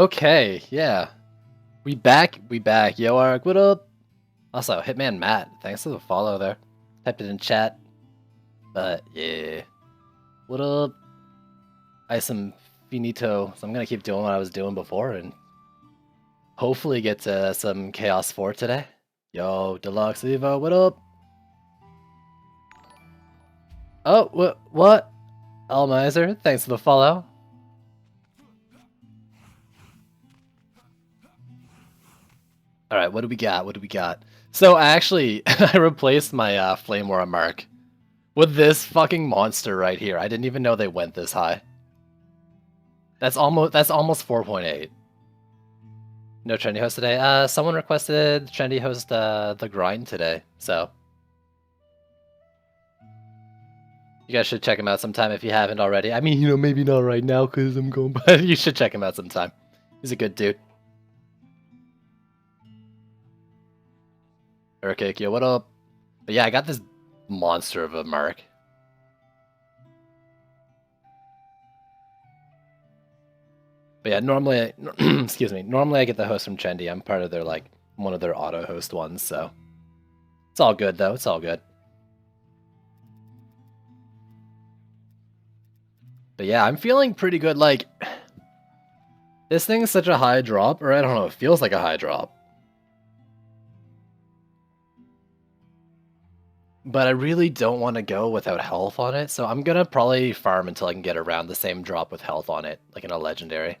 Okay, yeah. We back. Yo, Ark, what up? Also, Hitman Matt, thanks for the follow there. Typed it in chat. But, yeah. What up? I some finito, so I'm gonna keep doing what I was doing before and hopefully get to some Chaos 4 today. Yo, Deluxe Evo, what up? Oh, what? Almiser, thanks for the follow. Alright, what do we got? So, actually, I replaced my Flame Aura mark with this fucking monster right here. I didn't even know they went this high. That's almost 4.8. No trendy host today. Someone requested trendy host the grind today, so you guys should check him out sometime if you haven't already. I mean, maybe not right now because I'm going, but you should check him out sometime. He's a good dude. Okay, yo, what up? But yeah, I got this monster of a mark. But yeah, normally, excuse me, normally I get the host from Trendy. I'm part of their, one of their auto host ones, so it's all good though, it's all good. But yeah, I'm feeling pretty good, this thing is such a high drop, or I don't know, it feels like a high drop. But I really don't want to go without health on it, so I'm gonna probably farm until I can get around the same drop with health on it, like in a legendary.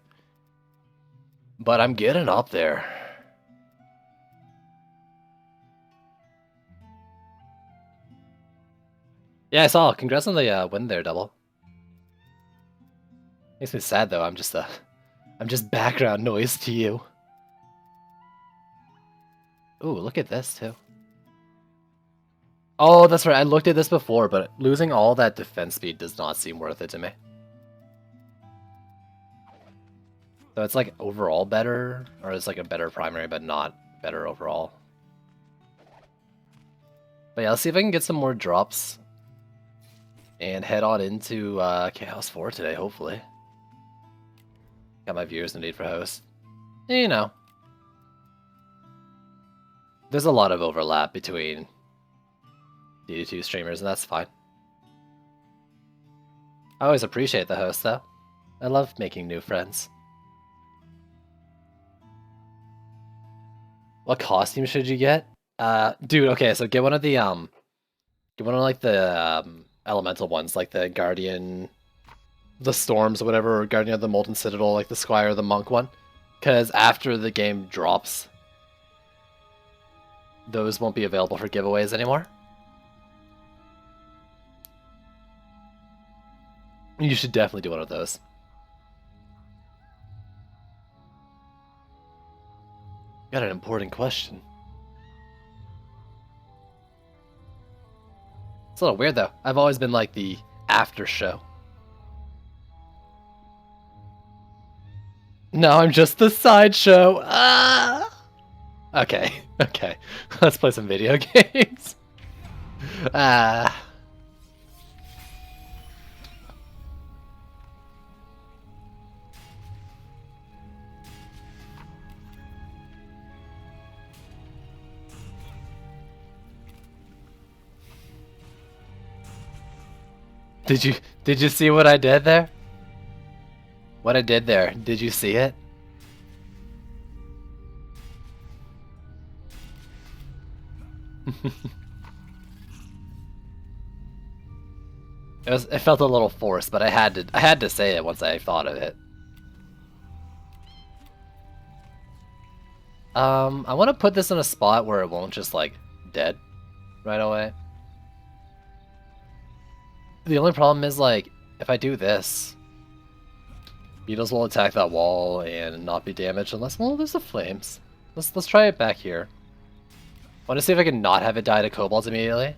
But I'm getting up there. Yeah, I saw. Congrats on the win there, Double. Makes me sad though. I'm just background noise to you. Ooh, look at this too. Oh, that's right. I looked at this before, but losing all that defense speed does not seem worth it to me. So it's like overall better, or it's like a better primary, but not better overall. But yeah, let's see if I can get some more drops and head on into Chaos 4 today, hopefully. Got my viewers no need for host. You know. There's a lot of overlap between D2 streamers, and that's fine. I always appreciate the host, though. I love making new friends. What costume should you get? Dude, okay, so get one of the, get one of, the, elemental ones, like the Guardian, the Storms, or whatever, or Guardian of the Molten Citadel, like the Squire or the Monk one. Because after the game drops, those won't be available for giveaways anymore. You should definitely do one of those. Got an important question. It's a little weird though. I've always been like the after show. No, I'm just the sideshow. Ah! Okay, okay. Let's play some video games. Ah. Did you see what I did there? What I did there, did you see it? It felt a little forced, but I had to say it once I thought of it. I want to put this in a spot where it won't just dead right away. The only problem is if I do this, beetles will attack that wall and not be damaged unless, well, there's the flames. Let's try it back here. I want to see if I can not have it die to kobolds immediately.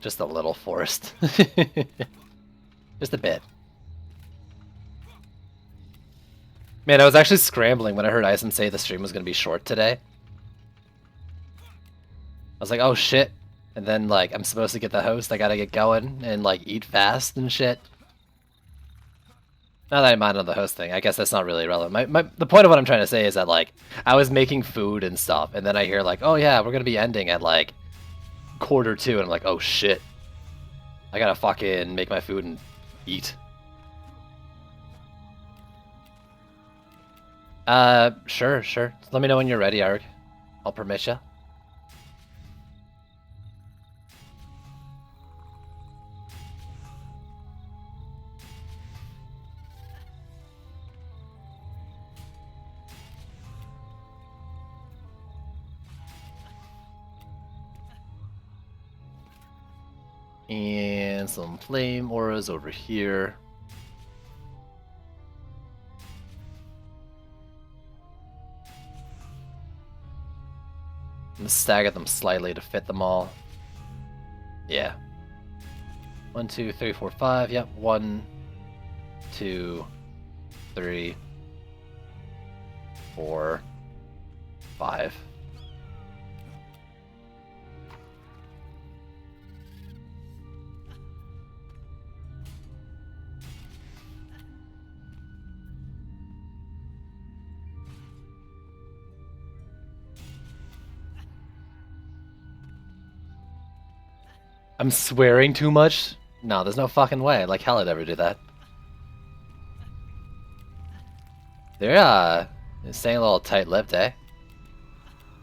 Just a little forced. Just a bit. Man, I was actually scrambling when I heard Ison say the stream was going to be short today. I was like, oh shit. And then, like, I'm supposed to get the host, I gotta get going and, like, eat fast and shit. Not that I mind on the host thing, I guess that's not really relevant. The point of what I'm trying to say is that, like, I was making food and stuff, and then I hear, like, oh yeah, we're gonna be ending at, like, 1:45, and I'm like, oh shit. I gotta fucking make my food and eat. Sure. Let me know when you're ready, Arg. I'll permit ya. And some flame auras over here. I'm gonna stagger them slightly to fit them all. Yeah. 1, 2, 3, 4, 5. Yep. 1, 2, 3, 4, 5. I'm swearing too much? No, there's no fucking way. Like hell I'd ever do that. They're staying a little tight-lipped, eh?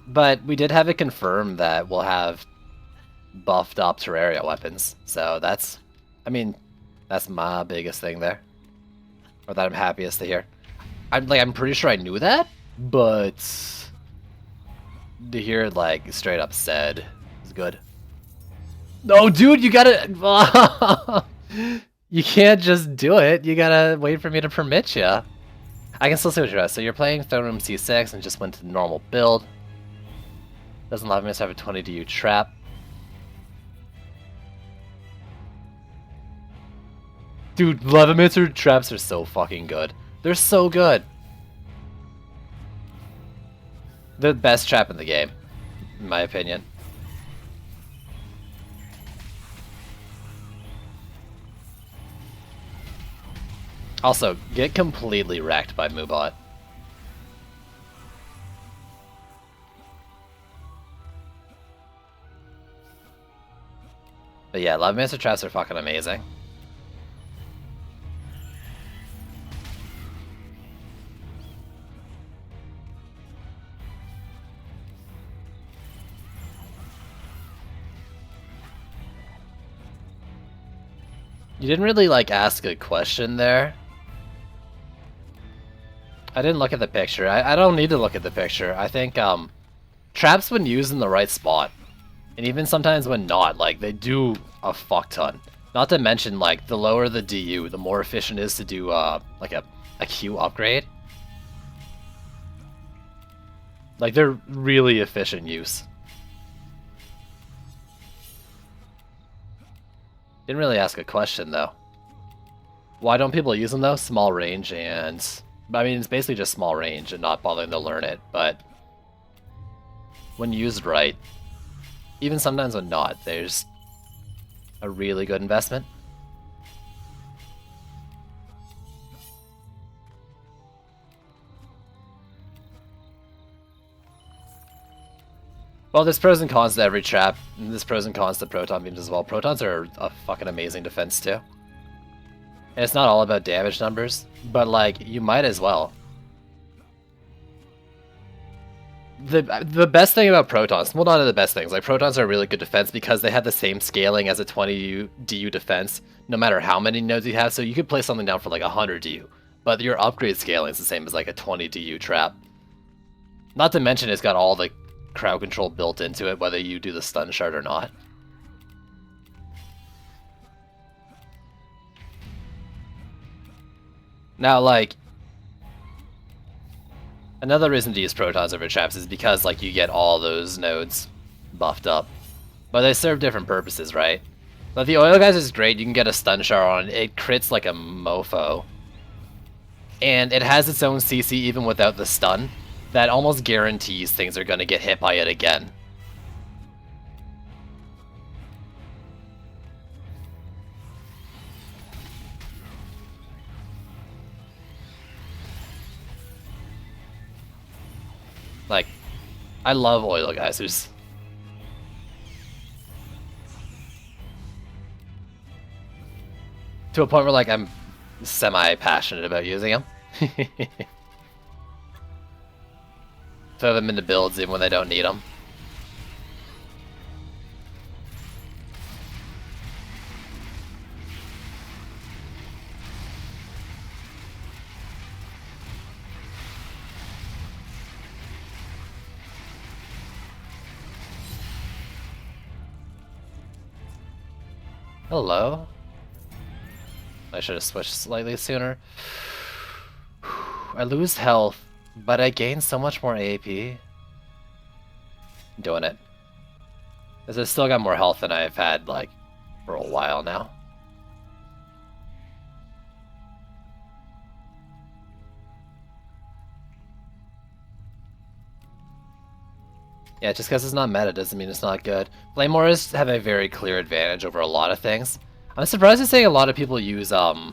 But we did have it confirmed that we'll have buffed up Terraria weapons. So that's, I mean, that's my biggest thing there. Or that I'm happiest to hear. I'm pretty sure I knew that, but to hear it like straight up said is good. No, dude, you gotta... You can't just do it. You gotta wait for me to permit you. I can still see what you're at. So you're playing Throne Room C6 and just went to the normal build. Doesn't allow me to have a 20 DU trap. Dude, Levimancer traps are so fucking good. They're so good. They're the best trap in the game, in my opinion. Also, get completely wrecked by Moobot. But yeah, Levimancer traps are fucking amazing. You didn't really, like, ask a question there. I didn't look at the picture. I don't need to look at the picture. I think, traps when used in the right spot, and even sometimes when not, like, they do a fuck ton. Not to mention, like, the lower the DU, the more efficient it is to do, like, a Q upgrade. Like, they're really efficient use. Didn't really ask a question, though. Why don't people use them, though? Small range and... I mean, it's basically just small range and not bothering to learn it, but... when used right, even sometimes when not, there's a really good investment. Well, there's pros and cons to every trap, and there's pros and cons to proton beams as well. Protons are a fucking amazing defense too. And it's not all about damage numbers, but like, you might as well. The best thing about protons, well, not the best things, like protons are a really good defense because they have the same scaling as a 20 DU defense, no matter how many nodes you have, so you could play something down for like 100 DU, but your upgrade scaling is the same as like a 20 DU trap. Not to mention it's got all the crowd control built into it, whether you do the stun shard or not. Now, like, another reason to use protons over traps is because, like, you get all those nodes buffed up. But they serve different purposes, right? But the Oil Geyser is great, you can get a stun shard on it, it crits like a mofo. And it has its own CC even without the stun, that almost guarantees things are going to get hit by it again. Like, I love oil geysers. To a point where, like, I'm semi-passionate about using them. Throw them into builds even when they don't need them. Hello? I should have switched slightly sooner. I lose health, but I gain so much more AP. Doing it. Because I still got more health than I've had, like, for a while now. Yeah, just because it's not meta doesn't mean it's not good. Flame Wars have a very clear advantage over a lot of things. I'm surprised to say a lot of people use, Oh,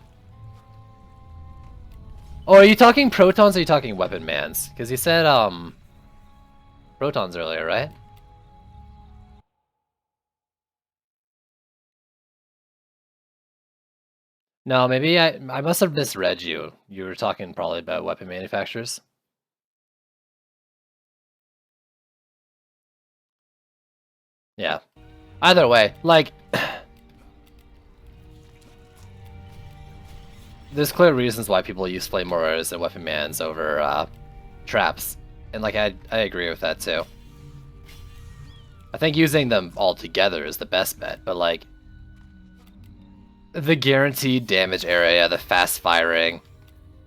are you talking protons or are you talking weapon mans? Because you said, protons earlier, right? No, maybe I must have misread you. You were talking probably about weapon manufacturers. Yeah. Either way, like, there's clear reasons why people use flame mortars and weapon mans over traps, and like I agree with that too. I think using them all together is the best bet, but like the guaranteed damage area, the fast firing,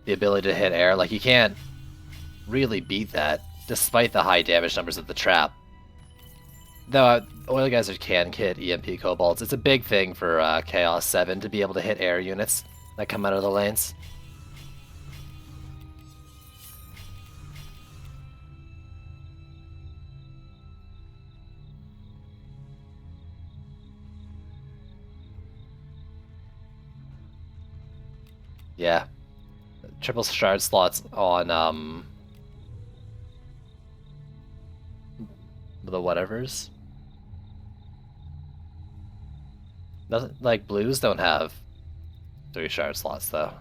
the ability to hit air, like you can't really beat that despite the high damage numbers of the trap. Though oil geysers can hit EMP kobolds. It's a big thing for Chaos 7 to be able to hit air units that come out of the lanes. Yeah. Triple shard slots on the whatevers. Nothing, like blues don't have 3 shard slots though.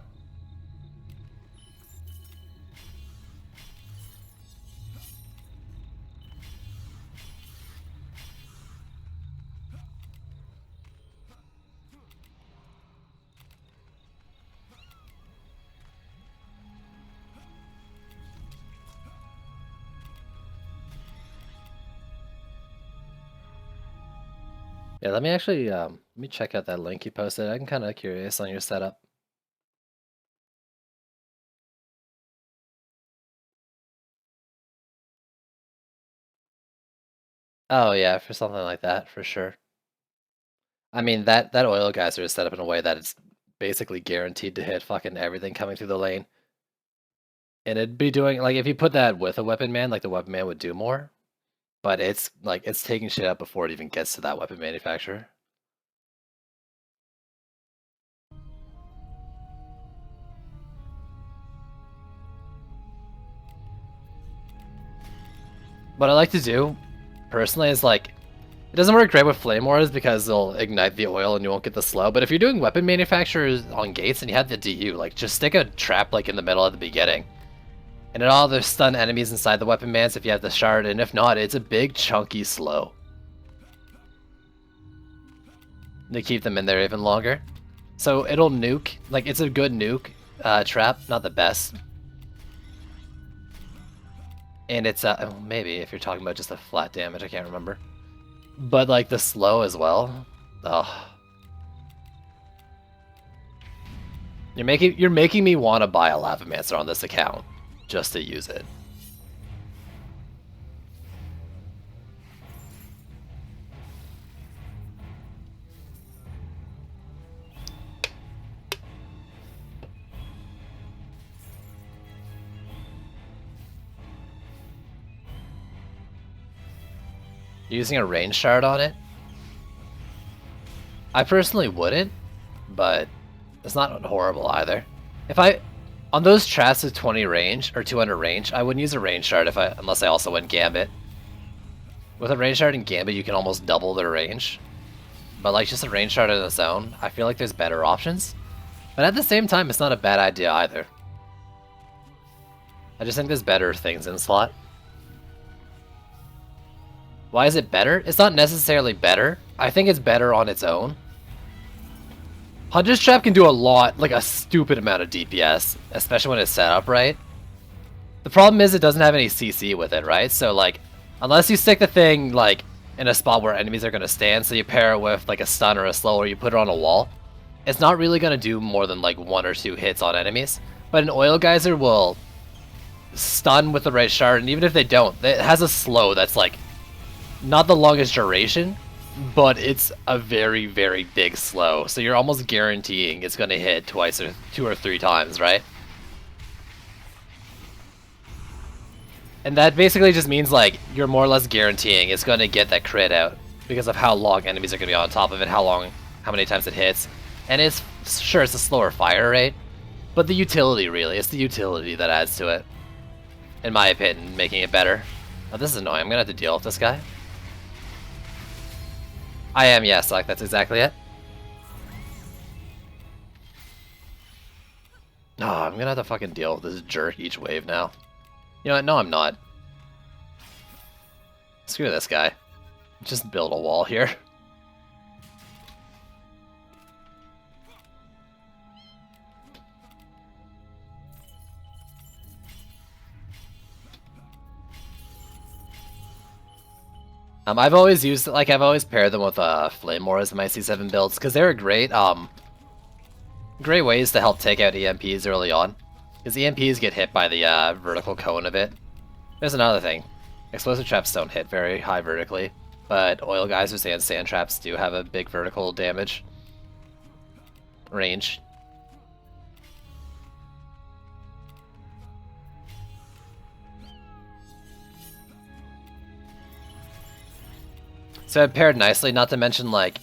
Yeah, let me actually let me check out that link you posted. I'm kind of curious on your setup. Oh yeah, for something like that, for sure. I mean that oil geyser is set up in a way that it's basically guaranteed to hit fucking everything coming through the lane. And it'd be doing like if you put that with a weapon man, like the weapon man would do more. But it's like it's taking shit out before it even gets to that weapon manufacturer. What I like to do, personally, is like it doesn't work great with flame wars because they'll ignite the oil and you won't get the slow. But if you're doing weapon manufacturers on gates and you have the DU, like just stick a trap like in the middle at the beginning. And it all the stun enemies inside the weapon mans if you have the shard, and if not, it's a big chunky slow. To keep them in there even longer. So it'll nuke, like it's a good nuke trap, not the best. And it's, maybe if you're talking about just the flat damage, I can't remember. But like the slow as well. Oh. You're making me want to buy a Lavamancer on this account just to use it. Using a range shard on it? I personally wouldn't, but it's not horrible either. On those traps with 20 range, or 200 range, I wouldn't use a range shard unless I also went Gambit. With a range shard and Gambit, you can almost double their range. But like just a range shard in its own, I feel like there's better options. But at the same time, it's not a bad idea either. I just think there's better things in slot. Why is it better? It's not necessarily better. I think it's better on its own. Hunter's Trap can do a lot, like a stupid amount of DPS, especially when it's set up right. The problem is it doesn't have any CC with it, right? So like, unless you stick the thing like in a spot where enemies are going to stand, so you pair it with like a stun or a slow, or you put it on a wall, it's not really going to do more than like 1 or 2 hits on enemies. But an Oil Geyser will stun with the right shard, and even if they don't, it has a slow that's like not the longest duration, but it's a very, very big slow. So you're almost guaranteeing it's going to hit twice or 2 or 3 times, right? And that basically just means like you're more or less guaranteeing it's going to get that crit out because of how long enemies are going to be on top of it, how many times it hits. And it's sure it's a slower fire rate, but the utility really, it's the utility that adds to it, in my opinion, making it better. Oh, this is annoying. I'm going to have to deal with this guy. I am, yeah, Select, that's exactly it. Oh, I'm going to have to fucking deal with this jerk each wave now. You know what? No, I'm not. Screw this guy. Just build a wall here. I've always used, like, I've always paired them with Flame Auras in my C7 builds, because they're great, great ways to help take out EMPs early on. Because EMPs get hit by the vertical cone a bit. There's another thing. Explosive traps don't hit very high vertically, but Oil Geysers and Sand Traps do have a big vertical damage range. So it paired nicely, not to mention, like,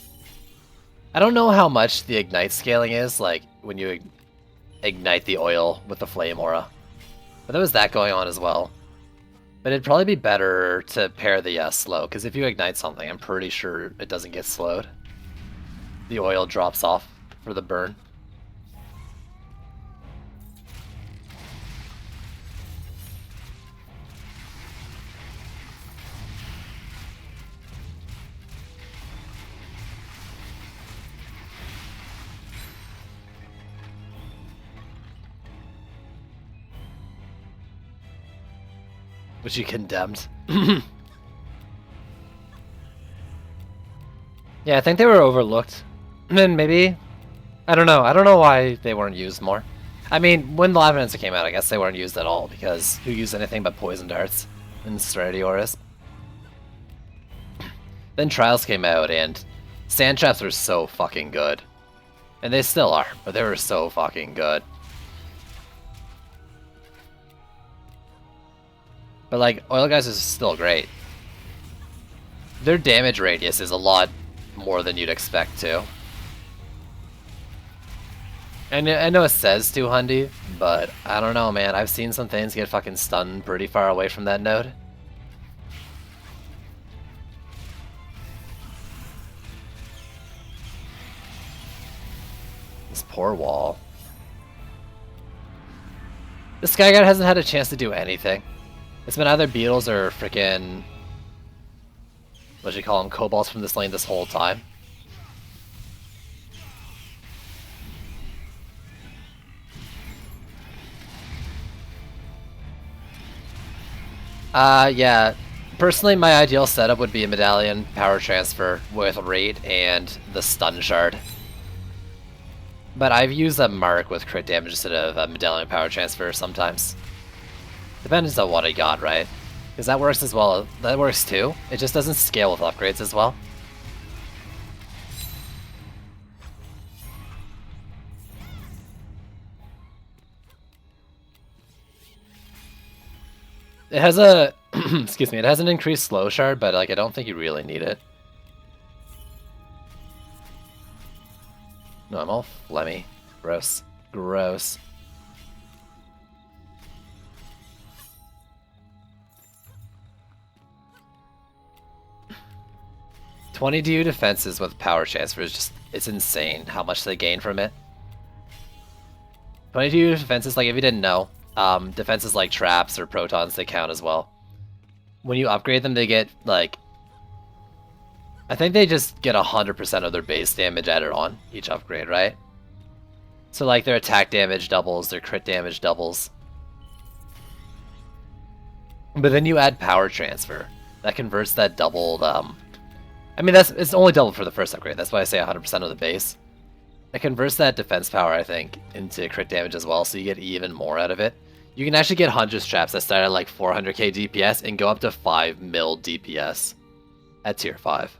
I don't know how much the Ignite scaling is, like, when you ignite the oil with the Flame Aura. But there was that going on as well. But it'd probably be better to pair the slow, because if you ignite something, I'm pretty sure it doesn't get slowed. The oil drops off for the burn. Which you condemned. Yeah, I think they were overlooked. And maybe, I don't know why they weren't used more. I mean, when the Lavamancer came out, I guess they weren't used at all, because who used anything but Poison Darts in Serenity Auras? Then Trials came out, and Sand Traps were so fucking good. And they still are, but they were so fucking good. But like, Oil Geysers is still great. Their damage radius is a lot more than you'd expect to. And I know it says 200, but I don't know, man. I've seen some things get fucking stunned pretty far away from that node. This poor wall. This Sky God hasn't had a chance to do anything. It's been either Beetles or freaking, what do you call them, Kobolds from this lane this whole time. Yeah. Personally, my ideal setup would be a Medallion Power Transfer with Rate and the Stun Shard. But I've used a Mark with crit damage instead of a Medallion Power Transfer sometimes. Depends on what I got, right? Because that works as well. That works too. It just doesn't scale with upgrades as well. It has a excuse me, it has an increased slow shard, but like I don't think you really need it. No, I'm all phlegmy. Gross. Gross. 22 defenses with power transfer is just, it's insane how much they gain from it. 22 defenses, like if you didn't know, defenses like traps or protons, they count as well. When you upgrade them, they get like, I think they just get 100% of their base damage added on each upgrade, right? So like their attack damage doubles, their crit damage doubles. But then you add power transfer. That converts that doubled, I mean, it's only doubled for the first upgrade. That's why I say 100% of the base. It converts that defense power, I think, into crit damage as well, so you get even more out of it. You can actually get Huntress traps that start at like 400k DPS and go up to 5 mil DPS at tier 5.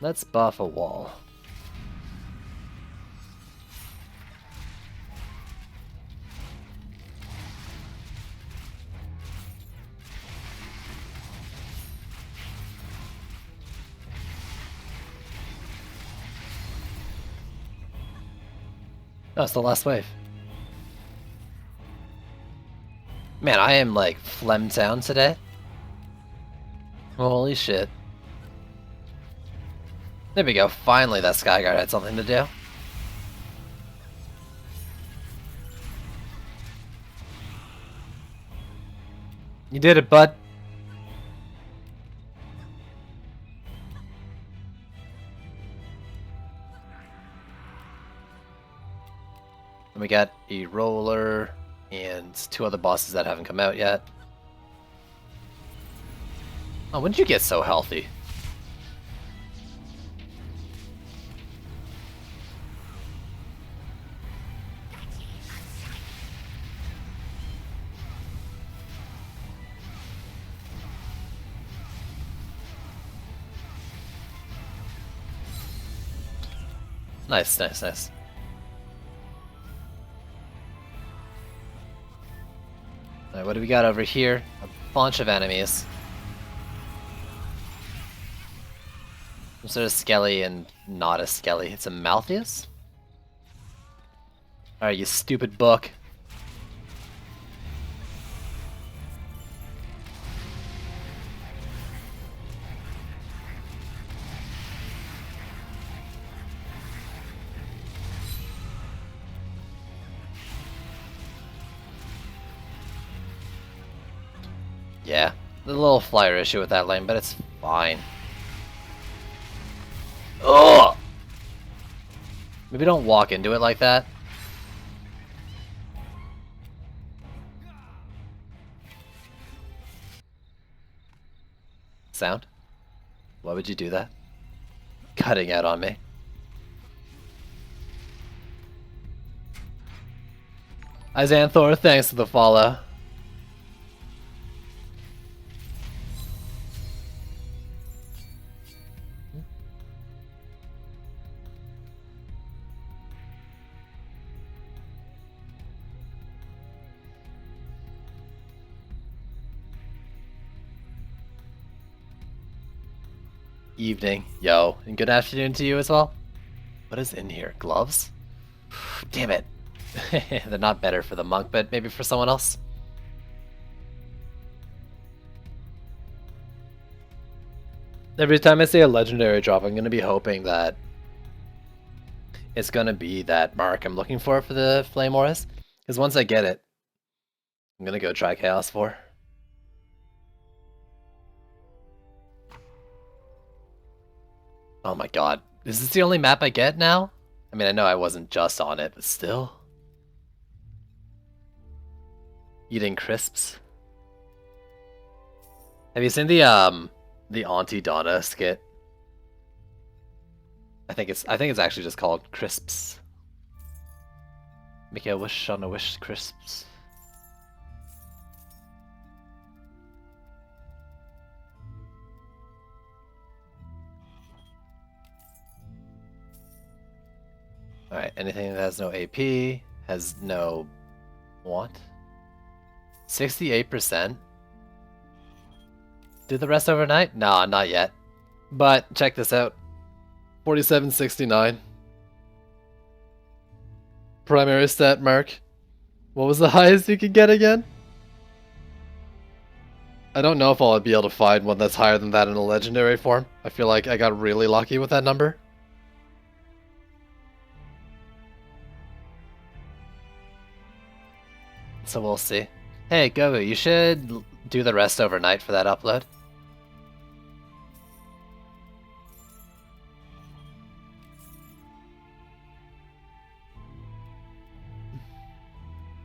Let's buff a wall. Oh, it's the last wave. Man, I am like phlegm town today. Holy shit. There we go. Finally, that Skyguard had something to do. You did it, bud. And we got a roller and 2 other bosses that haven't come out yet. Oh, when did you get so healthy? Nice, nice, nice. Alright, what do we got over here? A bunch of enemies. Some sort of Skelly and not a Skelly. It's a Malthius? Alright, you stupid book. Yeah, the little flyer issue with that lane, but it's fine. Ugh! Maybe don't walk into it like that. Sound? Why would you do that? Cutting out on me. Izanthor, thanks for the follow. Evening, yo, and good afternoon to you as well. What is in here? Gloves? Damn it. They're not better for the monk, but maybe for someone else. Every time I see a legendary drop, I'm gonna be hoping that it's gonna be that mark I'm looking for the Flame Auras. Because once I get it, I'm gonna go try Chaos 4. Oh my god. Is this the only map I get now? I mean, I know I wasn't just on it, but still. Eating crisps. Have you seen the Auntie Donna skit? I think it's actually just called Crisps. Make a wish on a wish crisps. Alright, anything that has no AP, has no... what? 68%? Do the rest overnight? Nah, not yet. But check this out. 4769. Primary stat mark. What was the highest you could get again? I don't know if I'll be able to find one that's higher than that in a legendary form. I feel like I got really lucky with that number. So we'll see. Hey, Gogu, you should do the rest overnight for that upload.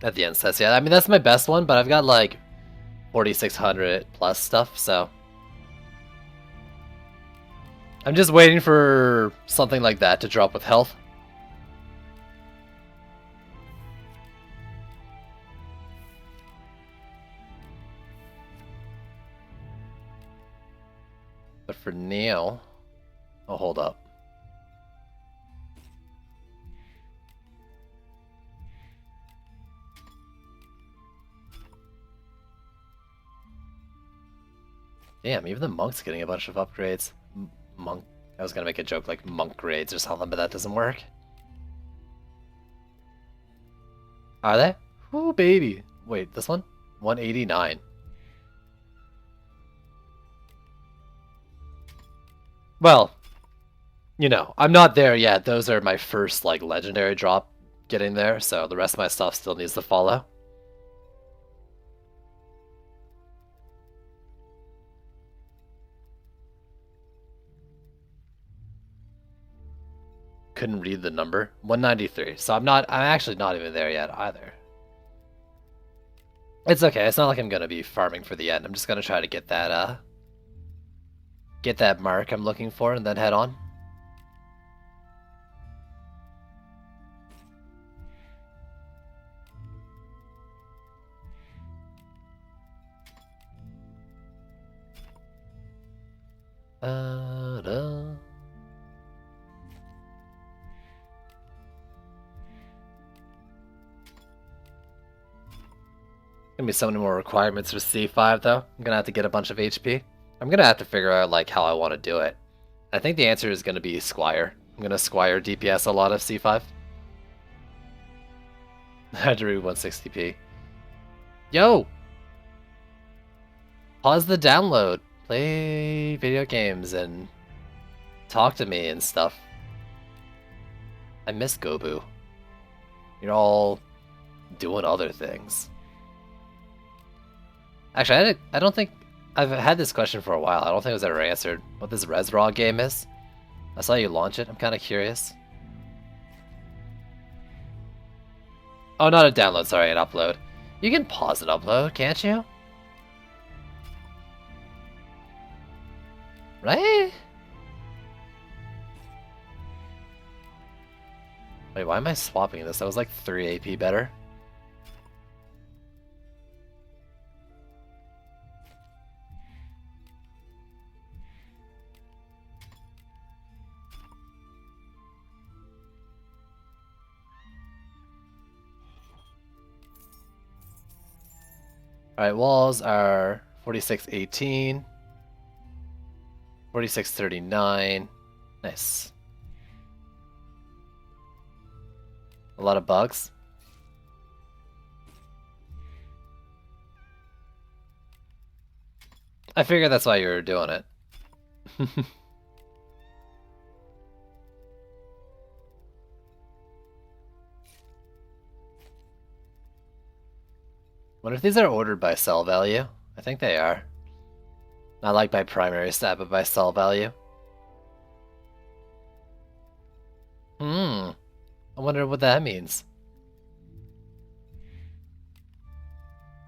At the end says, yeah, I mean, that's my best one, but I've got like 4,600 plus stuff, so. I'm just waiting for something like that to drop with health. But for now, oh, hold up. Damn, even the monk's getting a bunch of upgrades. Monk. I was gonna make a joke like monk grades or something, but that doesn't work. Are they? Ooh, baby. Wait, this one? 189. Well, you know, I'm not there yet. Those are my first, like, legendary drop getting there, so the rest of my stuff still needs to follow. Couldn't read the number. 193. So I'm actually not even there yet either. It's okay. It's not like I'm gonna be farming for the end. I'm just gonna try to get that mark I'm looking for and then head on. Gonna be so many more requirements for C5 though. I'm gonna have to get a bunch of HP. I'm gonna have to figure out like how I want to do it. I think the answer is gonna be Squire. I'm gonna Squire DPS a lot of C5. I had to read 160p. Yo! Pause the download. Play video games and talk to me and stuff. I miss Gobu. You're all doing other things. Actually, I don't think I've had this question for a while. I don't think it was ever answered. What this Resraw game is? I saw you launch it. I'm kind of curious. Oh, not a download. Sorry, an upload. You can pause an upload, can't you? Right? Wait, why am I swapping this? That was like 3 AP better. Alright, walls are 4618, 4639. Nice. A lot of bugs. I figured that's why you were doing it. What if these are ordered by cell value? I think they are. Not like by primary stat, but by cell value. I wonder what that means.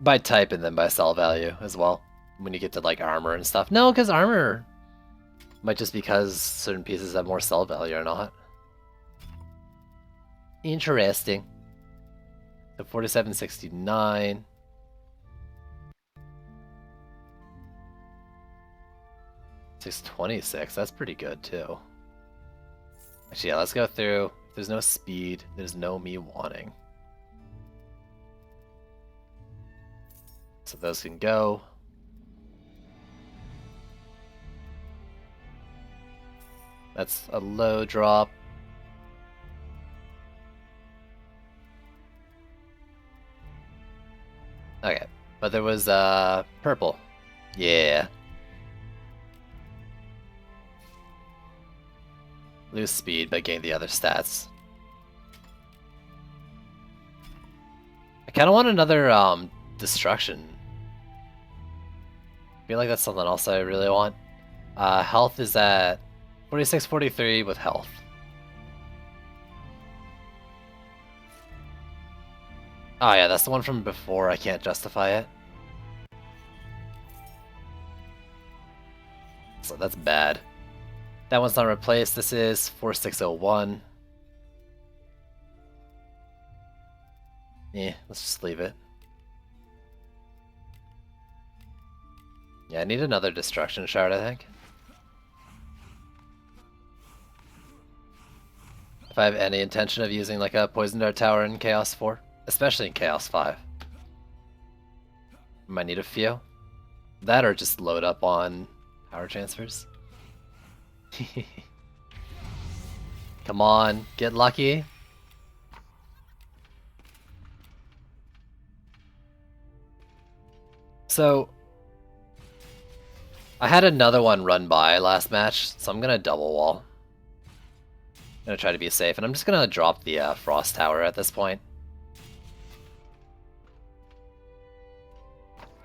By type and then by cell value as well. When you get to like armor and stuff. No, because armor might just because certain pieces have more cell value or not. Interesting. So 4769. 626, that's pretty good too. Actually, yeah, let's go through. If there's no speed, there's no me wanting. So those can go. That's a low drop. Okay, but there was purple. Yeah. Lose speed but gain the other stats. I kind of want another destruction. I feel like that's something else I really want. Health is at 46, 43 with health. Oh yeah, that's the one from before. I can't justify it. So that's bad. That one's not replaced. This is 4601. Yeah, let's just leave it. Yeah, I need another destruction shard, I think. If I have any intention of using like a Poison Dart Tower in Chaos 4, especially in Chaos 5. Might need a few. That or just load up on power transfers. Come on, get lucky. So, I had another one run by last match, so I'm gonna double wall. I'm gonna try to be safe, and I'm just gonna drop the Frost Tower at this point.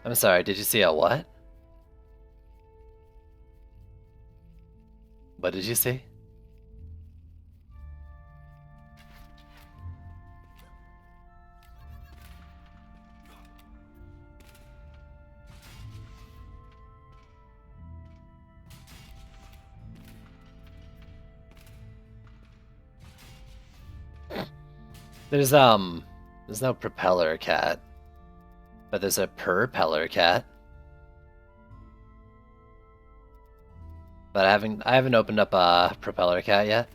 I'm sorry, did you see a what? What did you see? There's no propeller cat, but there's a propeller cat. But I haven't opened up a propeller cat yet.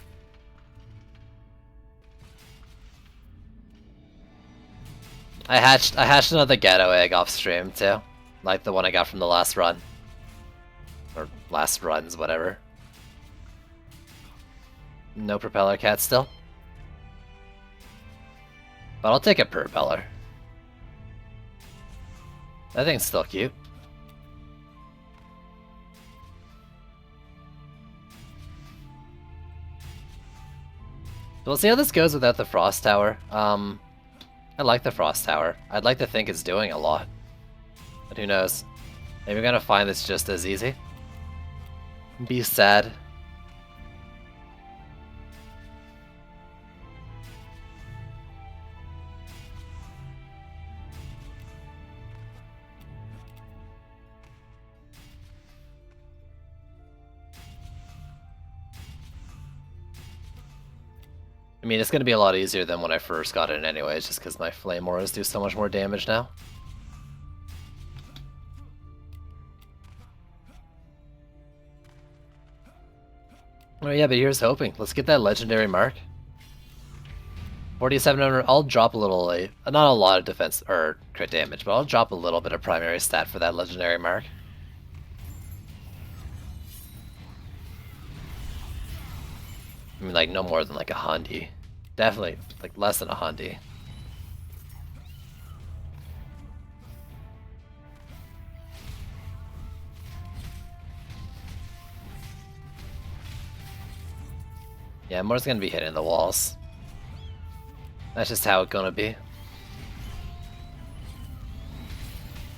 I hatched another ghetto egg off stream too, like the one I got from the last run, or last runs, whatever. No propeller cat still, but I'll take a propeller. That thing's still cute. We'll see how this goes without the Frost Tower. I like the Frost Tower. I'd like to think it's doing a lot. But who knows? Maybe we're gonna find this just as easy. Be sad. I mean, it's going to be a lot easier than when I first got it anyways, just because my Flame Auras do so much more damage now. Oh yeah, but here's hoping. Let's get that legendary mark. 4,700, I'll drop a little, not a lot of defense, or crit damage, but I'll drop a little bit of primary stat for that legendary mark. I mean, like, no more than, like, a Hundi. Definitely, like, less than a Hundi. Yeah, more's gonna be hitting the walls. That's just how it's gonna be.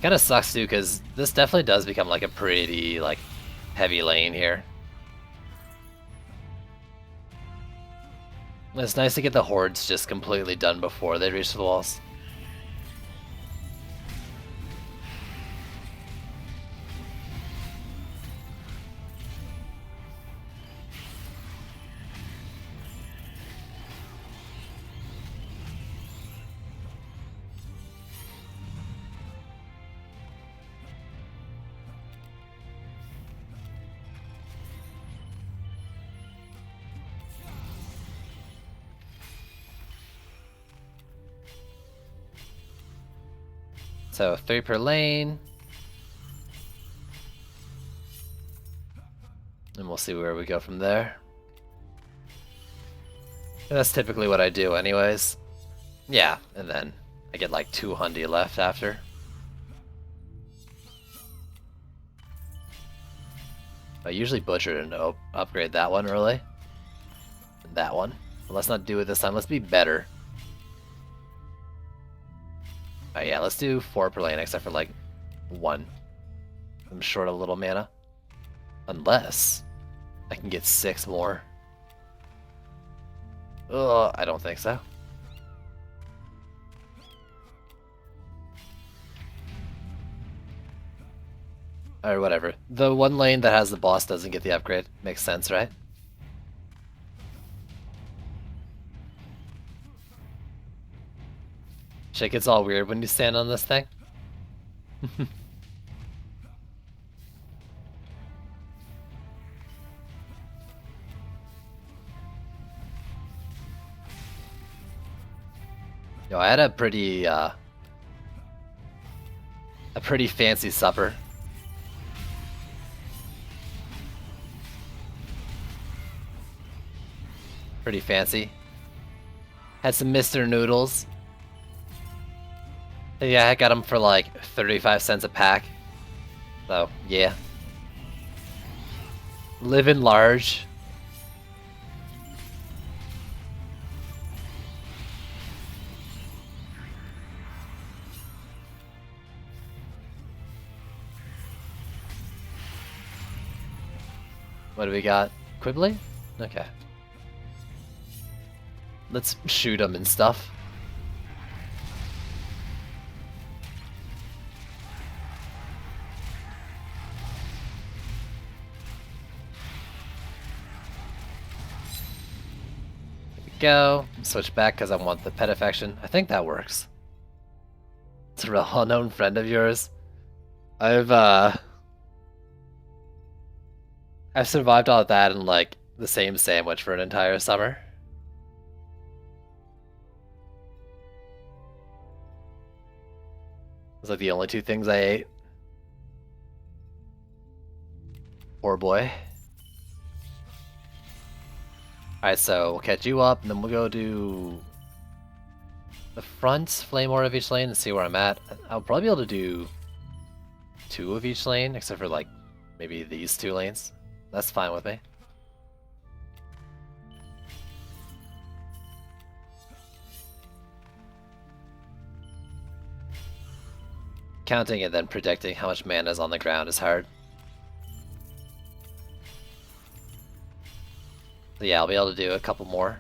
Kinda sucks, too, because this definitely does become, like, a pretty, like, heavy lane here. It's nice to get the hordes just completely done before they reach the walls. So 3 per lane. And we'll see where we go from there. And that's typically what I do anyways. Yeah, and then I get like 200 left after. I usually butcher and upgrade that one early. And that one. But let's not do it this time, let's be better. Alright, yeah, let's do 4 per lane except for like 1. I'm short a little mana. Unless I can get 6 more. Ugh, I don't think so. Or whatever. The one lane that has the boss doesn't get the upgrade. Makes sense, right? Shit gets all weird when you stand on this thing. Yo, I had a pretty fancy supper. Pretty fancy. Had some Mr. Noodles. Yeah, I got them for like 35 cents a pack. So, yeah. Living large. What do we got? Quibbly? Okay. Let's shoot them and stuff. Here we go. Switch back because I want the pet affection. I think that works. It's a real unknown friend of yours. I've survived all of that in like the same sandwich for an entire summer. It was like the only 2 things I ate. Poor boy. Alright, so we'll catch you up, and then we'll go do the front flame ore of each lane and see where I'm at. I'll probably be able to do 2 of each lane, except for like maybe these 2 lanes. That's fine with me. Counting and then predicting how much mana is on the ground is hard. So yeah, I'll be able to do a couple more.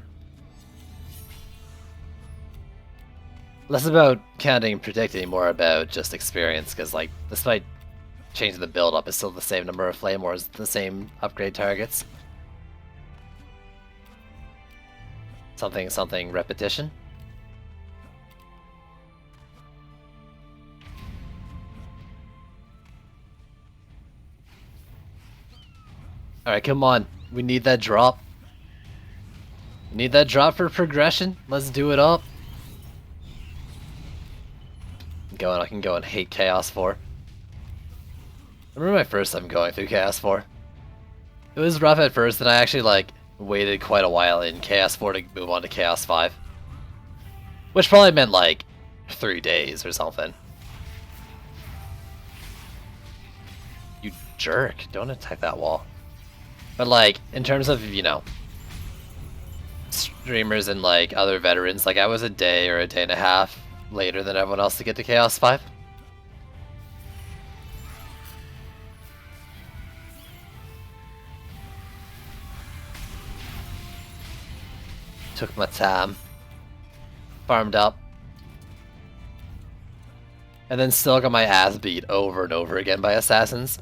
Less about counting and predicting, more about just experience, because like, despite changing the build up, it's still the same number of flame ores, the same upgrade targets. Something repetition. Alright, come on. We need that drop. We need that drop for progression. Let's do it up. I can go and hate Chaos 4. I remember my first time going through Chaos 4. It was rough at first, and I actually like waited quite a while in Chaos 4 to move on to Chaos 5. Which probably meant like 3 days or something. You jerk, don't attack that wall. But like, in terms of, you know, streamers and like other veterans, like I was a day or a day and a half later than everyone else to get to Chaos 5. Took my time. Farmed up. And then still got my ass beat over and over again by assassins.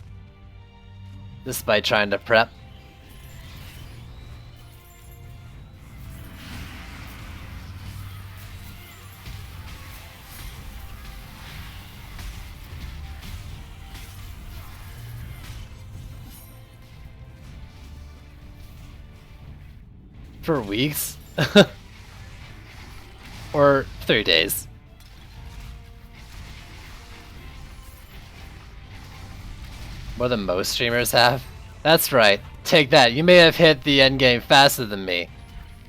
Despite trying to prep. For weeks? Or 3 days. More than most streamers have. That's right. Take that. You may have hit the endgame faster than me.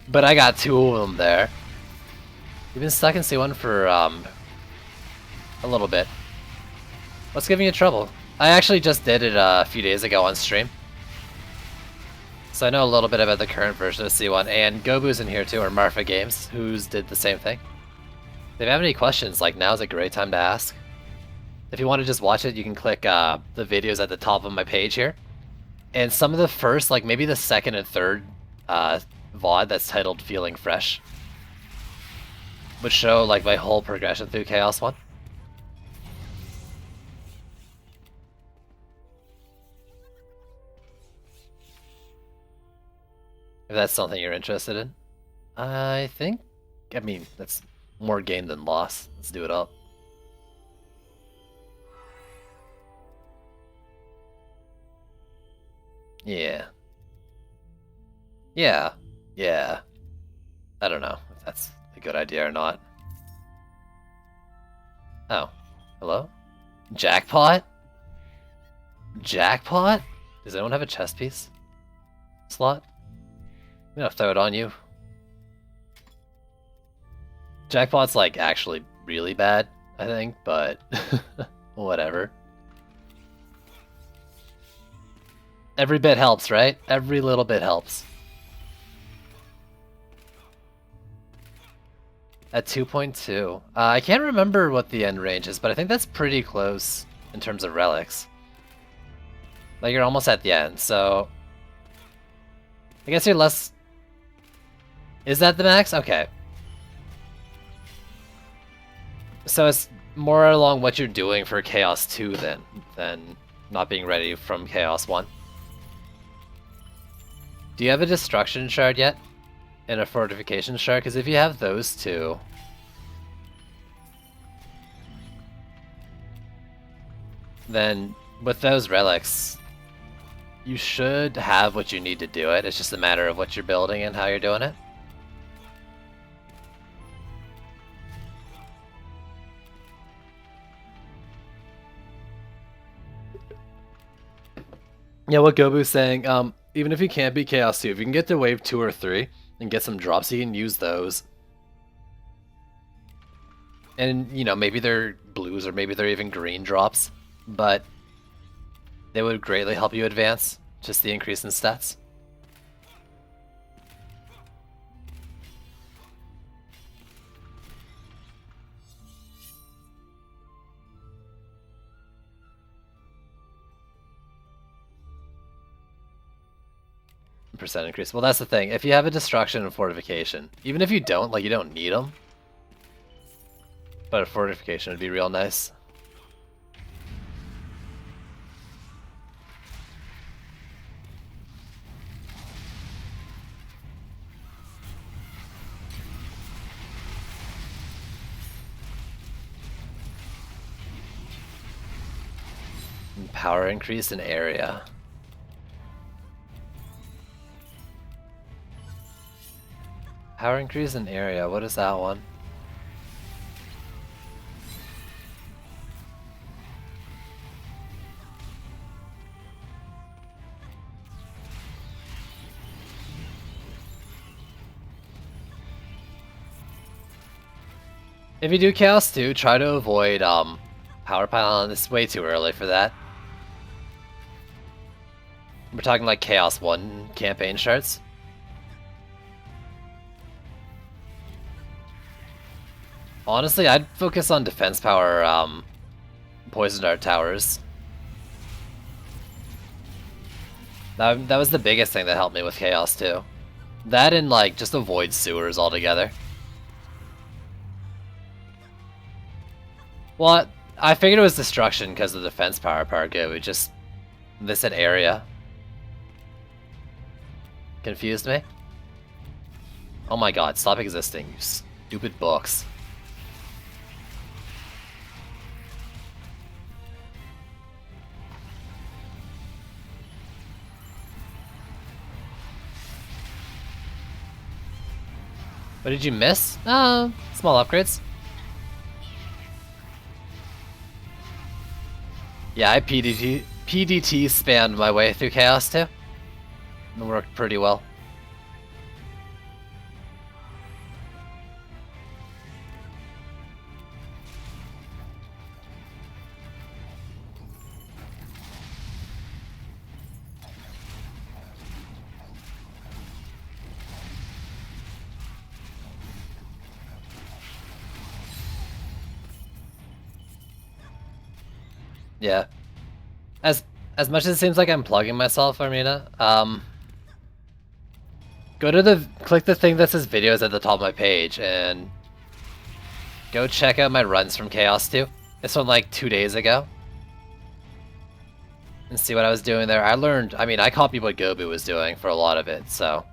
But I got 2 of them there. You've been stuck in C1 for a little bit. What's giving you trouble? I actually just did it a few days ago on stream. So I know a little bit about the current version of C1, and Gobu's in here too, or Marfa Games, who's did the same thing. If you have any questions, like, now's a great time to ask. If you want to just watch it, you can click the videos at the top of my page here. And some of the first, like maybe the second and third VOD that's titled Feeling Fresh would show like my whole progression through Chaos 1. If that's something you're interested in. I mean, that's more gain than loss. Let's do it up. Yeah. Yeah. Yeah. I don't know if that's a good idea or not. Oh. Hello? Jackpot? Jackpot? Does anyone have a chess piece slot? I'm gonna throw it on you. Jackpot's like actually really bad, I think, but whatever. Every bit helps, right? Every little bit helps. At 2.2. I can't remember what the end range is, but I think that's pretty close in terms of relics. Like, you're almost at the end, so... I guess you're less... Is that the max? Okay. So it's more along what you're doing for Chaos 2 then, than not being ready from Chaos 1. Do you have a Destruction Shard yet? And a Fortification Shard? Because if you have those two... then with those relics, you should have what you need to do it. It's just a matter of what you're building and how you're doing it. Yeah, what Gobu's saying, even if you can't beat Chaos 2, if you can get to wave 2 or 3 and get some drops, you can use those. And, you know, maybe they're blues or maybe they're even green drops, but they would greatly help you advance, just the increase in stats. Percent increase. Well, that's the thing. If you have a Destruction and Fortification, even if you don't, like, you don't need them, but a Fortification would be real nice. And power increase in area. Power increase in area, what is that one? If you do Chaos 2, try to avoid Power Pylon. It's way too early for that. We're talking like Chaos 1 campaign shards. Honestly, I'd focus on defense power, Poison Dart towers. That was the biggest thing that helped me with Chaos 2. That and, like, just avoid sewers altogether. Well, I figured it was Destruction because of the defense power part go. It just... This said area. Confused me? Oh my god, stop existing, you stupid books. What did you miss? Small upgrades. Yeah, I PDT spammed my way through Chaos too. It worked pretty well. Yeah. As much as it seems like I'm plugging myself, Armina, click the thing that says videos at the top of my page and go check out my runs from Chaos 2. It's from like 2 days ago. And see what I was doing there. I copied what Gobu was doing for a lot of it, so.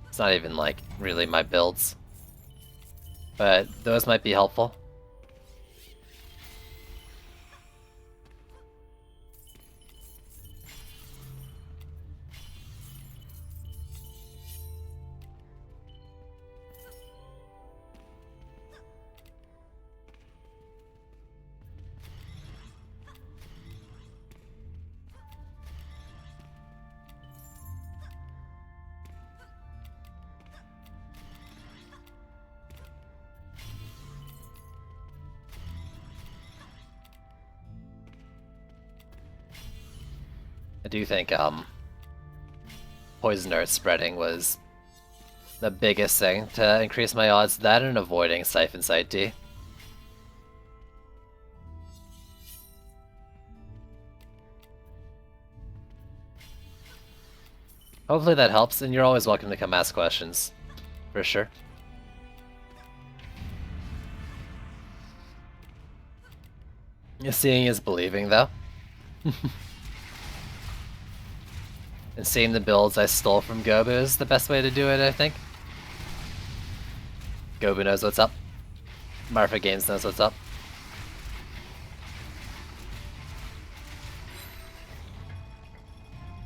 It's not even like really my builds. But those might be helpful. I do think Poison Dart spreading was the biggest thing to increase my odds. That and avoiding Siphon Sight D. Hopefully that helps, and you're always welcome to come ask questions. For sure. Seeing is believing, though. And seeing the builds I stole from Gobu is the best way to do it, I think. Gobu knows what's up. Marfa Games knows what's up.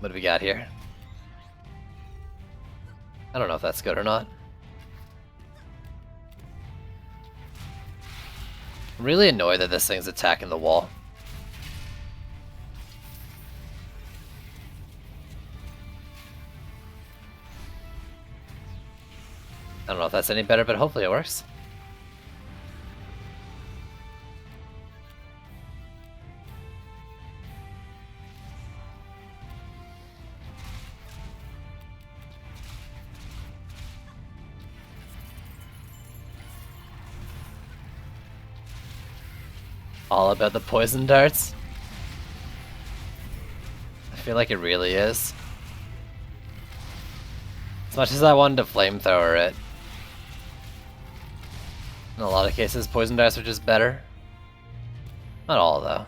What do we got here? I don't know if that's good or not. I'm really annoyed that this thing's attacking the wall. I don't know if that's any better, but hopefully it works. All about the poison darts. I feel like it really is. As much as I wanted to flamethrower it, in a lot of cases, poison darts are just better. Not all, though.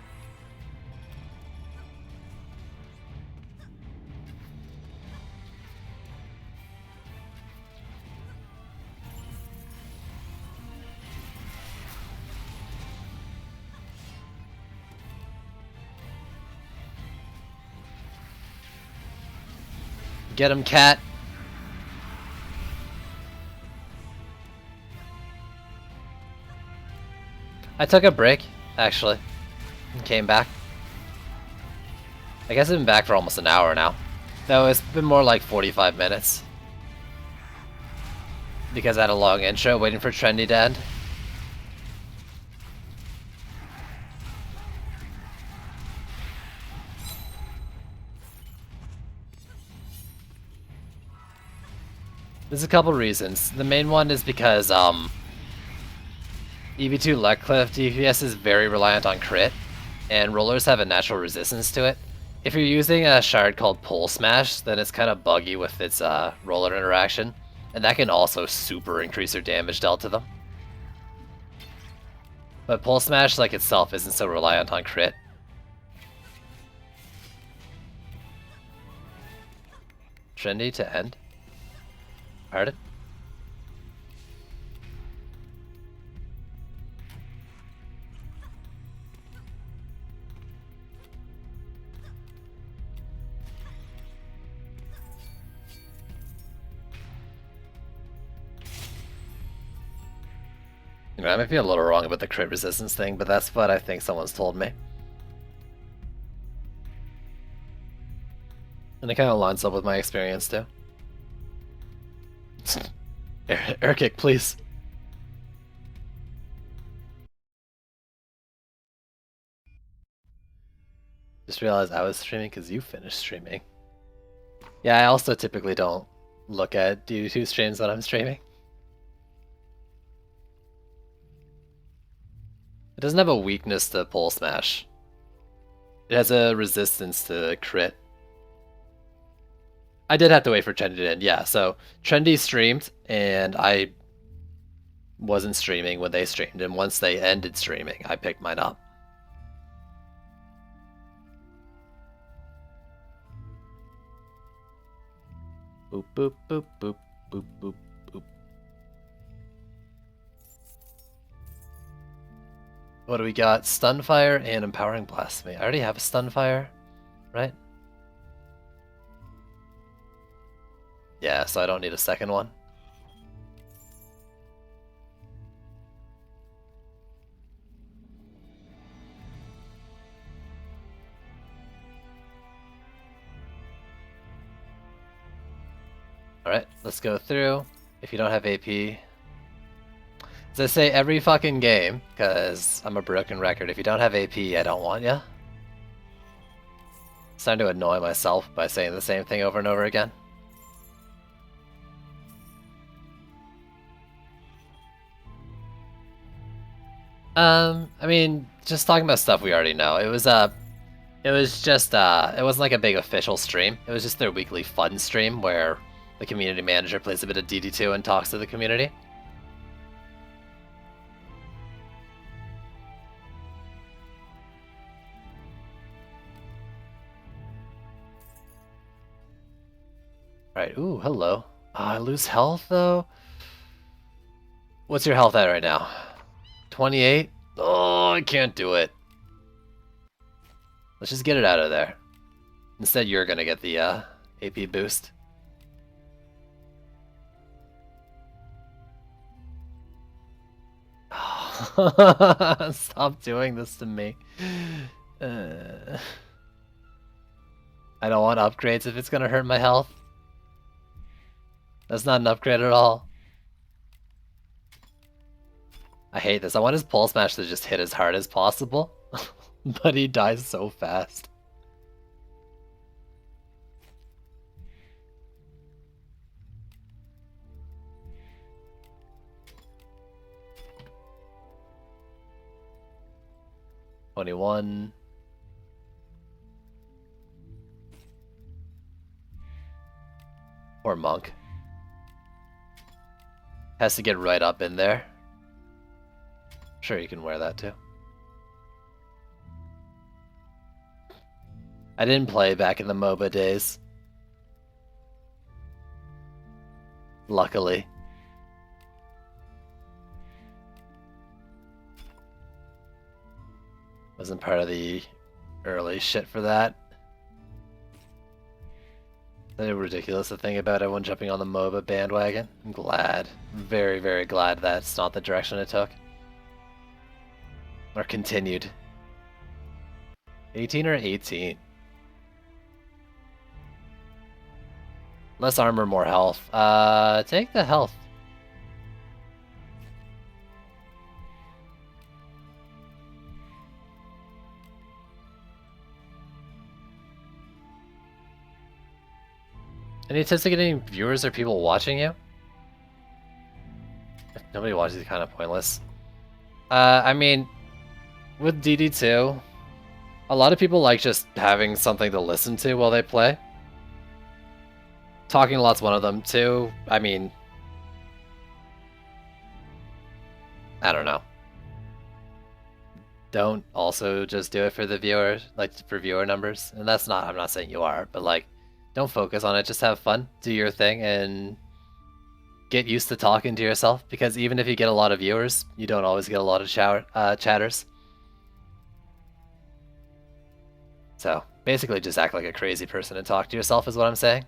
Get him, cat. I took a break, actually, and came back. I guess I've been back for almost an hour now. No, it's been more like 45 minutes. Because I had a long intro waiting for Trendy to end. There's a couple reasons. The main one is because EV2 Letcliffe DPS is very reliant on crit, and rollers have a natural resistance to it. If you're using a shard called Pole Smash, then it's kind of buggy with its roller interaction, and that can also super increase your damage dealt to them. But Pole Smash, like itself, isn't so reliant on crit. Trendy to end. Pardon? You know, I might be a little wrong about the crit resistance thing, but that's what I think someone's told me. And it kind of lines up with my experience too. Air kick, please. Just realized I was streaming because you finished streaming. Yeah, I also typically don't look at DD2 streams when I'm streaming. doesn't have a weakness to pole smash. It has a resistance to crit. I did have to wait for Trendy to end, yeah. So Trendy streamed, and I wasn't streaming when they streamed, and once they ended streaming, I picked mine up. Boop, boop, boop, boop, boop, boop, boop. What do we got? Stunfire and Empowering Blasphemy. I already have a Stunfire, right? Yeah, so I don't need a second one. Alright, let's go through. If you don't have AP... As I say every fucking game, because I'm a broken record, if you don't have AP, I don't want ya. It's starting to annoy myself by saying the same thing over and over again. I mean, just talking about stuff we already know. It wasn't like a big official stream. It was just their weekly fun stream where the community manager plays a bit of DD2 and talks to the community. Alright, ooh, hello. I lose health though? What's your health at right now? 28? Oh, I can't do it. Let's just get it out of there. Instead, you're gonna get the AP boost. Stop doing this to me. I don't want upgrades if it's gonna hurt my health. That's not an upgrade at all. I hate this. I want his pole smash to just hit as hard as possible, but he dies so fast. $21. Or Monk. Has to get right up in there. Sure, you can wear that too. I didn't play back in the MOBA days. Luckily. Wasn't part of the early shit for that. Is that ridiculous to think about everyone jumping on the MOBA bandwagon? I'm glad. Very, very glad that's not the direction it took. Or continued. 18 or 18? Less armor, more health. Take the health. Any tips to getting viewers or people watching you? If nobody watches, it's kind of pointless. I mean, with DD2, a lot of people like just having something to listen to while they play. Talking a lot's one of them too. I mean, I don't know. Don't also just do it for the viewers, like for viewer numbers. And that's not, I'm not saying you are, but like, don't focus on it. Just have fun, do your thing, and get used to talking to yourself. Because even if you get a lot of viewers, you don't always get a lot of chatters. So basically, just act like a crazy person and talk to yourself is what I'm saying.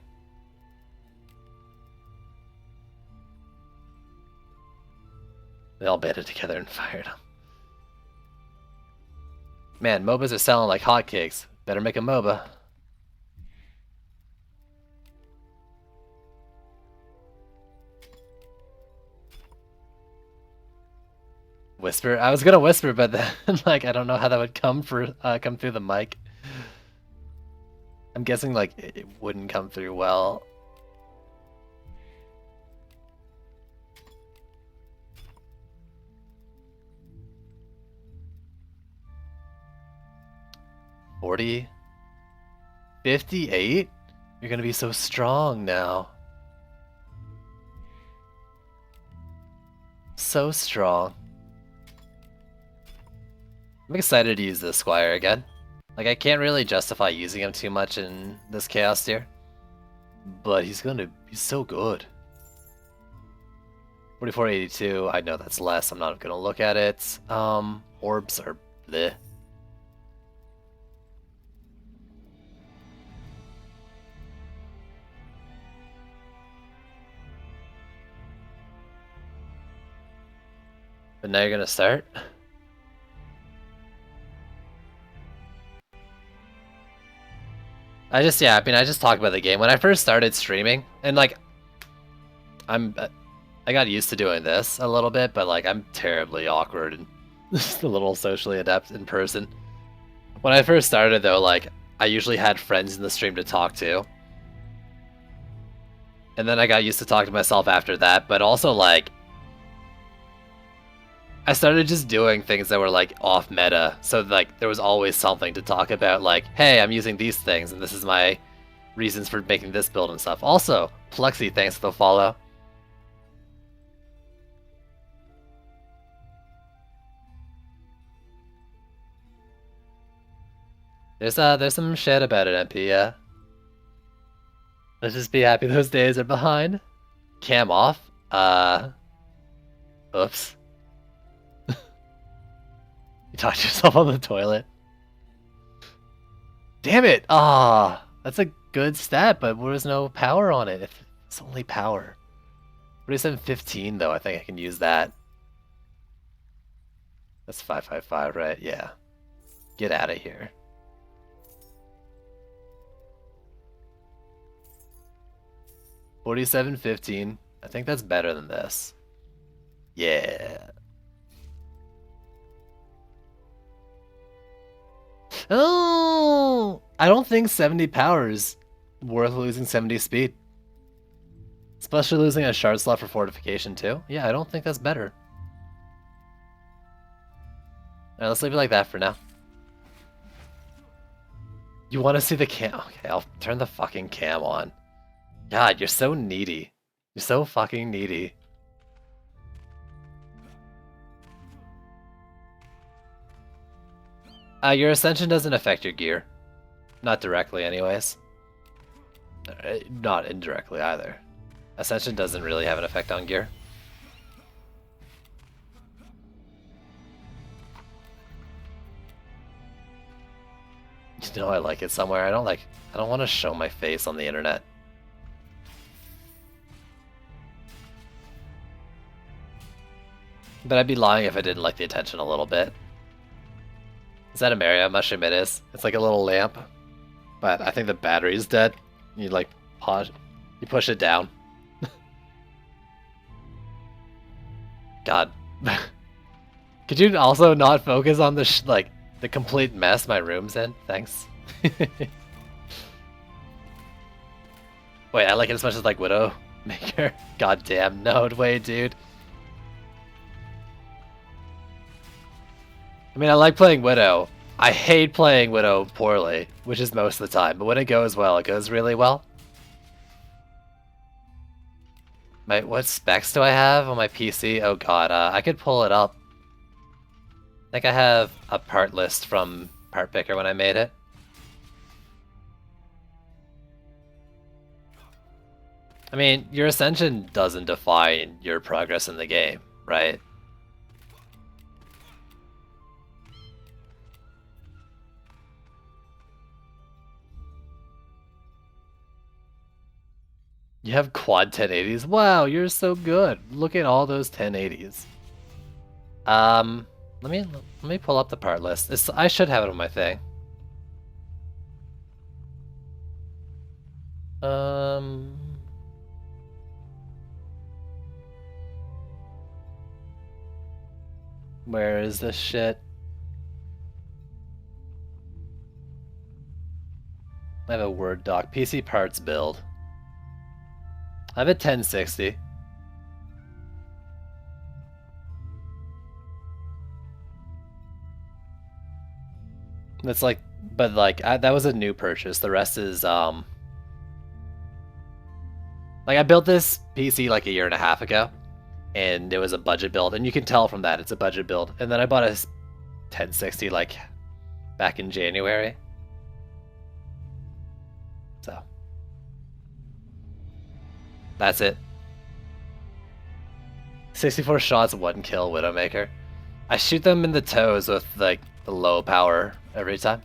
They all banded together and fired him. Man, MOBAs are selling like hotcakes. Better make a MOBA. Whisper? I was gonna whisper, but then like I don't know how that would come through the mic. I'm guessing like it wouldn't come through well. 40? 58? You're gonna be so strong now. So strong. I'm excited to use this Squire again. Like, I can't really justify using him too much in this Chaos tier. But he's so good. 4482, I know that's less, I'm not gonna look at it. Orbs are bleh. But now you're gonna start? I just talk about the game. When I first started streaming, and like, I got used to doing this a little bit, but like, I'm terribly awkward and just a little socially adept in person. When I first started though, like, I usually had friends in the stream to talk to. And then I got used to talking to myself after that, but also like, I started just doing things that were like off meta, so like there was always something to talk about, like, hey, I'm using these things and this is my reasons for making this build and stuff. Also, Plexi, thanks for the follow. There's some shit about it, MP, yeah. Let's just be happy those days are behind. Cam off? Oops. You talked to yourself on the toilet. Damn it! Ah, that's a good stat, but there was no power on it. If it's only power. 4715 though, I think I can use that. That's 555, right? Yeah. Get out of here. $47.15. I think that's better than this. Yeah. Oh, I don't think 70 power is worth losing 70 speed. Especially losing a shard slot for fortification too. Yeah, I don't think that's better. Alright, let's leave it like that for now. You want to see the cam? Okay, I'll turn the fucking cam on. God, you're so needy. You're so fucking needy. Your ascension doesn't affect your gear. Not directly anyways. Not indirectly either. Ascension doesn't really have an effect on gear. You know I like it somewhere. I don't want to show my face on the internet. But I'd be lying if I didn't like the attention a little bit. Is that a Mario mushroom? It is. It's like a little lamp. But I think the battery's dead. You like pause, you push it down. God. Could you also not focus on the like the complete mess my room's in? Thanks. Wait, I like it as much as like Widowmaker. God damn, no way, dude. I mean, I like playing Widow. I hate playing Widow poorly, which is most of the time, but when it goes well, it goes really well. What specs do I have on my PC? Oh god, I could pull it up. I think I have a part list from Part Picker when I made it. I mean, your ascension doesn't define your progress in the game, right? You have quad 1080s? Wow, you're so good. Look at all those 1080s. Let me pull up the part list. I should have it on my thing. Where is this shit? I have a Word doc. PC parts build. I have a 1060. That's like But like that was a new purchase. The rest is like I built this PC like a year and a half ago, and it was a budget build, and you can tell from that it's a budget build. And then I bought a 1060 like back in January. So that's it. 64 shots, 1 kill, Widowmaker. I shoot them in the toes with like the low power every time.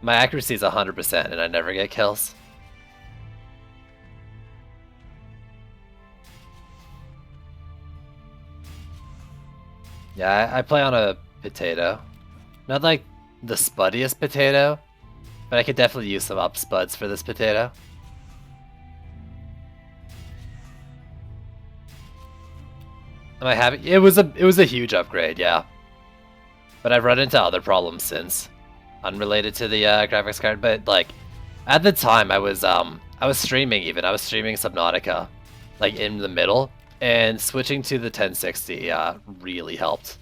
My accuracy is 100% and I never get kills. Yeah, I play on a potato. Not like the spuddiest potato, but I could definitely use some up spuds for this potato. Am I happy? It was a huge upgrade, yeah. But I've run into other problems since, unrelated to the graphics card. But like, at the time I was streaming even. I was streaming Subnautica, like in the middle, and switching to the 1060 really helped.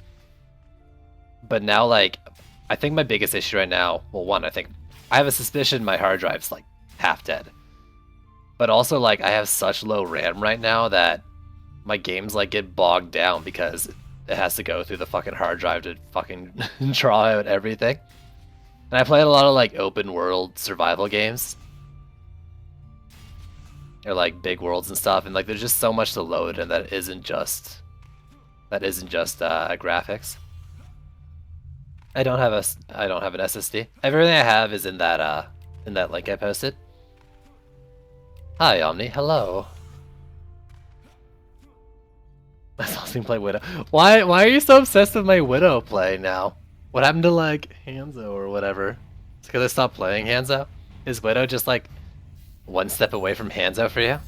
But now, like, I think my biggest issue right now, well, one, I think I have a suspicion my hard drive's like half dead. But also, like, I have such low RAM right now that my games like get bogged down because it has to go through the fucking hard drive to fucking draw out everything. And I played a lot of like open world survival games. Or like big worlds and stuff, and like there's just so much to load, and that isn't just graphics. I don't have an SSD. Everything I have is in that link I posted. Hi Omni, hello. I saw him play Widow. Why are you so obsessed with my Widow play now? What happened to like Hanzo or whatever? It's because I stopped playing Hanzo? Is Widow just like one step away from Hanzo for you?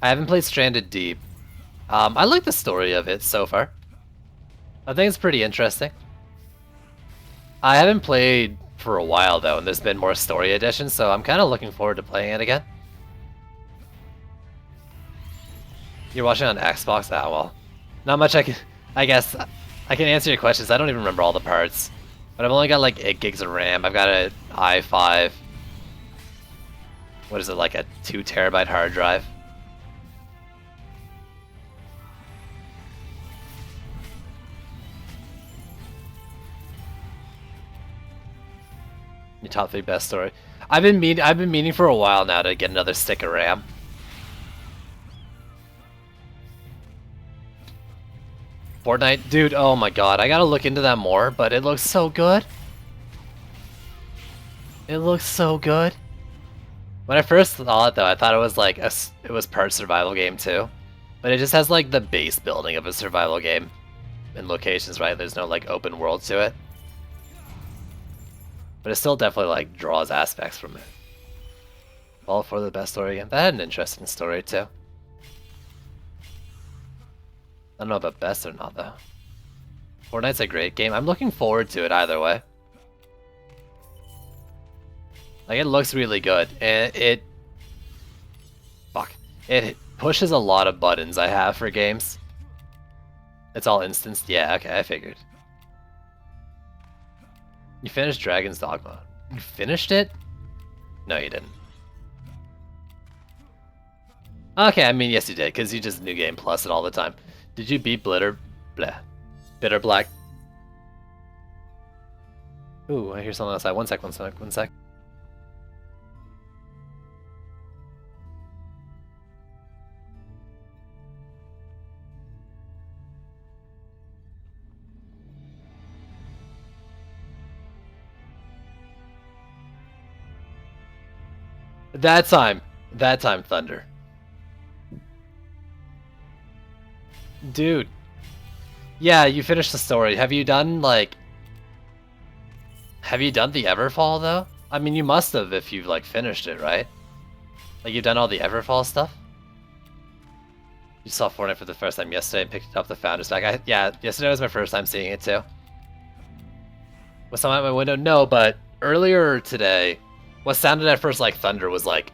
I haven't played Stranded Deep. I like the story of it so far. I think it's pretty interesting. I haven't played for a while though, and there's been more story editions, so I'm kind of looking forward to playing it again. You're watching on Xbox? Ah, well. Not much I guess I can answer your questions. I don't even remember all the parts. But I've only got like 8 gigs of RAM. I've got an i5. What is it, like a 2 terabyte hard drive? Your top 3 best story. I've been meaning for a while now to get another stick of RAM. Fortnite, dude, oh my god, I gotta look into that more, but it looks so good. It looks so good. When I first saw it though, I thought it was like it was part survival game too. But it just has like the base building of a survival game in locations, right? There's no like open world to it. But it still definitely like draws aspects from it. All for the best story game. That had an interesting story too. I don't know about best or not though. Fortnite's a great game. I'm looking forward to it either way. Like, it looks really good, and it pushes a lot of buttons I have for games. It's all instanced. Yeah, okay, I figured. You finished Dragon's Dogma. You finished it? No, you didn't. Okay, I mean, yes you did, because you just New Game Plus it all the time. Did you beat Bitter Black? Ooh, I hear something outside. One sec. That time, Thunder. Dude. Yeah, you finished the story. Have you done the Everfall though? I mean, you must have if you've like finished it, right? Like, you've done all the Everfall stuff? You saw Fortnite for the first time yesterday and picked up the Founders Pack. Yeah, yesterday was my first time seeing it too. Was someone at my window? No, but earlier today, what sounded at first like thunder was like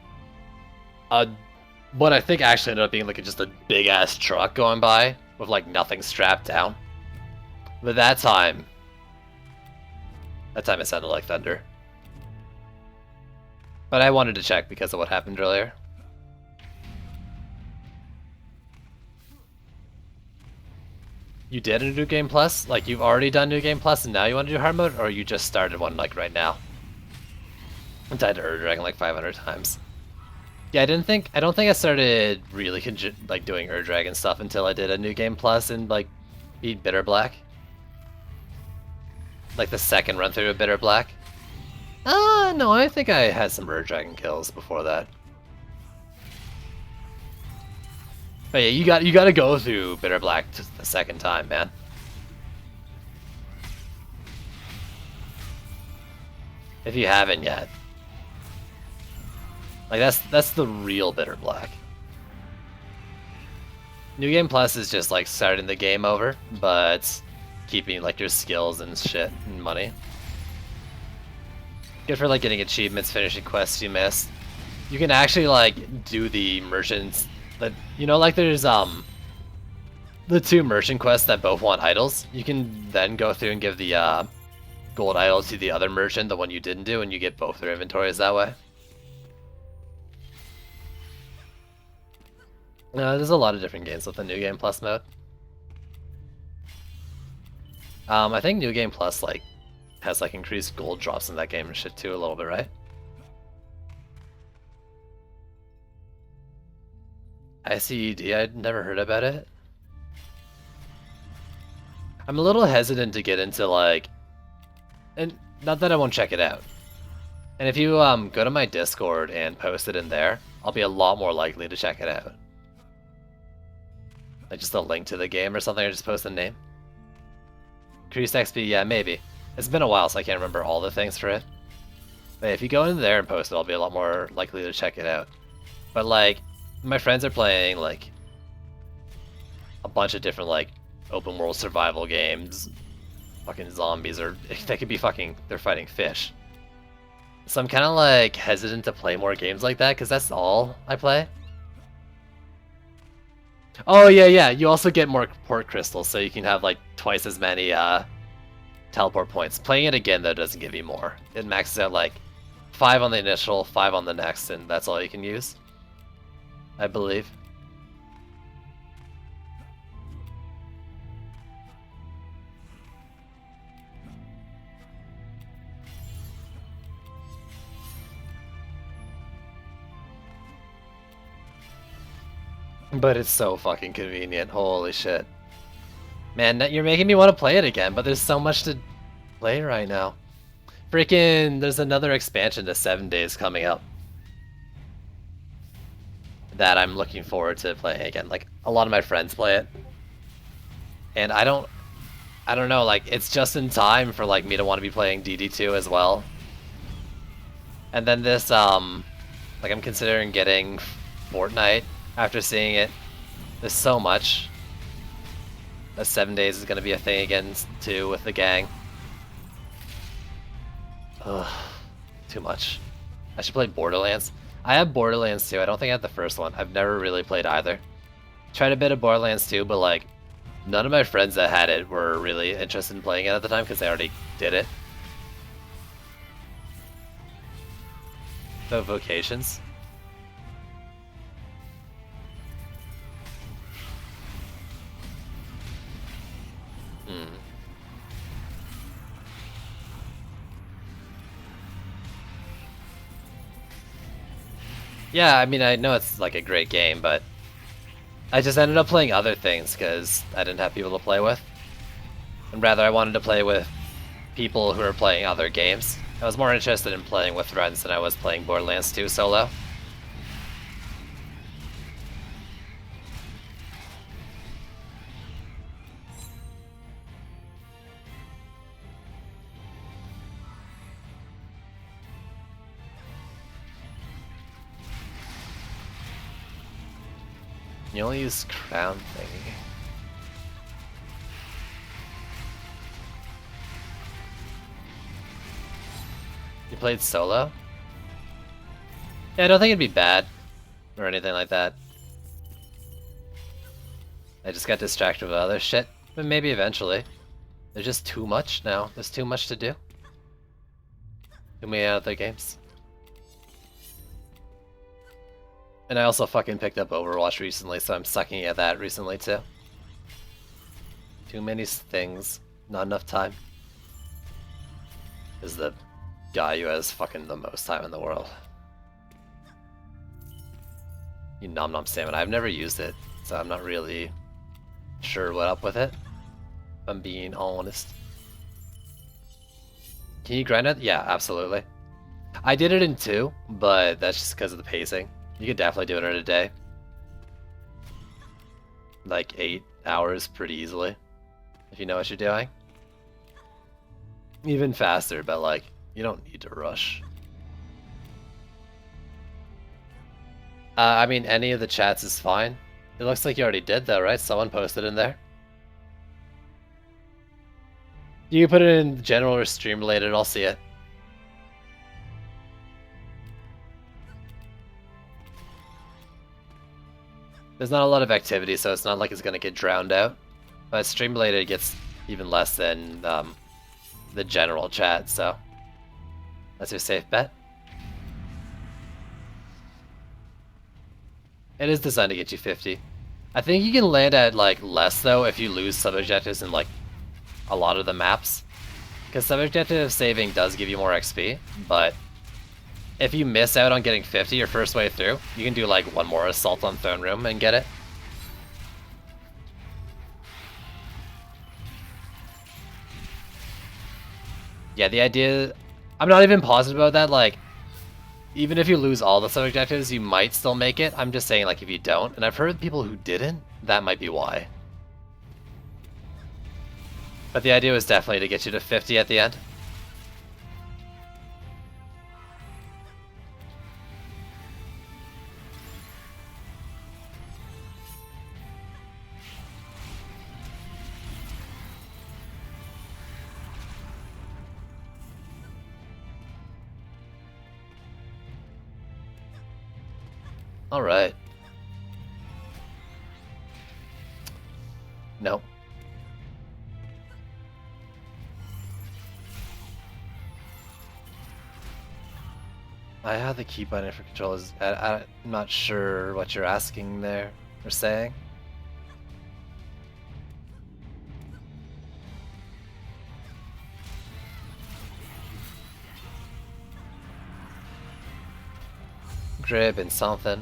what I think actually ended up being like just a big ass truck going by with like nothing strapped down. But that time it sounded like thunder. But I wanted to check because of what happened earlier. You did a New Game Plus? Like, you've already done New Game Plus and now you want to do hard mode? Or you just started one, like, right now? I died to Ur Dragon like 500 times. Yeah, I don't think I started really doing Ur Dragon stuff until I did a New Game Plus and, like, beat Bitter Black. Like, the second run through of Bitter Black. No, I think I had some Ur Dragon kills before that. But yeah, you got to go through Bitter Black the second time, man. If you haven't yet. Like, that's the real Bitter Black. New Game Plus is just like starting the game over, but keeping like your skills and shit and money. Good for like getting achievements, finishing quests you missed. You can actually like do the merchants that, you know, like there's the two merchant quests that both want idols. You can then go through and give the gold idol to the other merchant, the one you didn't do, and you get both their inventories that way. There's a lot of different games with the New Game Plus mode. I think New Game Plus like has like increased gold drops in that game and shit too a little bit, right? ICED, I'd never heard about it. I'm a little hesitant to get into like, and not that I won't check it out. And if you go to my Discord and post it in there, I'll be a lot more likely to check it out. Like just a link to the game or something, or just post the name. Increased XP, yeah, maybe. It's been a while, so I can't remember all the things for it. But if you go in there and post it, I'll be a lot more likely to check it out. But like, my friends are playing like a bunch of different like open world survival games, fucking zombies, or they could be fucking, they're fighting fish. So I'm kind of like hesitant to play more games like that because that's all I play. Oh yeah, you also get more port crystals, so you can have like twice as many teleport points. Playing it again though doesn't give you more. It maxes out like 5 on the initial, 5 on the next, and that's all you can use, I believe. But it's so fucking convenient, holy shit. Man, you're making me want to play it again, but there's so much to play right now. Freaking, there's another expansion to 7 Days coming up that I'm looking forward to playing again. Like, a lot of my friends play it. And I don't know, like, it's just in time for, like, me to want to be playing DD2 as well. And then this, like, I'm considering getting Fortnite after seeing it. There's so much. The 7 Days is gonna be a thing again, too, with the gang. Ugh, too much. I should play Borderlands. I have Borderlands 2. I don't think I have the first one. I've never really played either. Tried a bit of Borderlands 2, but like, none of my friends that had it were really interested in playing it at the time because they already did it. The Vocations. Yeah, I mean, I know it's like a great game, but I just ended up playing other things because I didn't have people to play with. And rather, I wanted to play with people who are playing other games. I was more interested in playing with friends than I was playing Borderlands 2 solo. You only use crown thingy. You played solo? Yeah, I don't think it'd be bad or anything like that. I just got distracted with other shit, but maybe eventually. There's just too much now. There's too much to do. Too many other games. And I also fucking picked up Overwatch recently, so I'm sucking at that recently too. Too many things. Not enough time. Is the guy who has fucking the most time in the world. You Nom Nom Salmon. I've never used it, so I'm not really sure what up with it. If I'm being honest. Can you grind it? Yeah, absolutely. I did it in 2, but that's just because of the pacing. You could definitely do it in a day. Like 8 hours pretty easily, if you know what you're doing. Even faster, but like, you don't need to rush. I mean, any of the chats is fine. It looks like you already did though, right? Someone posted in there. You can put it in general or stream related, I'll see it. There's not a lot of activity, so it's not like it's gonna get drowned out. But stream related gets even less than the general chat, so that's your safe bet. It is designed to get you 50. I think you can land at like less though if you lose sub-objectives in like a lot of the maps. Because sub-objective saving does give you more XP, but if you miss out on getting 50 your first way through, you can do like one more assault on Throne Room and get it. Yeah, the idea... I'm not even positive about that, like, even if you lose all the sub-objectives, you might still make it. I'm just saying, like, if you don't, and I've heard people who didn't, that might be why. But the idea was definitely to get you to 50 at the end. Alright. No. I have the key button for controllers. I'm not sure what you're asking there, or saying. Grib and something.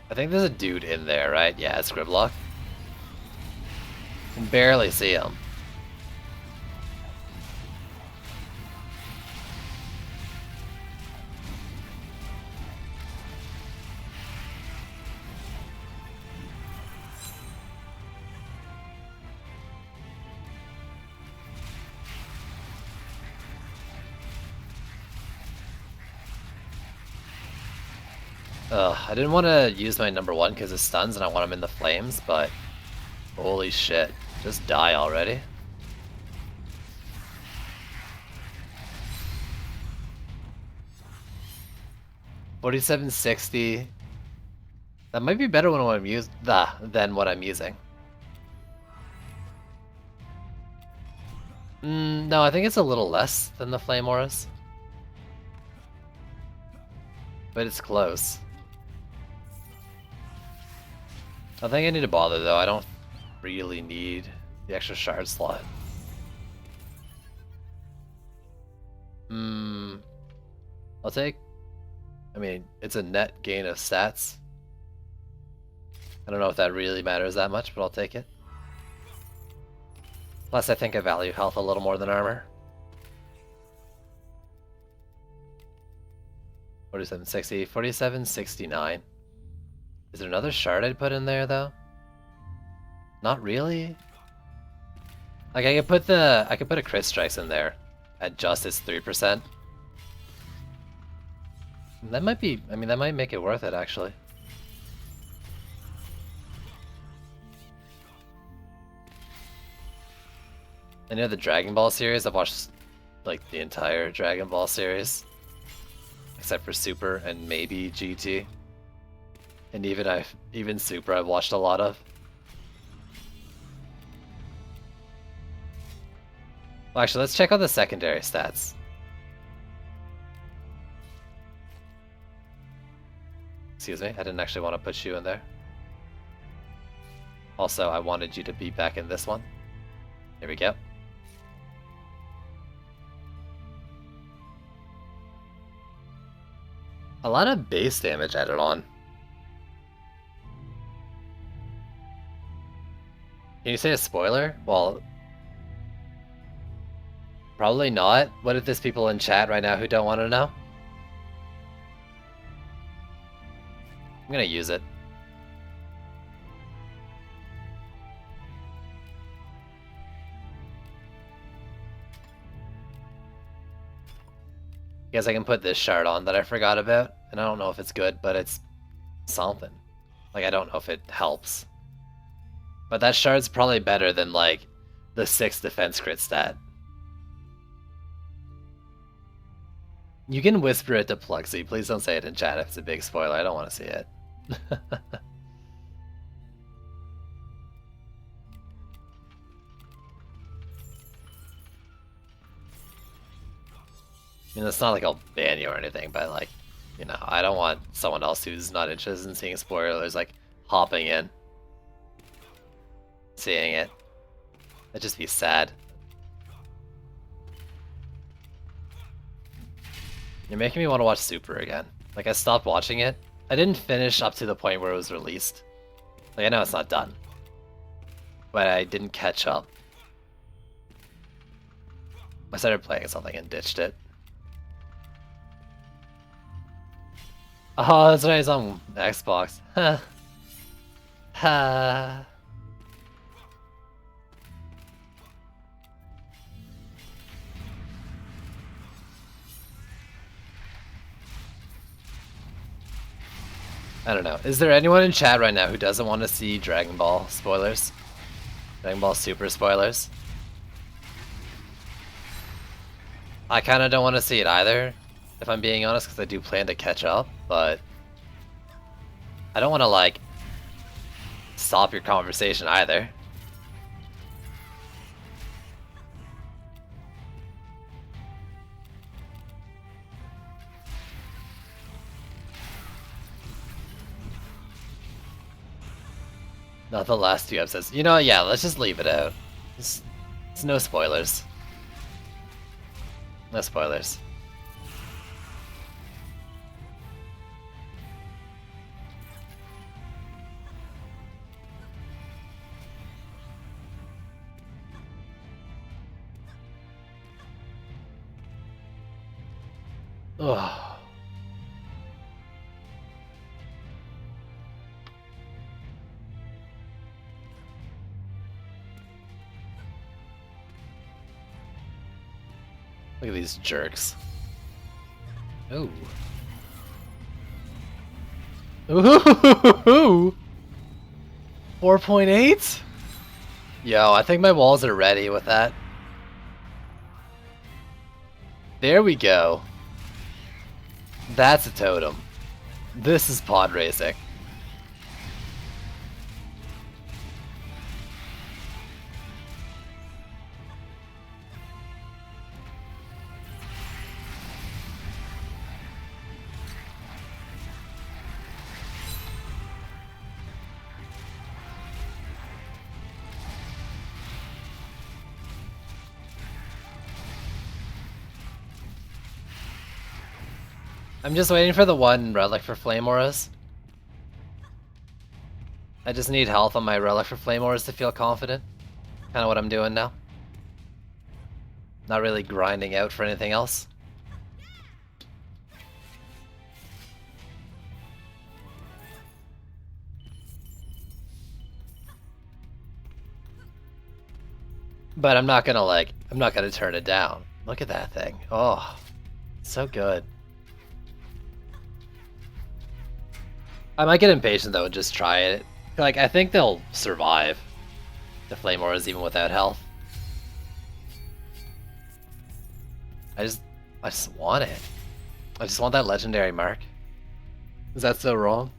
I think there's a dude in there, right? Yeah, it's Grimlock. Can barely see him. I didn't want to use my number 1 because of stuns and I want him in the flames, but holy shit, just die already. $47.60. That might be better than what I'm using. No, I think it's a little less than the Flame Auras. But it's close. I don't think I need to bother though. I don't really need the extra shard slot. I'll take... I mean, it's a net gain of stats. I don't know if that really matters that much, but I'll take it. Plus, I think I value health a little more than armor. 47.60, 47.69. Is there another shard I'd put in there though? Not really. Like I could put a crit strikes in there at just its 3%. That might be, I mean, that might make it worth it actually. I know the Dragon Ball series, I've watched like the entire Dragon Ball series. Except for Super and maybe GT. And even Super I've watched a lot of. Well, actually, let's check out the secondary stats. Excuse me, I didn't actually want to put you in there. Also, I wanted you to be back in this one. Here we go. A lot of base damage added on. Can you say a spoiler? Well, probably not. What if there's people in chat right now who don't want to know? I'm gonna use it. Guess I can put this shard on that I forgot about, and I don't know if it's good, but it's something. Like, I don't know if it helps. But that shard's probably better than, like, the 6 defense crit stat. You can whisper it to Pluxy. Please don't say it in chat if it's a big spoiler. I don't want to see it. I mean, it's not like I'll ban you or anything, but, like, you know, I don't want someone else who's not interested in seeing spoilers, like, hopping in, seeing it. That'd just be sad. You're making me want to watch Super again. Like, I stopped watching it. I didn't finish up to the point where it was released. Like, I know it's not done. But I didn't catch up. I started playing something and ditched it. Oh, that's right, it's on Xbox. Huh. Ha. I don't know. Is there anyone in chat right now who doesn't want to see Dragon Ball spoilers? Dragon Ball Super spoilers? I kind of don't want to see it either, if I'm being honest, because I do plan to catch up, but I don't want to, like, stop your conversation either. Not the last 2 episodes. You know, yeah, let's just leave it out. It's no spoilers. No spoilers. Ugh. Look at these jerks. Ooh. Ooh. 4.8? Yo, I think my walls are ready with that. There we go. That's a totem. This is pod racing. I'm just waiting for the one relic for Flame Auras. I just need health on my relic for Flame Auras to feel confident. Kind of what I'm doing now. Not really grinding out for anything else. But I'm not gonna turn it down. Look at that thing. Oh, so good. I might get impatient though and just try it. Like, I think they'll survive the Flame Auras even without health. I just want it. I just want that legendary mark. Is that so wrong?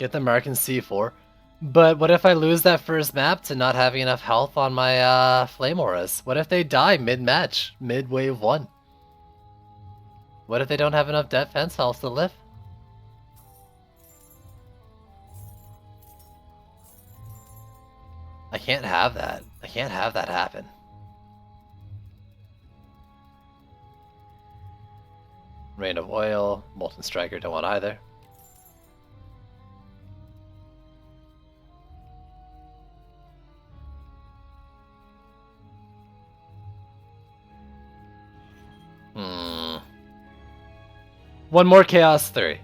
Get the mark in C4. But what if I lose that first map to not having enough health on my flame auras? What if they die mid-match, mid-wave 1? What if they don't have enough defense health to live? I can't have that. I can't have that happen. Rain of Oil, Molten Striker, don't want either. One more Chaos 3.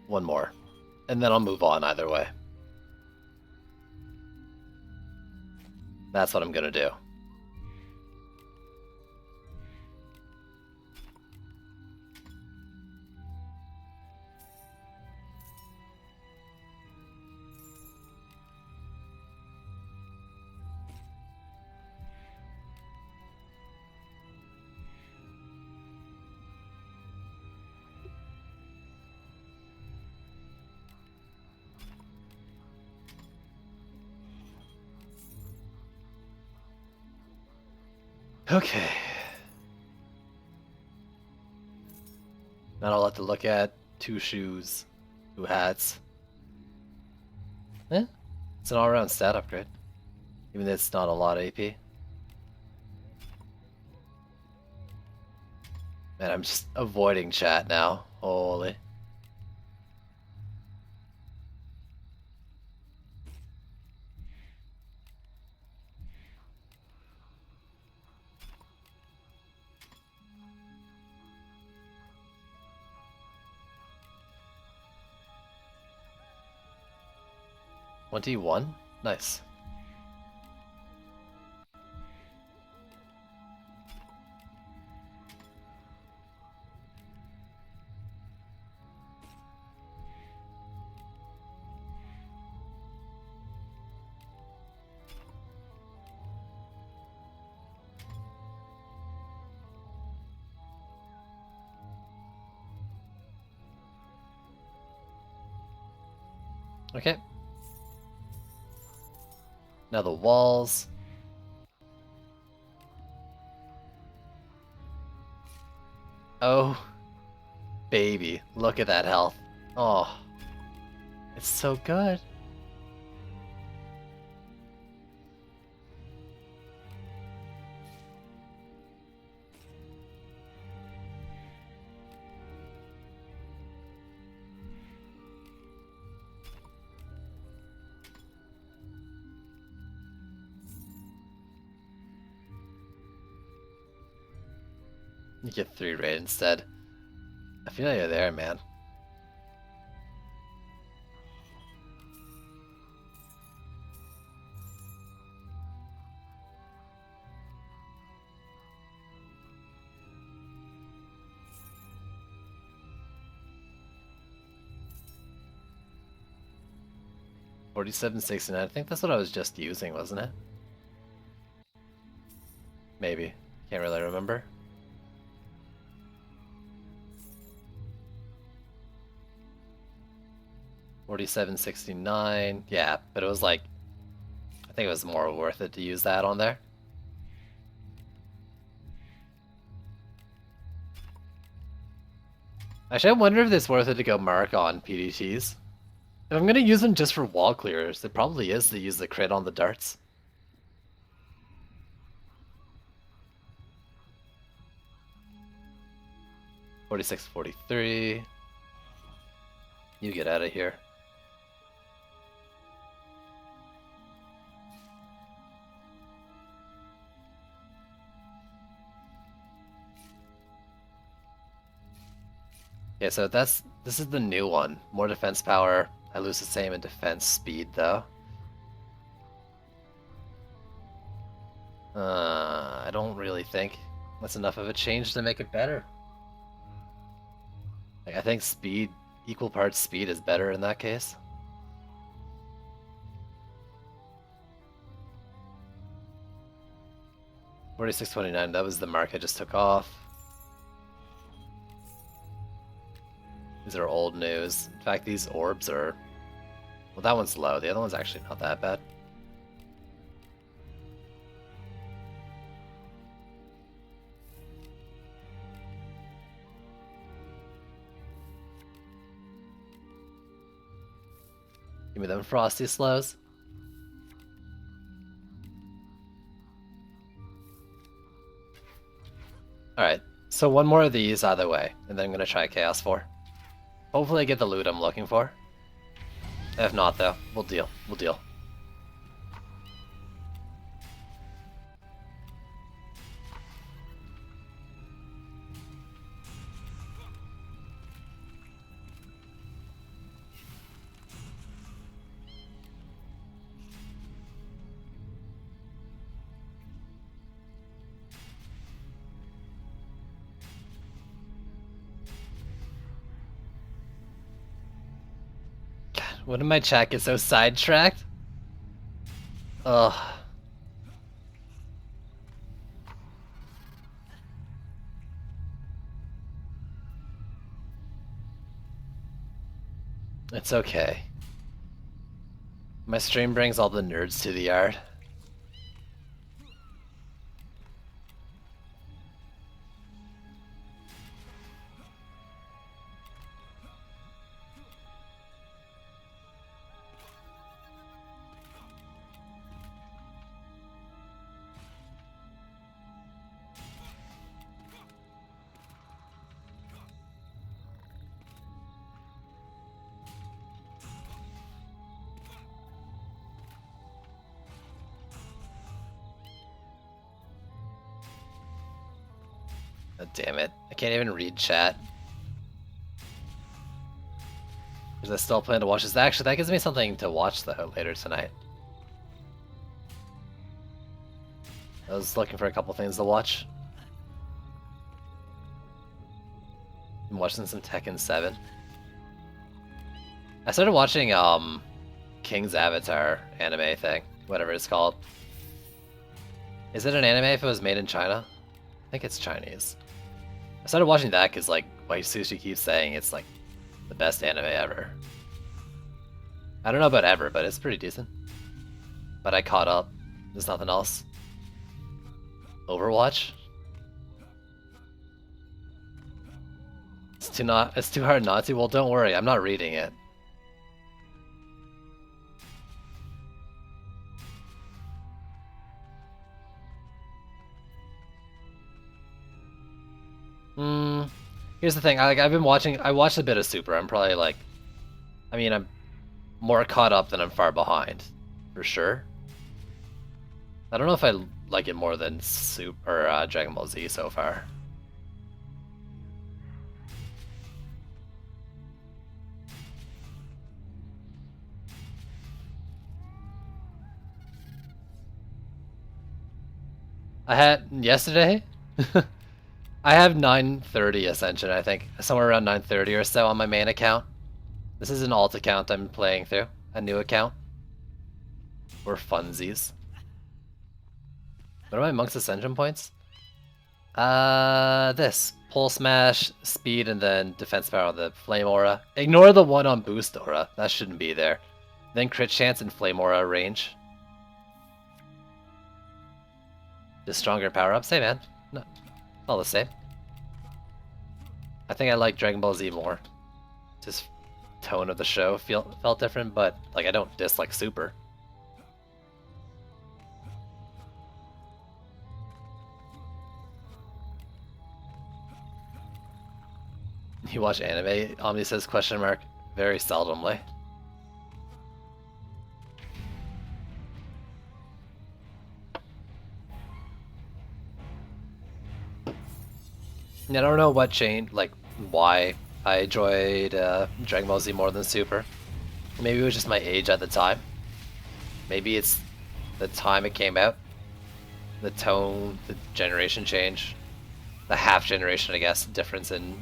One more. And then I'll move on either way. That's what I'm gonna do. Okay. Not a lot to look at. 2 shoes, 2 hats. Eh, it's an all-around stat upgrade. Even though it's not a lot of AP. Man, I'm just avoiding chat now. Holy. $21? Nice. Okay. Now the walls. Oh, baby, look at that health. Oh, it's so good. You get 3 raid instead. I feel like you're there, man. $47.69. I think that's what I was just using, wasn't it? Maybe. Can't really remember. $47.69. Yeah, but it was like, I think it was more worth it to use that on there. Actually, I wonder if it's worth it to go mark on PDTs. If I'm gonna use them just for wall clearers, it probably is to use the crit on the darts. $46.43. You get out of here. Okay, so this is the new one. More defense power. I lose the same in defense speed though. I don't really think that's enough of a change to make it better. Like, I think speed, equal parts speed is better in that case. 46.29, that was the mark I just took off. These are old news. In fact, these orbs are... Well, that one's low. The other one's actually not that bad. Give me them frosty slows. Alright, so one more of these either way, and then I'm gonna try Chaos 4. Hopefully I get the loot I'm looking for. If not though, we'll deal. We'll deal. What did my chat get so sidetracked? Ugh. It's okay. My stream brings all the nerds to the yard. Oh, damn it. I can't even read chat. Because I still plan to watch this. Actually, that gives me something to watch though later tonight. I was looking for a couple things to watch. I'm watching some Tekken 7. I started watching King's Avatar anime thing, whatever it's called. Is it an anime if it was made in China? I think it's Chinese. I started watching that because like Sushi keeps saying it's like the best anime ever. I don't know about ever, but it's pretty decent. But I caught up. There's nothing else. Overwatch? It's too hard not to. Well, don't worry, I'm not reading it. Here's the thing. I've been watching. I watched a bit of Super. I'm probably like, I mean, I'm more caught up than I'm far behind, for sure. I don't know if I like it more than Super or Dragon Ball Z so far. I had yesterday. I have 930 Ascension, I think. Somewhere around 930 or so on my main account. This is an alt account I'm playing through. A new account. For funsies. What are my Monk's Ascension points? This. Pole Smash, Speed, and then Defense Power on the Flame Aura. Ignore the one on Boost Aura. That shouldn't be there. Then Crit Chance and Flame Aura range. The stronger power-ups. Hey man. No. All the same. I think I like Dragon Ball Z more. Just tone of the show felt different, but like I don't dislike Super. You watch anime? Omni says question mark. Very seldomly. I don't know what changed, like, why I enjoyed Dragon Ball Z more than Super. Maybe it was just my age at the time. Maybe it's the time it came out. The tone, the generation change. The half generation, I guess, difference in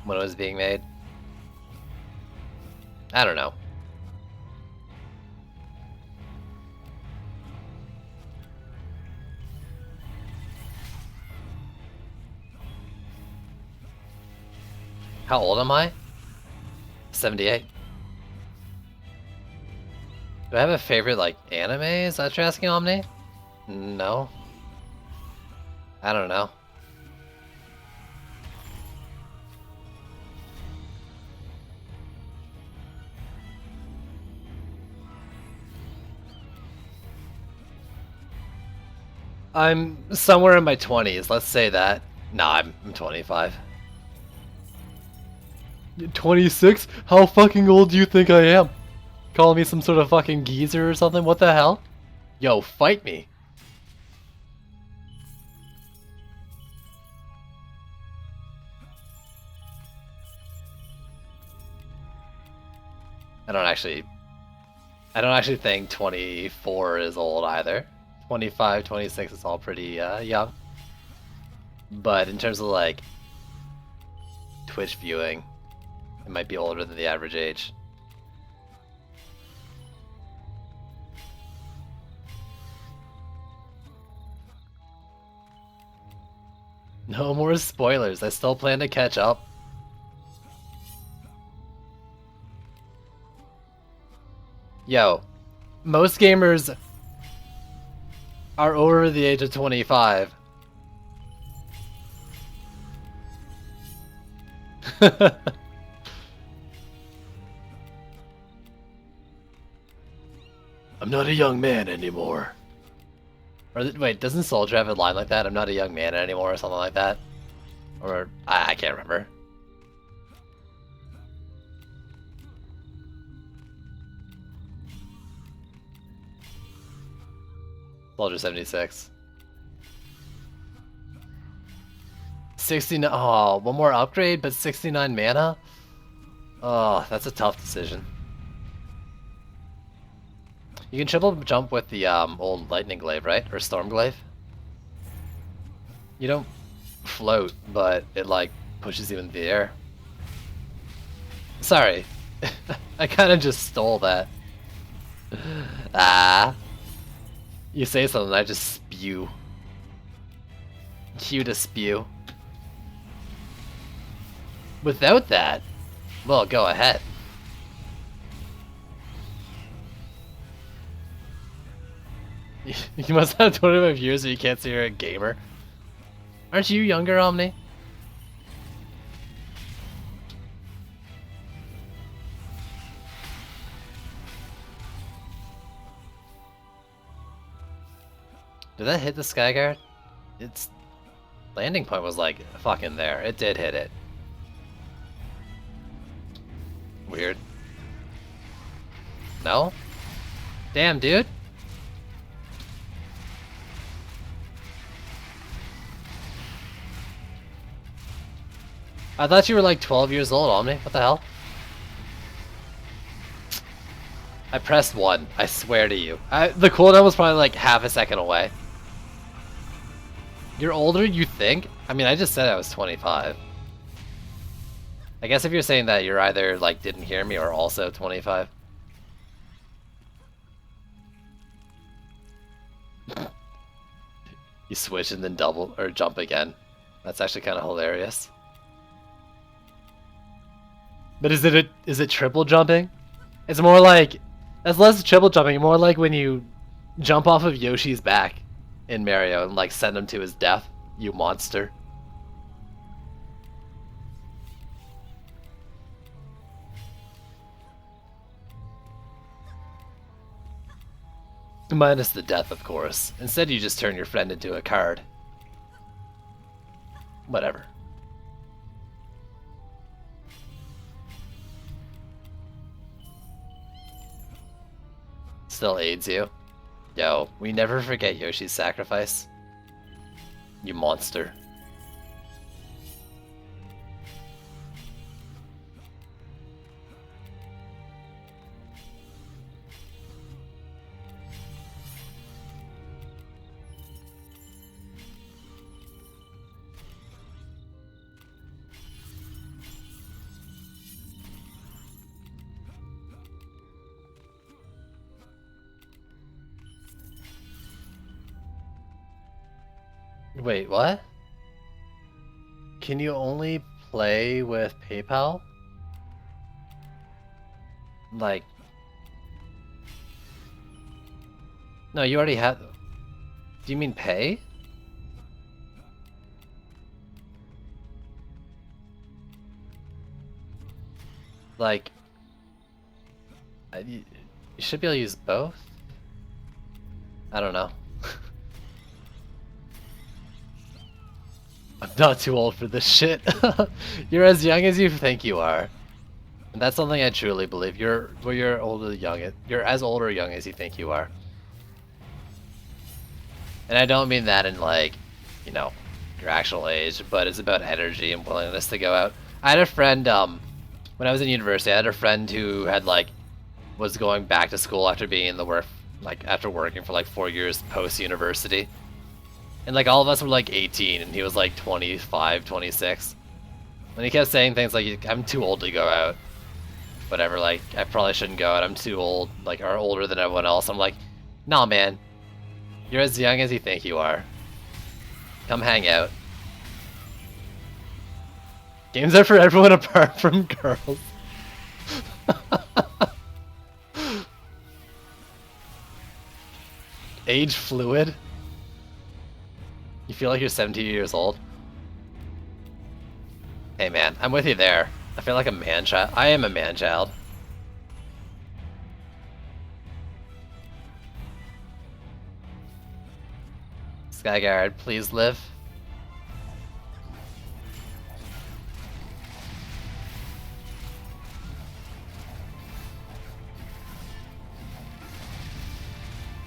when it was being made. I don't know. How old am I? 78. Do I have a favorite, like, anime? Is that what you're asking, Omni? No. I don't know. I'm somewhere in my 20s, let's say that. Nah, I'm 25. 26? How fucking old do you think I am? Calling me some sort of fucking geezer or something? What the hell? Yo, fight me. I don't actually think 24 is old either. 25, 26 is all pretty young. But in terms of like Twitch viewing, it might be older than the average age. No more spoilers. I still plan to catch up. Yo, most gamers are over the age of 25. I'm not a young man anymore. Or wait, doesn't Soldier have a line like that? I'm not a young man anymore or something like that? Or I can't remember. Soldier 76. 69. Oh, one more upgrade, but 69 mana? Oh, that's a tough decision. You can triple jump with the old Lightning Glaive, right? Or Storm Glaive? You don't float, but it like pushes you into the air. Sorry. I kind of just stole that. Ah. You say something, I just spew. Cue to spew. Without that, well, go ahead. You must have 25 years so you can't say you're a gamer. Aren't you younger, Omni? Did that hit the Skyguard? Its landing point was like fucking there. It did hit it. Weird. No? Damn, dude. I thought you were like 12 years old, Omni. What the hell? I pressed 1. I swear to you. The cooldown was probably like half a second away. You're older, you think? I mean, I just said I was 25. I guess if you're saying that, you're either like didn't hear me or also 25. You switch and then double or jump again. That's actually kind of hilarious. But is it triple jumping? It's more like that's less triple jumping, more like when you jump off of Yoshi's back in Mario and like send him to his death, you monster. Minus the death, of course. Instead, you just turn your friend into a card. Whatever. Still aids you. Yo, we never forget Yoshi's sacrifice. You monster. Wait, what? Can you only play with PayPal? Like, no, you already had. Do you mean pay? Like, you should be able to use both. I don't know. I'm not too old for this shit. You're as young as you think you are. And that's something I truly believe. You're old or young. You're as old or young as you think you are. And I don't mean that in like, you know, your actual age, but it's about energy and willingness to go out. I had a friend, when I was in university, I had a friend who had like, was going back to school after being in the work, like after working for like 4 years post-university. And like all of us were like 18 and he was like 25, 26. And he kept saying things like, I'm too old to go out. Whatever, like, I probably shouldn't go out, I'm too old, like, or older than everyone else. I'm like, nah, man. You're as young as you think you are. Come hang out. Games are for everyone apart from girls. Age fluid? You feel like you're 17 years old? Hey man, I'm with you there. I feel like a man-child. I am a man-child. Skyguard, please live.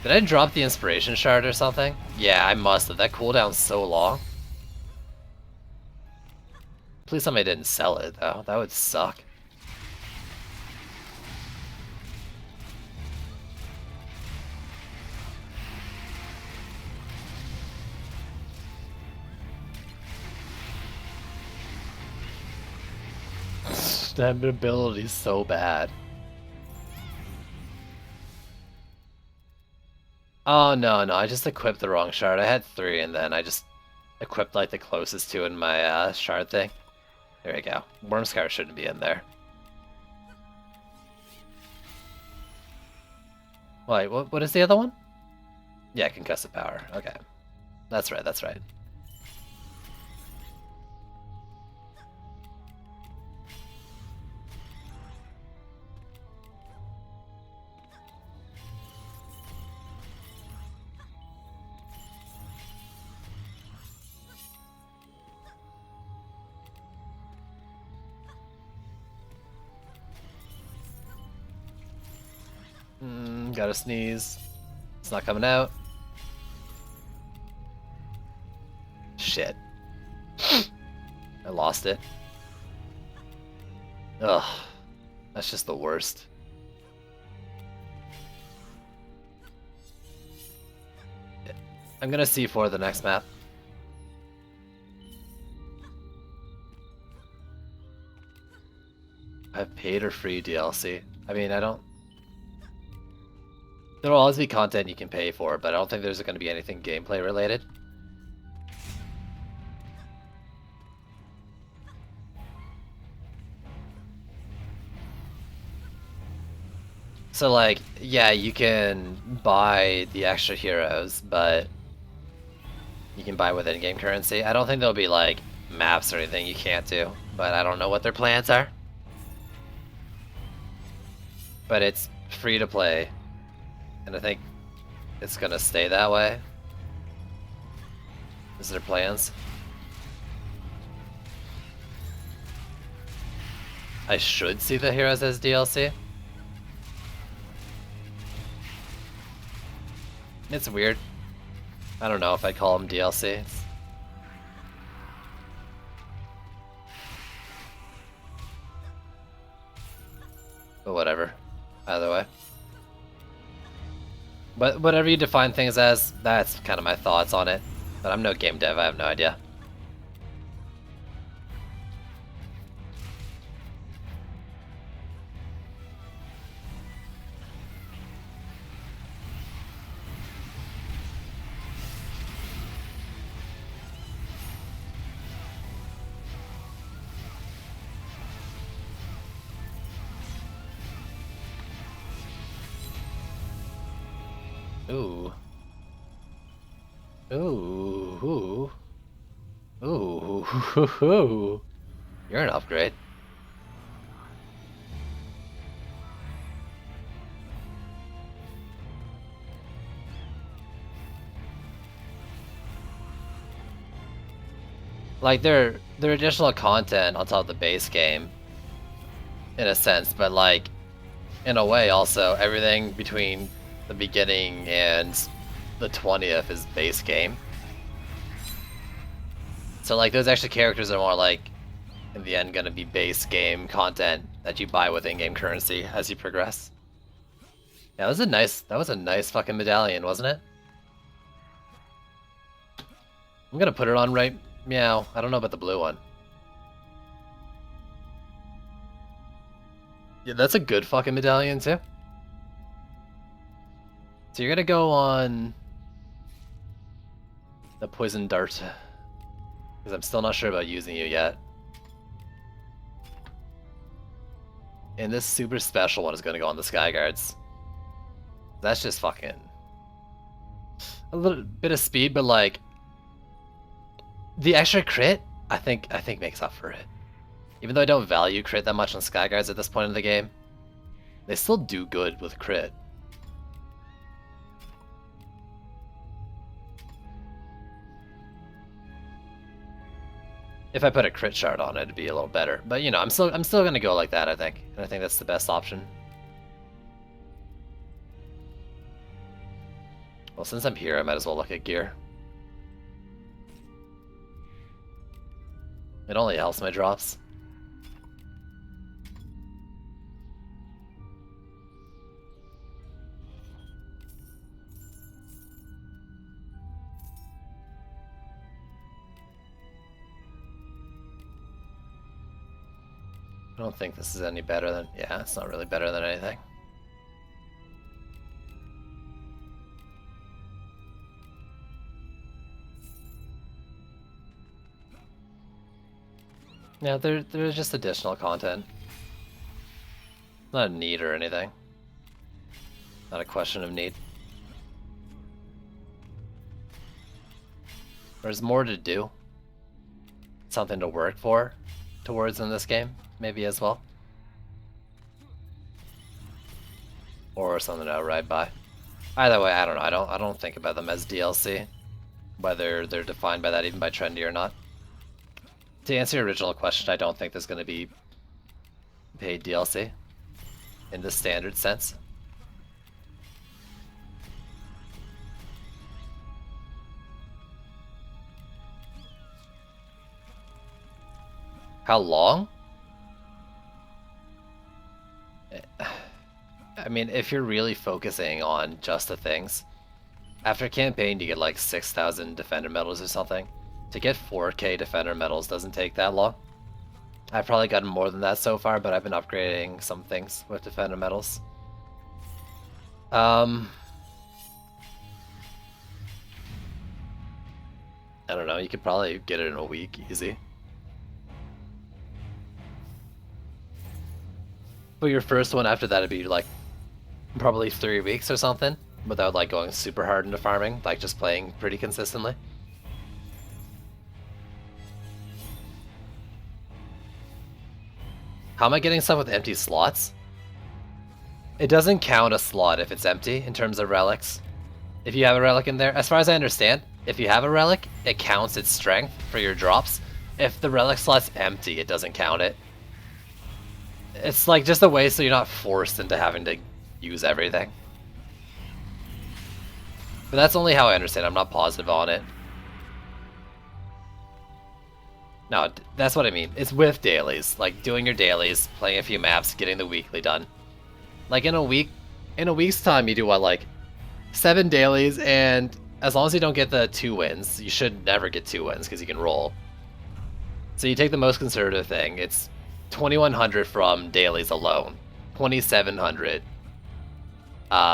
Did I drop the inspiration shard or something? Yeah, I must have. That cooldown's so long. Please tell me I didn't sell it, though. That would suck. That ability is so bad. Oh, no, I just equipped the wrong shard. I had 3, and then I just equipped, like, the closest 2 in my shard thing. There we go. Wormscar shouldn't be in there. Wait, what is the other one? Yeah, concussive power. Okay. That's right, that's right. Gotta sneeze. It's not coming out. Shit. I lost it. Ugh. That's just the worst. I'm gonna C4 the next map. I've paid or free DLC. I mean, I don't... There will always be content you can pay for, but I don't think there's going to be anything gameplay related. So like, yeah, you can buy the extra heroes, but you can buy with in-game currency. I don't think there'll be like maps or anything you can't do, but I don't know what their plans are. But it's free to play. And I think it's gonna stay that way. Is their plans? I should see the heroes as DLC. It's weird. I don't know if I'd call them DLC. But whatever. Either way. But whatever you define things as, that's kind of my thoughts on it. But I'm no game dev, I have no idea. Ooh. Ooh. Ooh. Ooh. You're an upgrade. Like, they're additional content on top of the base game, in a sense, but like, in a way also, everything between the beginning and the 20th is base game. So like, those extra characters are more like, in the end, gonna be base game content that you buy with in-game currency as you progress. Yeah, that was a nice fucking medallion, wasn't it? I'm gonna put it on right meow. I don't know about the blue one. Yeah, that's a good fucking medallion too. So you're gonna go on the poison dart. Because I'm still not sure about using you yet. And this super special one is gonna go on the Sky Guards. That's just fucking a little bit of speed, but like the extra crit, I think makes up for it. Even though I don't value crit that much on Sky Guards at this point in the game, they still do good with crit. If I put a crit shard on it, it'd be a little better. But you know, I'm still gonna go like that, I think. And I think that's the best option. Well, since I'm here, I might as well look at gear. It only helps my drops. I don't think this is any better than... Yeah, it's not really better than anything. Yeah, there's just additional content. Not a need or anything. Not a question of need. There's more to do. Something to work for towards in this game, maybe as well. Or something to outright buy. Either way, I don't know. I don't think about them as DLC. Whether they're defined by that even by trendy or not. To answer your original question, I don't think there's going to be paid DLC in the standard sense. How long? I mean, if you're really focusing on just the things, after campaign you get like 6,000 defender medals or something. To get 4K defender medals doesn't take that long. I've probably gotten more than that so far, but I've been upgrading some things with defender medals. I don't know, you could probably get it in a week, easy. But your first one after that would be like probably 3 weeks or something, without like going super hard into farming, like just playing pretty consistently. How am I getting stuff with empty slots? It doesn't count a slot if it's empty in terms of relics. If you have a relic in there, as far as I understand, if you have a relic, it counts its strength for your drops. If the relic slot's empty, it doesn't count it. It's like just a way so you're not forced into having to use everything. But that's only how I understand. I'm not positive on it. No, that's what I mean. It's with dailies. Like doing your dailies, playing a few maps, getting the weekly done. Like in a week's time you do what, like 7 dailies, and as long as you don't get the 2 wins, you should never get 2 wins because you can roll. So you take the most conservative thing. It's 2,100 from dailies alone, 2,700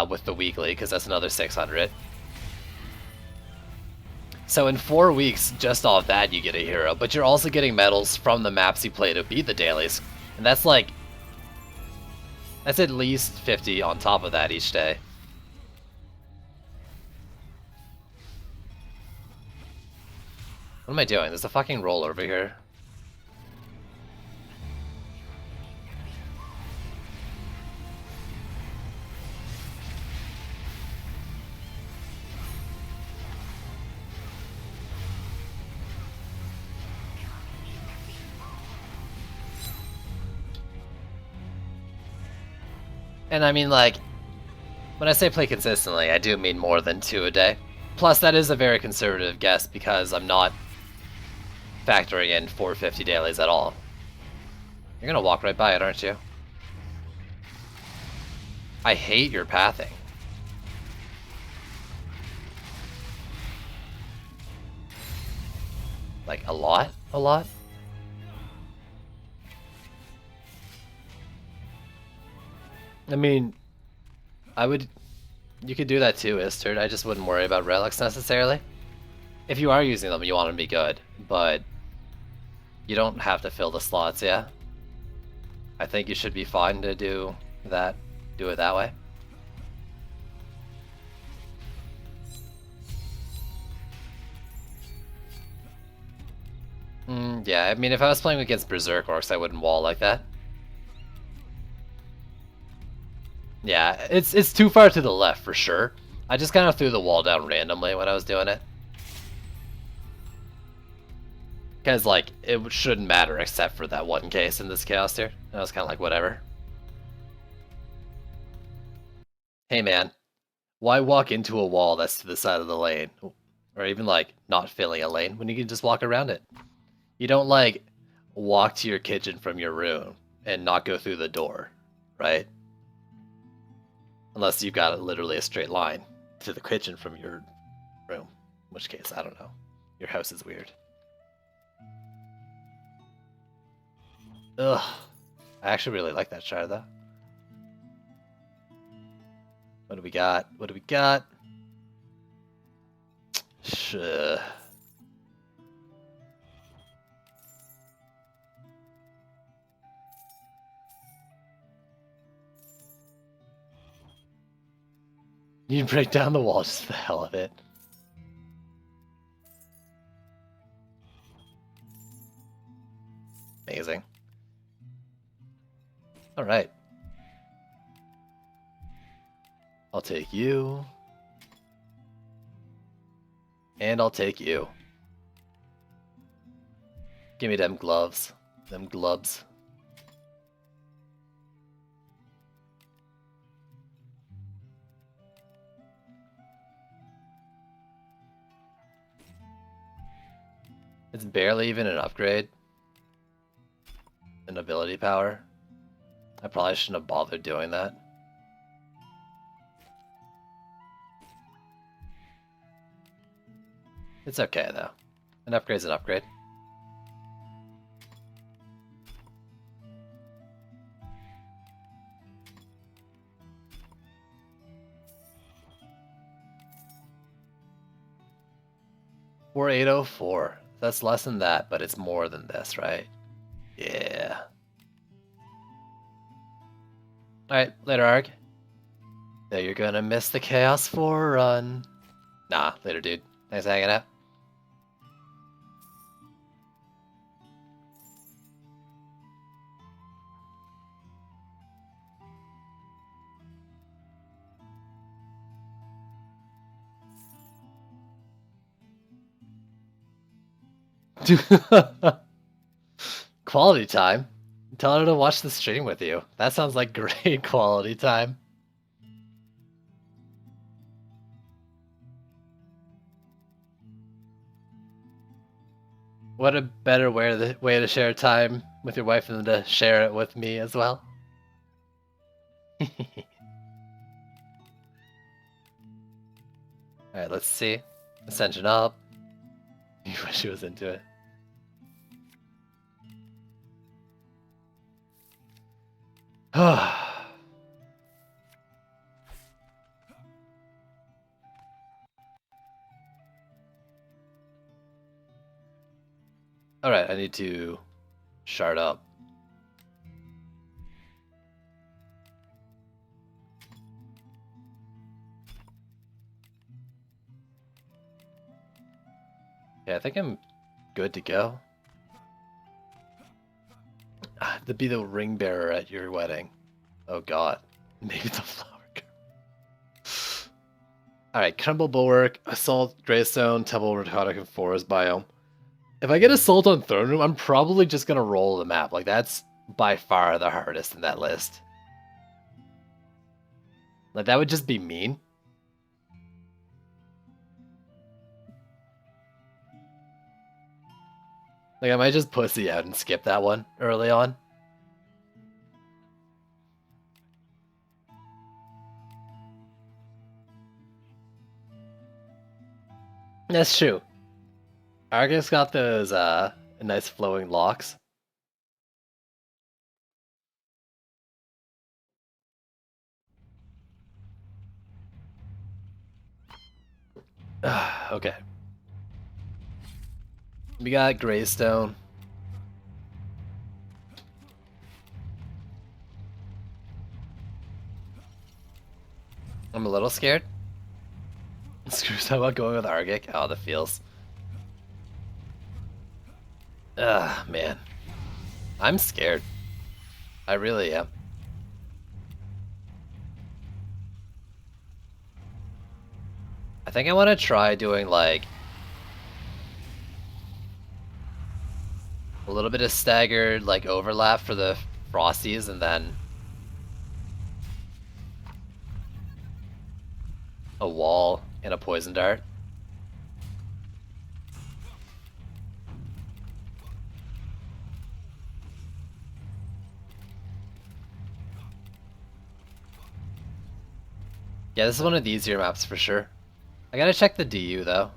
with the weekly because that's another 600. So in 4 weeks, just off that, you get a hero, but you're also getting medals from the maps you play to beat the dailies, and that's like, that's at least 50 on top of that each day. What am I doing? There's a fucking roll over here. And I mean, like, when I say play consistently, I do mean more than 2 a day. Plus, that is a very conservative guess because I'm not factoring in 450 dailies at all. You're gonna walk right by it, aren't you? I hate your pathing. Like, a lot? A lot? I mean, you could do that too, Istard. I just wouldn't worry about relics necessarily. If you are using them, you want them to be good, but you don't have to fill the slots, yeah? I think you should be fine to do that. Do it that way. Yeah, I mean, if I was playing against Berserk Orcs, I wouldn't wall like that. Yeah, it's too far to the left for sure. I just kind of threw the wall down randomly when I was doing it. Because, like, it shouldn't matter except for that one case in this chaos tier. And I was kind of like, whatever. Hey, man. Why walk into a wall that's to the side of the lane? Or even, like, not filling a lane when you can just walk around it. You don't, like, walk to your kitchen from your room and not go through the door, right? Unless you've got literally a straight line to the kitchen from your room. In which case, I don't know. Your house is weird. Ugh. I actually really like that shard, though. What do we got? What do we got? Sure. You break down the wall just for the hell of it. Amazing. Alright. I'll take you. And I'll take you. Give me them gloves. Them glubs. It's barely even an upgrade. An ability power. I probably shouldn't have bothered doing that. It's okay though. An upgrade's an upgrade. We're 804. That's less than that, but it's more than this, right? Yeah. Alright, later, Arg. Now you're gonna miss the Chaos 4 run. Nah, later, dude. Thanks for hanging out. Quality time? Tell her to watch the stream with you. That sounds like great quality time. What a better way to share time with your wife than to share it with me as well. Alright, let's see. Ascension up. You wish she was into it. Alright, I need to shard up. Yeah, I think I'm good to go. To be the ring bearer at your wedding. Oh god. Maybe the flower girl. Alright, Crumble Bulwark, Assault, Greystone, Temple, Rotonic, and Forest Biome. If I get Assault on Throne Room, I'm probably just gonna roll the map. Like, that's by far the hardest in that list. Like, that would just be mean. Like, I might just pussy out and skip that one early on. That's true. Argus got those nice flowing locks. Okay. We got Greystone. I'm a little scared. Screws how about going with Argic? Oh, the feels. Man. I'm scared. I really am. I think I want to try doing like a little bit of staggered like overlap for the Frosties and then a wall and a poison dart. Yeah, this is one of the easier maps for sure. I gotta check the DU though.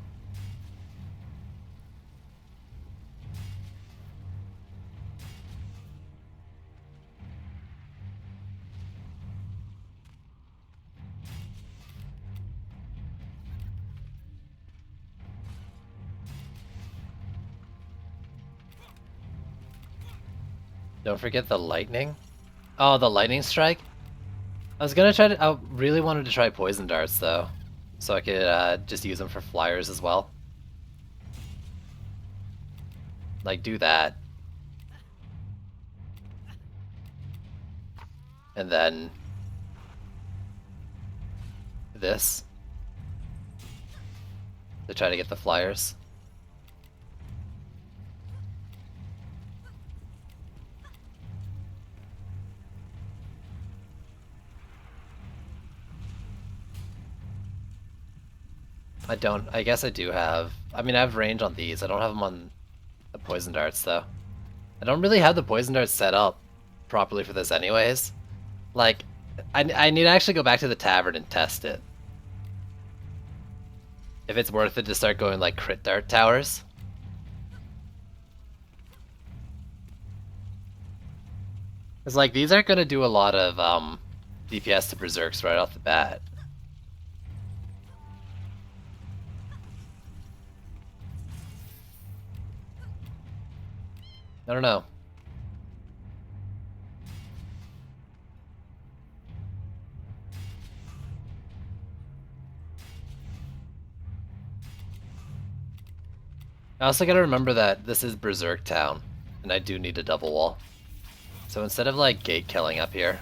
Don't forget the lightning. Oh, the lightning strike? I was gonna try to, I really wanted to try poison darts though. So I could just use them for flyers as well. Like, do that. And then this. To try to get the flyers. I guess I do have, I mean I have range on these, I don't have them on the poison darts though. I don't really have the poison darts set up properly for this anyways. Like, I need to actually go back to the tavern and test it. If it's worth it to start going like crit dart towers. Cause like these aren't gonna do a lot of DPS to berserks right off the bat. I don't know. I also gotta remember that this is Berserk Town, and I do need a double wall. So instead of like gate killing up here,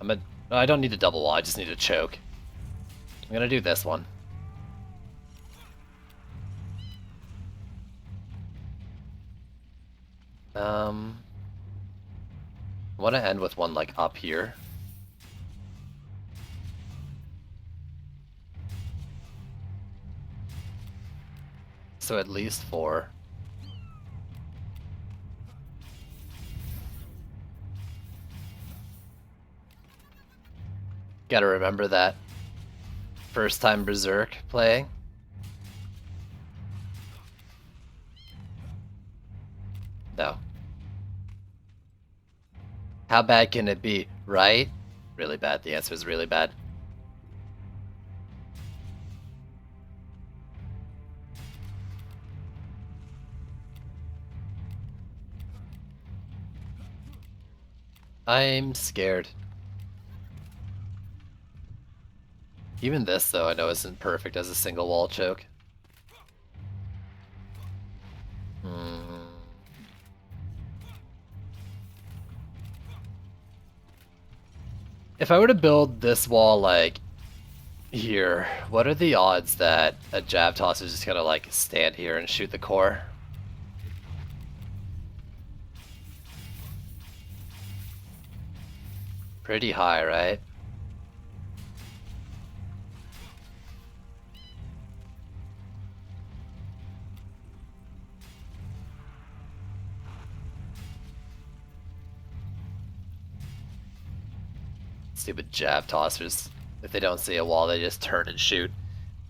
no, I don't need a double wall, I just need a choke. I'm gonna do this one. I want to end with one like up here. So at least 4. Gotta remember that. First time Berserk playing. No. How bad can it be, right? Really bad. The answer is really bad. I'm scared. Even this, though, I know isn't perfect as a single wall choke. If I were to build this wall like here, what are the odds that a jab toss is just gonna like stand here and shoot the core? Pretty high, right? Stupid jab tossers. If they don't see a wall, they just turn and shoot.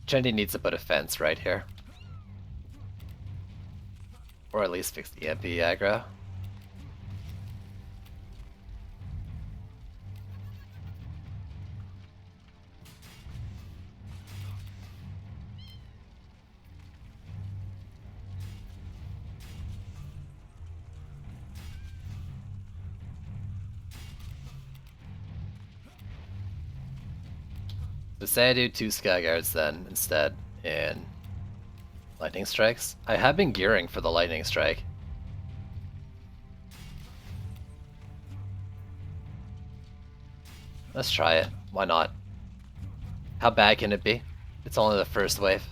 Chendi needs to put a fence right here. Or at least fix the MP aggro. So say I do 2 Skyguards then instead, and lightning strikes. I have been gearing for the lightning strike. Let's try it. Why not? How bad can it be? It's only the first wave.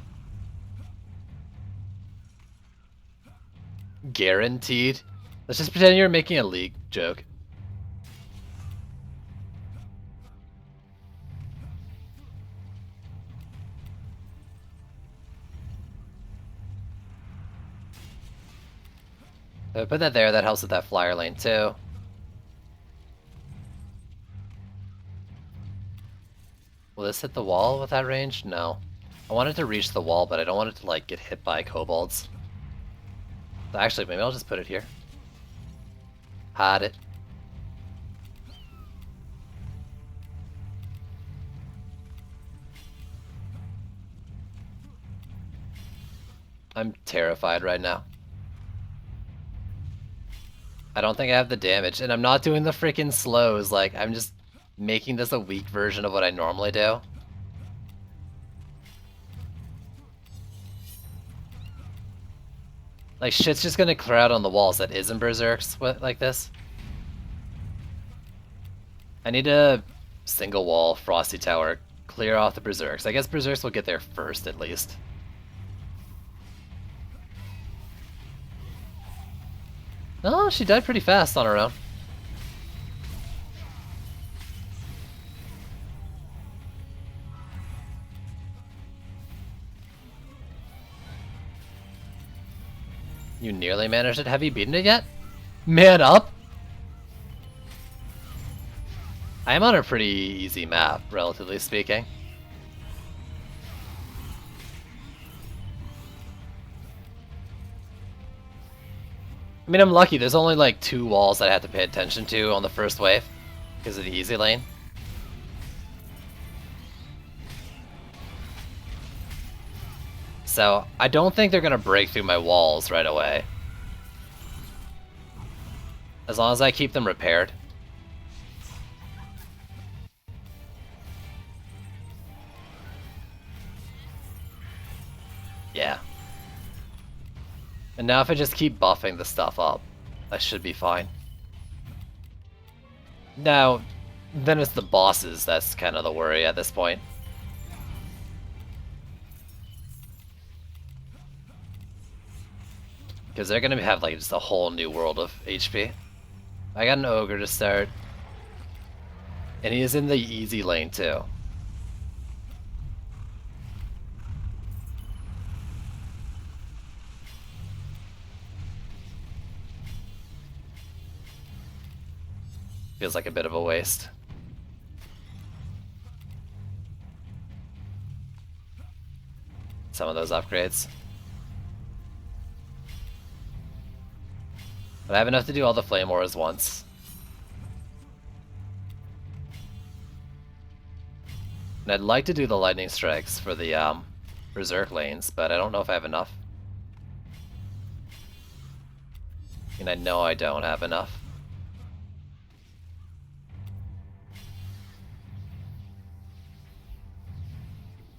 Guaranteed? Let's just pretend you're making a League joke. If I put that there, that helps with that flyer lane too. Will this hit the wall with that range? No. I want it to reach the wall, but I don't want it to like get hit by kobolds. So actually, maybe I'll just put it here. Hide it. I'm terrified right now. I don't think I have the damage, and I'm not doing the freaking slows, like, I'm just making this a weak version of what I normally do. Like, shit's just gonna clear out on the walls that isn't berserks like this. I need a single wall Frosty Tower, clear off the berserks. I guess berserks will get there first, at least. Oh, she died pretty fast on her own. You nearly managed it. Have you beaten it yet? Man up! I am on a pretty easy map, relatively speaking. I mean, I'm lucky. There's only like 2 walls that I have to pay attention to on the first wave because of the easy lane. So I don't think they're gonna break through my walls right away. As long as I keep them repaired. Yeah. And now if I just keep buffing the stuff up, I should be fine. Now, then it's the bosses that's kind of the worry at this point. Because they're gonna have like just a whole new world of HP. I got an ogre to start. And he is in the easy lane too. Feels like a bit of a waste. Some of those upgrades. But I have enough to do all the flame auras once. And I'd like to do the lightning strikes for the berserk lanes, but I don't know if I have enough. And I know I don't have enough.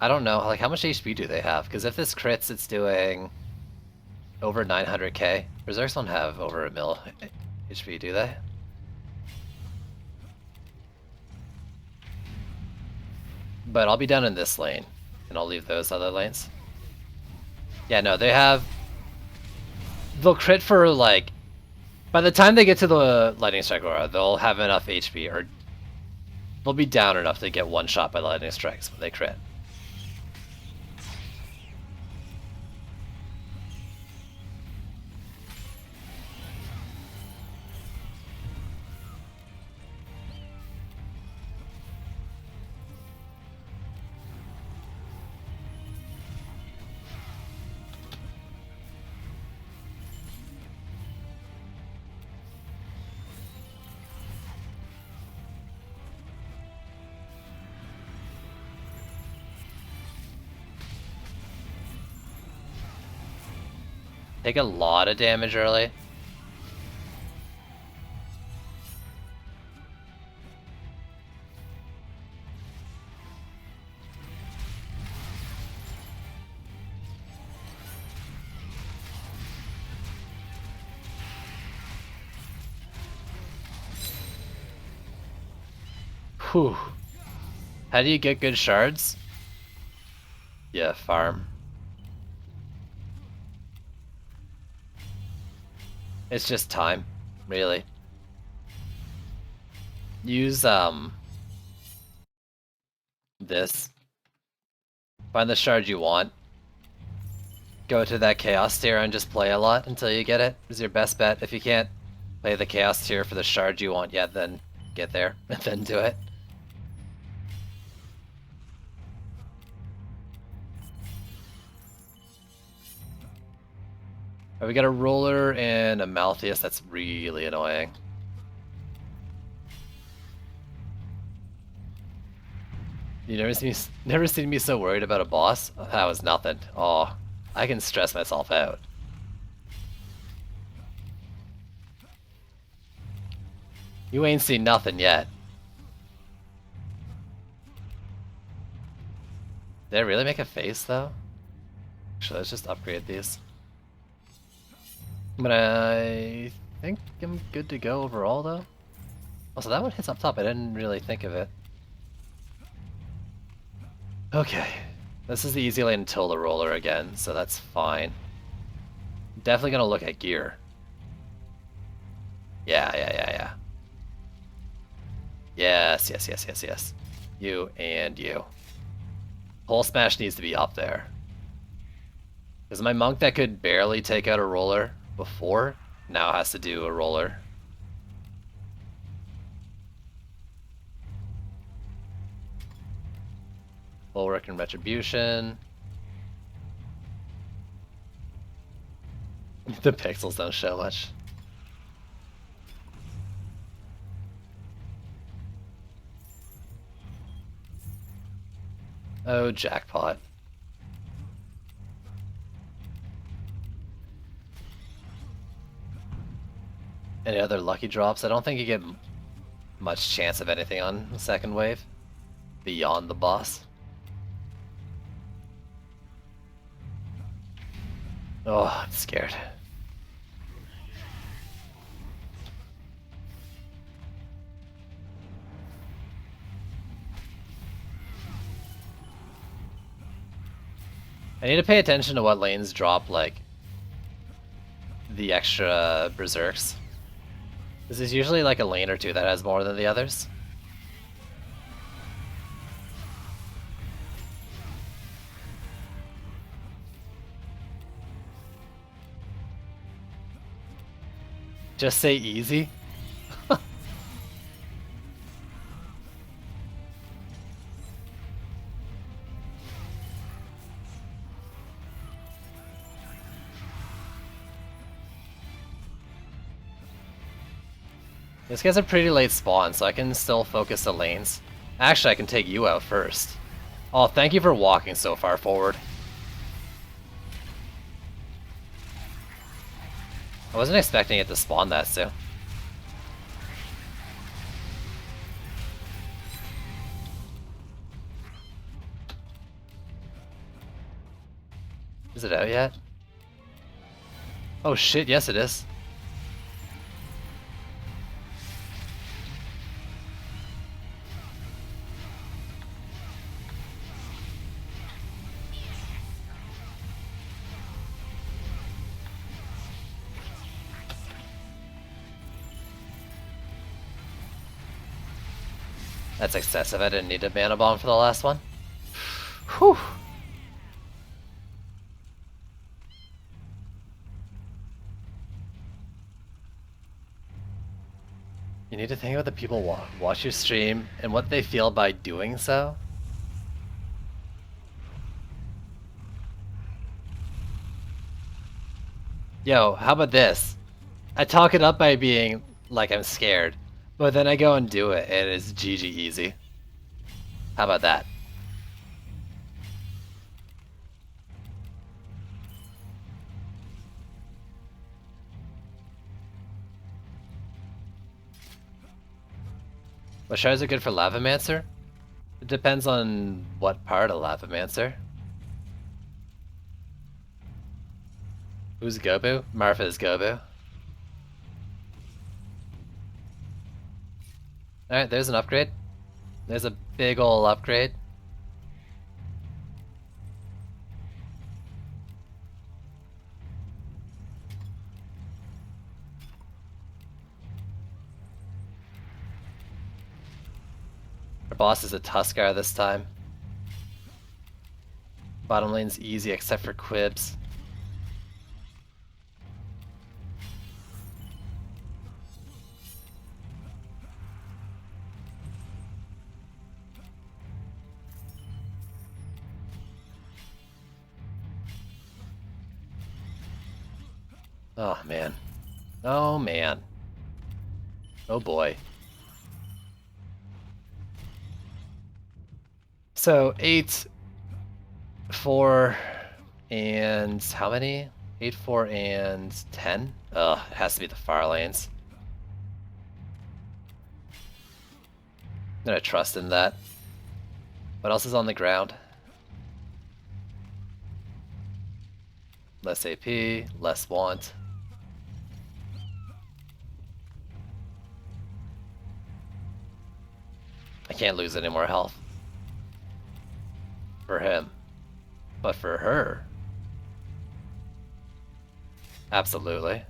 I don't know, like how much HP do they have? Because if this crits, it's doing over 900k. Berserks don't have over a mil HP, do they? But I'll be down in this lane, and I'll leave those other lanes. Yeah, no, they have... They'll crit for, like... By the time they get to the Lightning Strike Aura, they'll have enough HP, or... They'll be down enough to get one shot by the Lightning Strikes when they crit. Take a lot of damage early. Whew. How do you get good shards? Yeah, farm. It's just time, really. Use, this. Find the shard you want. Go to that Chaos tier and just play a lot until you get it. Is your best bet. If you can't play the Chaos tier for the shard you want yet, then get there and then do it. Right, we got a Roller and a Malthius. That's really annoying. You never seen me so worried about a boss? That was nothing. Oh, I can stress myself out. You ain't seen nothing yet. Did I really make a face though? Actually, let's just upgrade these. But I think I'm good to go overall though. Also, that one hits up top. I didn't really think of it. Okay. This is the easy lane until the Roller again, so that's fine. Definitely gonna look at gear. Yeah. Yes. You and you. Pole Smash needs to be up there. Because my monk that could barely take out a Roller before now has to do a Roller. Bulwark and Retribution. The pixels don't show much. Oh, jackpot. Any other lucky drops? I don't think you get much chance of anything on the second wave beyond the boss. Oh, I'm scared. I need to pay attention to what lanes drop, like, the extra berserks. This is usually like a lane or two that has more than the others. Just say easy. This guy's a pretty late spawn, so I can still focus the lanes. Actually, I can take you out first. Oh, thank you for walking so far forward. I wasn't expecting it to spawn that soon. Is it out yet? Oh shit, yes it is. That's excessive. I didn't need a mana bomb for the last one. Whew. You need to think about the people watch your stream and what they feel by doing so. Yo, how about this? I talk it up by being like I'm scared, but then I go and do it and it's GG easy. How about that? What shards are good for Lavamancer? It depends on what part of Lavamancer. Who's Gobu? Marfa is Gobu. Alright, there's an upgrade. There's a big ol' upgrade. Our boss is a Tuskar this time. Bottom lane's easy except for Quibs. Oh man. Oh man. Oh boy. So 8, 4, and how many? 8, 4, and 10? Ugh, it has to be the far lanes. I'm gonna trust in that. What else is on the ground? Less AP, less want. I can't lose any more health. For him. But for her... absolutely.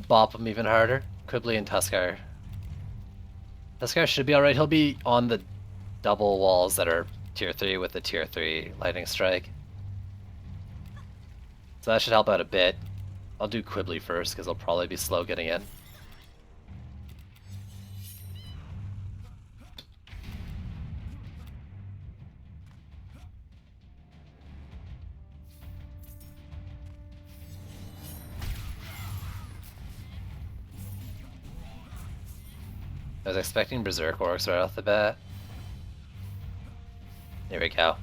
Bop him even harder. Quibbly and Tuskar. Tuskar should be alright. He'll be on the double walls that are tier 3 with the tier 3 lightning strike. So that should help out a bit. I'll do Quibbly first because he'll probably be slow getting in. I was expecting Berserk Orcs right off the bat. Here we go.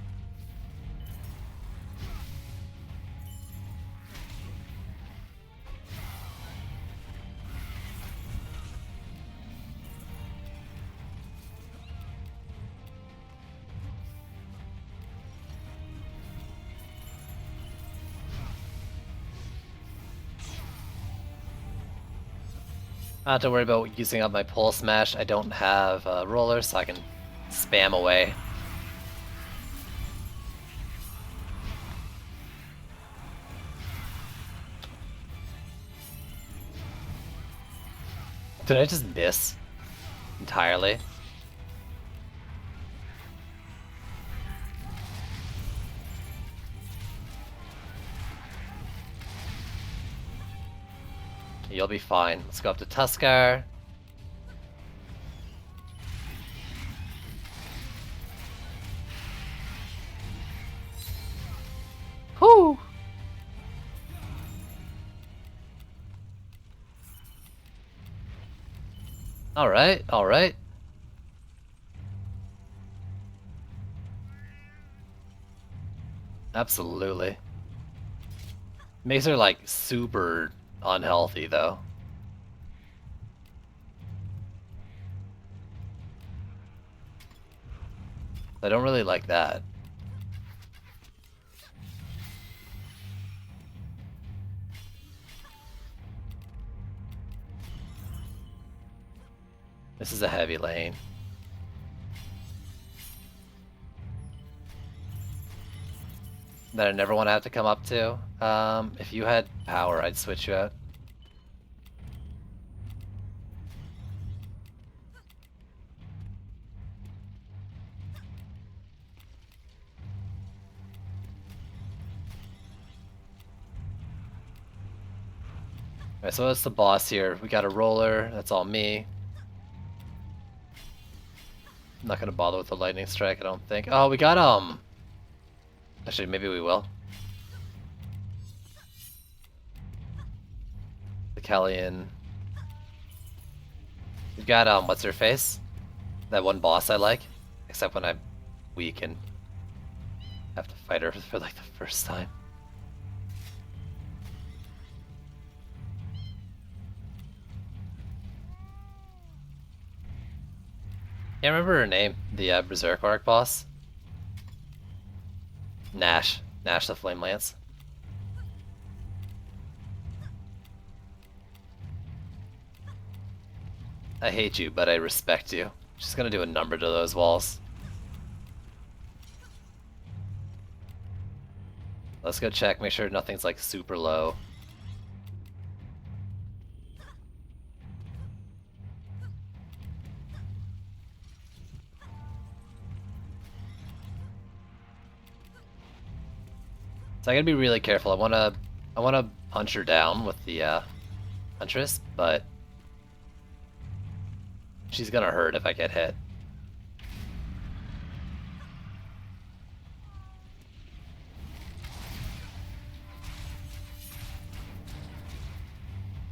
I don't have to worry about using up my pole smash. I don't have a roller, so I can spam away. Did I just miss entirely? You'll be fine. Let's go up to Tuskar. Whoo! Alright, alright. Absolutely. Makes her like super unhealthy though. I don't really like that. This is a heavy lane. that I never want to have to come up to. If you had power, I'd switch you out. Alright, so that's the boss here. We got a roller, that's all me. I'm not gonna bother with the lightning strike, I don't think. Oh, we got, actually, maybe we will. The Callian. We've got, what's her face? That one boss I like. Except when I'm weak and have to fight her for like the first time. Can't remember her name. The Berserk Arc boss. Nash. Nash the Flame Lance. I hate you, but I respect you. She's gonna do a number to those walls. Let's go check, make sure nothing's like super low. So I gotta be really careful. I wanna punch her down with the Huntress, but she's gonna hurt if I get hit.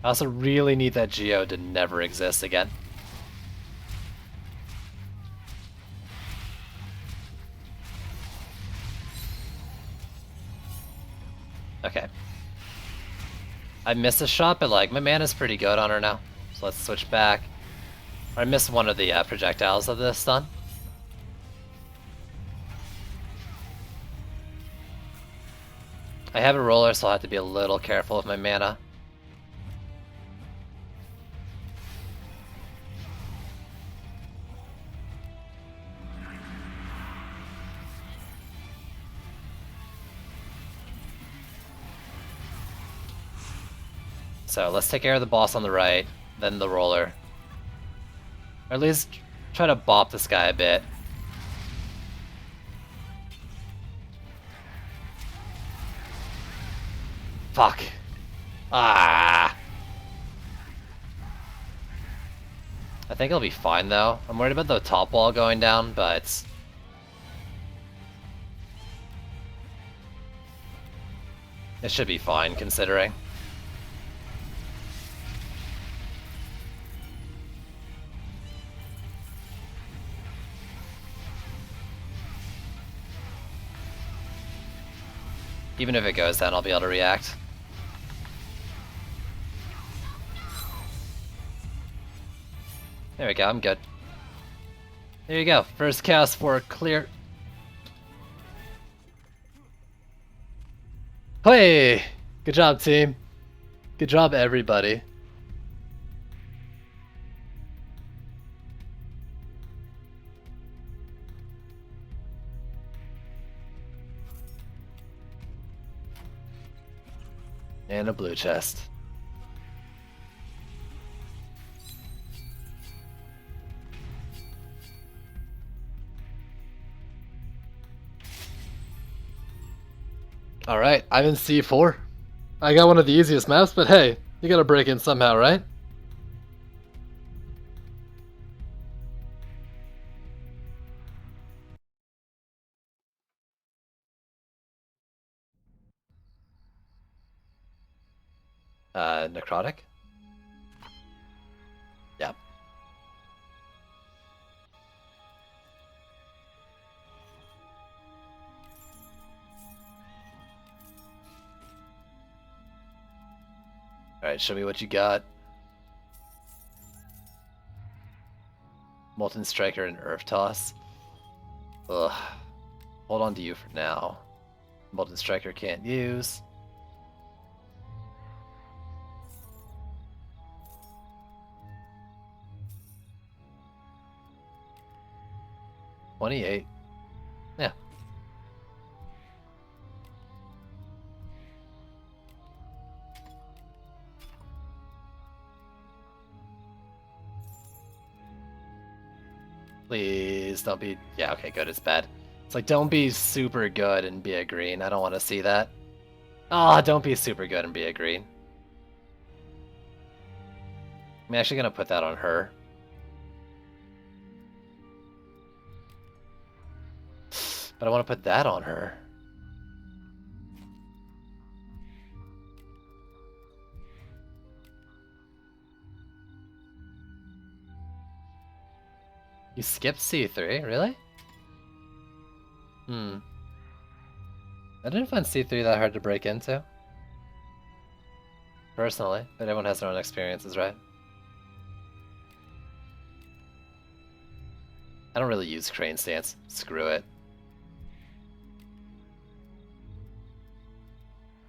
I also really need that Geo to never exist again. Okay. I missed a shot, but like my mana's pretty good on her now. So let's switch back. I missed one of the projectiles of the stun. I have a roller, so I'll have to be a little careful with my mana. So let's take care of the boss on the right, then the roller. Or at least try to bop this guy a bit. Fuck. Ah. I think I'll be fine though. I'm worried about the top wall going down, but it should be fine considering. Even if it goes down, I'll be able to react. There we go, I'm good. There you go, first Chaos 4 clear. Hey! Good job, team. Good job, everybody. And a blue chest. Alright, I'm in C4. I got one of the easiest maps, but hey, you gotta break in somehow, right? Necrotic? Yeah. Alright, show me what you got. Molten Striker and Earth Toss. Ugh. Hold on to you for now. Molten Striker can't use. $28. Yeah. Please don't be... Yeah, okay, good, it's bad. It's like, don't be super good and be a green. I don't want to see that. Ah, oh, don't be super good and be a green. I'm actually gonna put that on her. But I want to put that on her. You skipped C3, really? I didn't find C3 that hard to break into. Personally, but everyone has their own experiences, right? I don't really use crane stance. Screw it.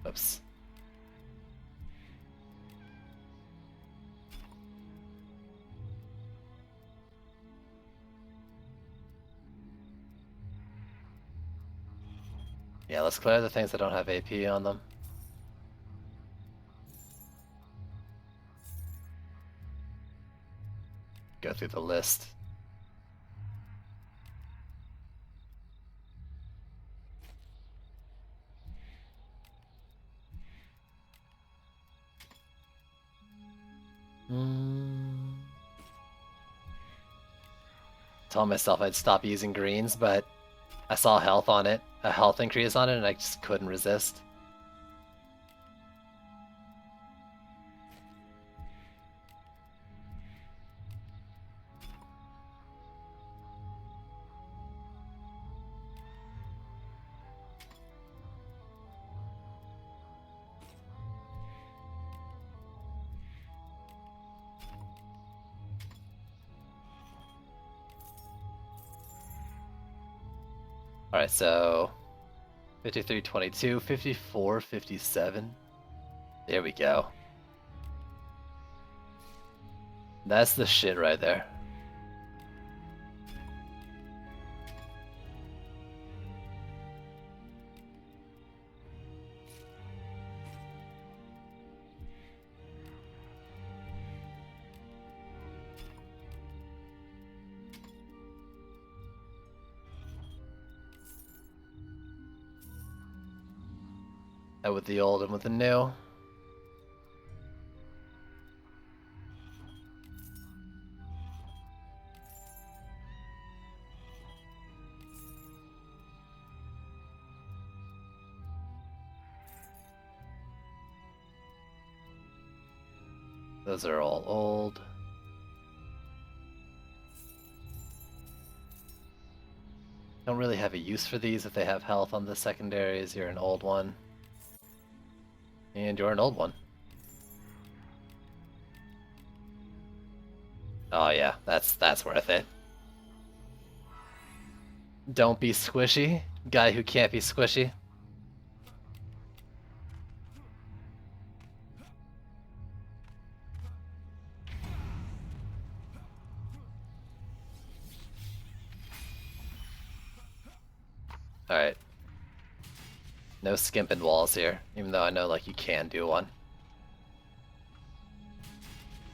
Oops. Yeah, let's clear the things that don't have AP on them. Go through the list. Told myself I'd stop using greens, but I saw health on it, a health increase on it, and I just couldn't resist. Alright, so 53, 22, 54, 57. There we go. That's the shit right there. That with the old and with the new. Those are all old. Don't really have a use for these if they have health on the secondaries. You're an old one. And you're an old one. Oh yeah, that's worth it. Don't be squishy. Guy who can't be squishy. Alright. No skimping walls here, even though I know like you can do one.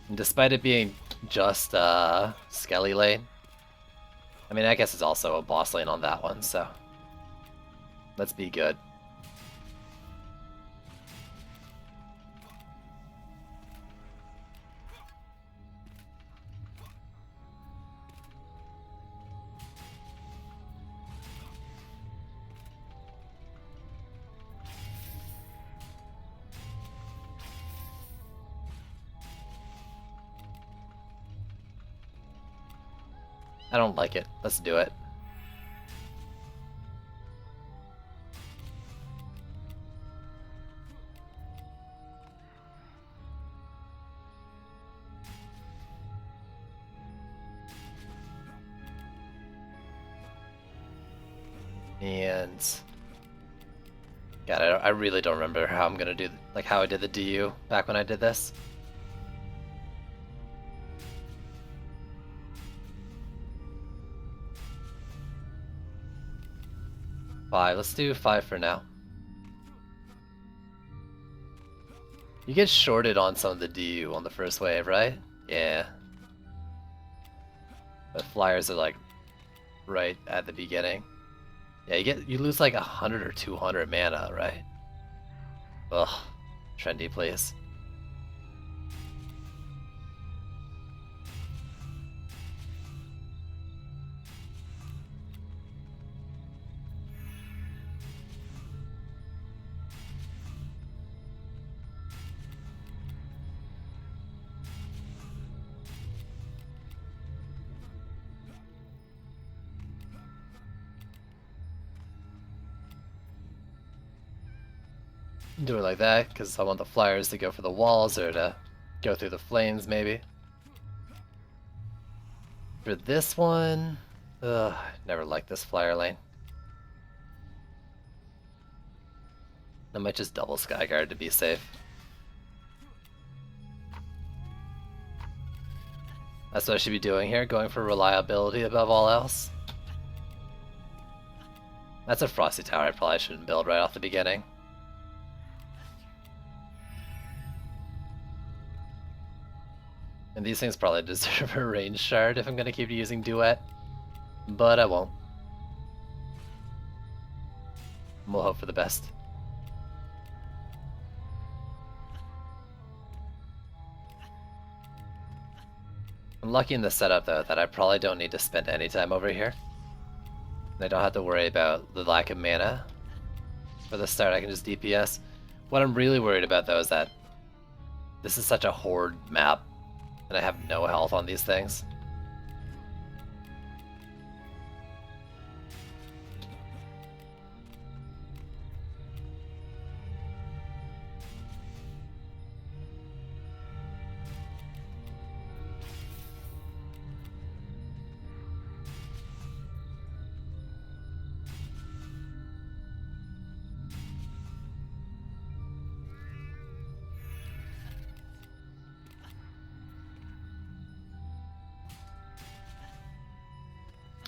And despite it being just Skelly lane, I mean I guess it's also a boss lane on that one, so let's be good. I don't like it. Let's do it. And God, I really don't remember how I'm gonna do, like how I did the DU back when I did this. Five. Let's do 5 for now. You get shorted on some of the DU on the first wave, right? Yeah. But flyers are like right at the beginning. Yeah, you lose like 100 or 200 mana, right? Ugh, trendy, please. Do it like that, because I want the flyers to go for the walls or to go through the flames, maybe. For this one, ugh, never liked this flyer lane. I might just double Skyguard to be safe. That's what I should be doing here, going for reliability above all else. That's a Frosty Tower I probably shouldn't build right off the beginning. And these things probably deserve a range shard if I'm going to keep using Duet. But I won't. We'll hope for the best. I'm lucky in the setup though that I probably don't need to spend any time over here. And I don't have to worry about the lack of mana. For the start I can just DPS. What I'm really worried about though is that this is such a horde map and I have no health on these things.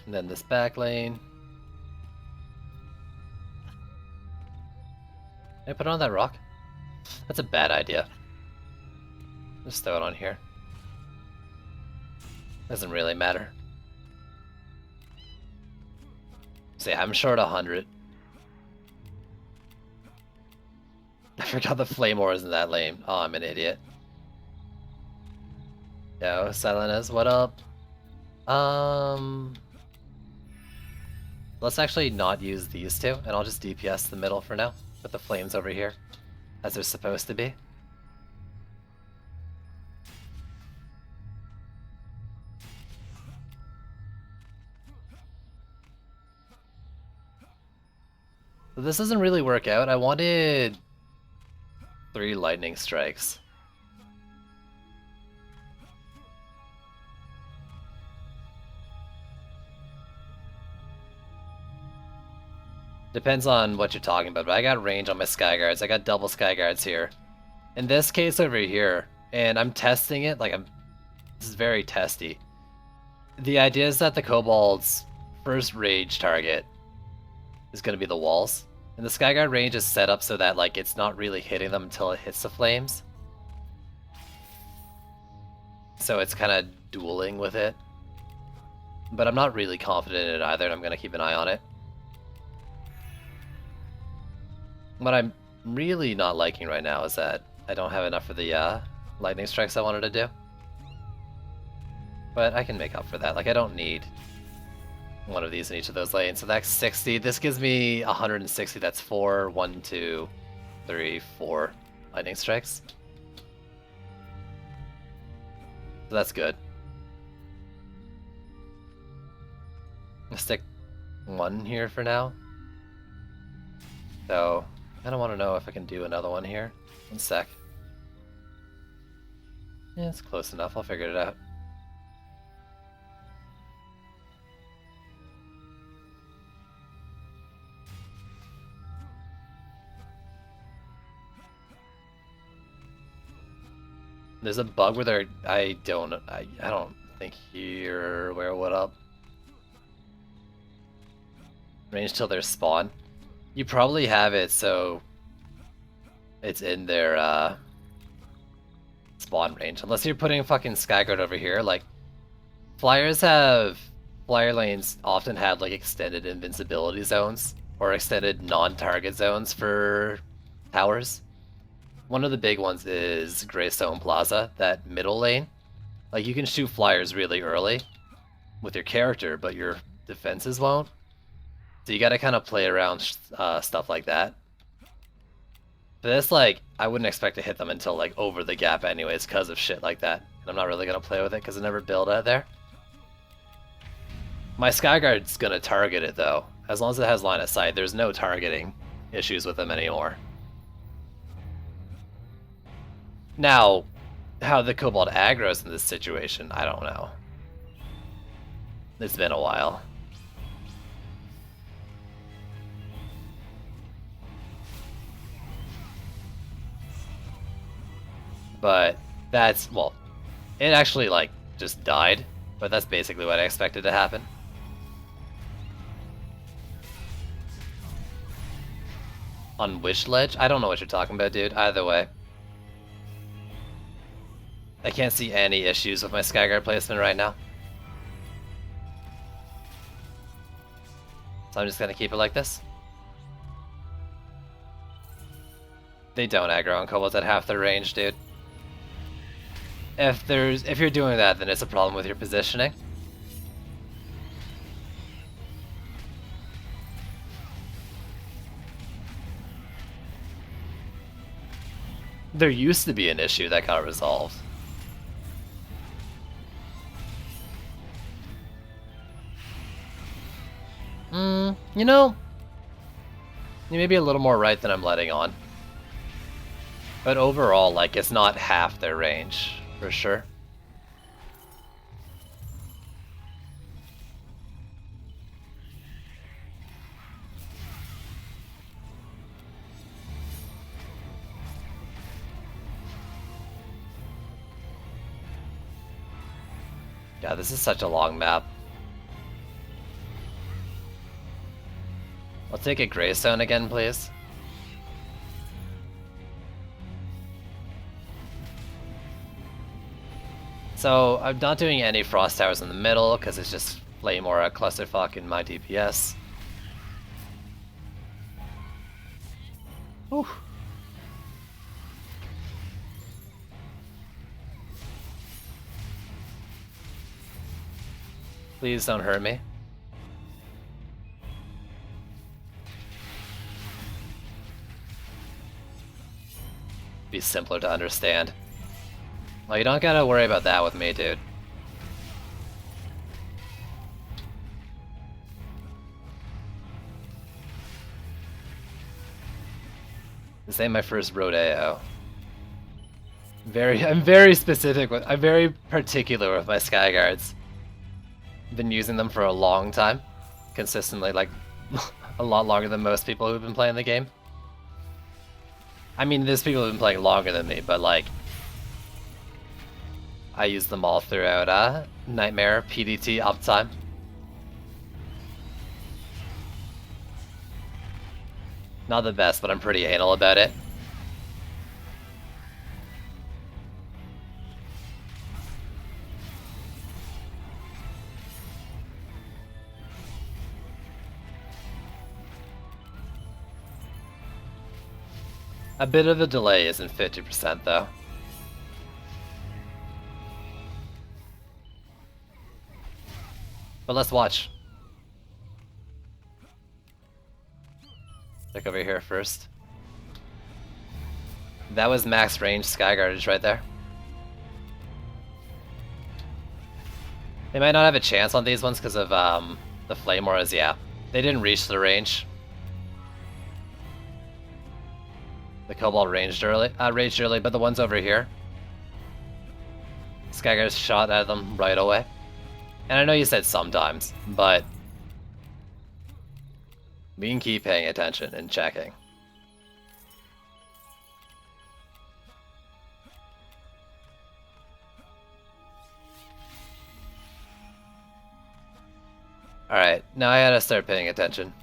And then this back lane. Can I put it on that rock? That's a bad idea. Just throw it on here. Doesn't really matter. See, I'm short 100. I forgot the Flame Ore isn't that lame. Oh, I'm an idiot. Yo, Silenez, what up? Let's actually not use these two, and I'll just DPS the middle for now, with the flames over here, as they're supposed to be. So this doesn't really work out. I wanted 3 lightning strikes. Depends on what you're talking about, but I got range on my Skyguards. I got double Skyguards here. In this case over here, and I'm testing it, like this is very testy. The idea is that the Kobold's first rage target is going to be the walls. And the Skyguard range is set up so that like it's not really hitting them until it hits the flames. So it's kind of dueling with it. But I'm not really confident in it either, and I'm going to keep an eye on it. What I'm really not liking right now is that I don't have enough for the lightning strikes I wanted to do. But I can make up for that. Like, I don't need one of these in each of those lanes. So that's 60. This gives me 160. That's 4, 1, 2, 3, 4 lightning strikes. So that's good. I'll stick 1 here for now. So I don't want to know if I can do another one here. 1 sec. Yeah, it's close enough. I'll figure it out. There's a bug where I don't think here. Where what up? Range till their spawn. You probably have it so it's in their spawn range. Unless you're putting fucking Skyguard over here. Like, flyers have flyer lanes often had like extended invincibility zones or extended non-target zones for towers. One of the big ones is Greystone Plaza, that middle lane. Like you can shoot flyers really early with your character, but your defenses won't. So you gotta kind of play around stuff like that. But this, like, I wouldn't expect to hit them until like over the gap anyways because of shit like that. And I'm not really gonna play with it because I never build out there. My Skyguard's gonna target it though. As long as it has line of sight, there's no targeting issues with them anymore. Now, how the Kobold aggro's in this situation, I don't know. It's been a while. But that's, well, it actually like just died, but that's basically what I expected to happen. On which ledge? I don't know what you're talking about, dude. Either way. I can't see any issues with my Skyguard placement right now. So I'm just gonna keep it like this. They don't aggro on kobolds at half their range, dude. If you're doing that, then it's a problem with your positioning. There used to be an issue that got resolved. You know, you may be a little more right than I'm letting on. But overall, like, it's not half their range, for sure. Yeah, this is such a long map. I'll take a Greystone again, please. So, I'm not doing any Frost Towers in the middle, because it's just Flame Aura clusterfuck in my DPS. Whew. Please don't hurt me. Be simpler to understand. Well, you don't gotta worry about that with me, dude. This ain't my first rodeo. I'm very specific with, I'm very particular with my Skyguards. Been using them for a long time. Consistently, like, a lot longer than most people who've been playing the game. I mean, there's people who've been playing longer than me, but like, I use them all throughout Nightmare, PDT, uptime. Not the best, but I'm pretty anal about it. A bit of a delay isn't 50% though. But let's watch. Look over here first. That was max range Skyguardage right there. They might not have a chance on these ones because of the Flame Auras, yeah. They didn't reach the range. The Kobold raged early, but the ones over here, Skyguards shot at them right away. And I know you said sometimes, but we can keep paying attention and checking. Alright, now I gotta start paying attention.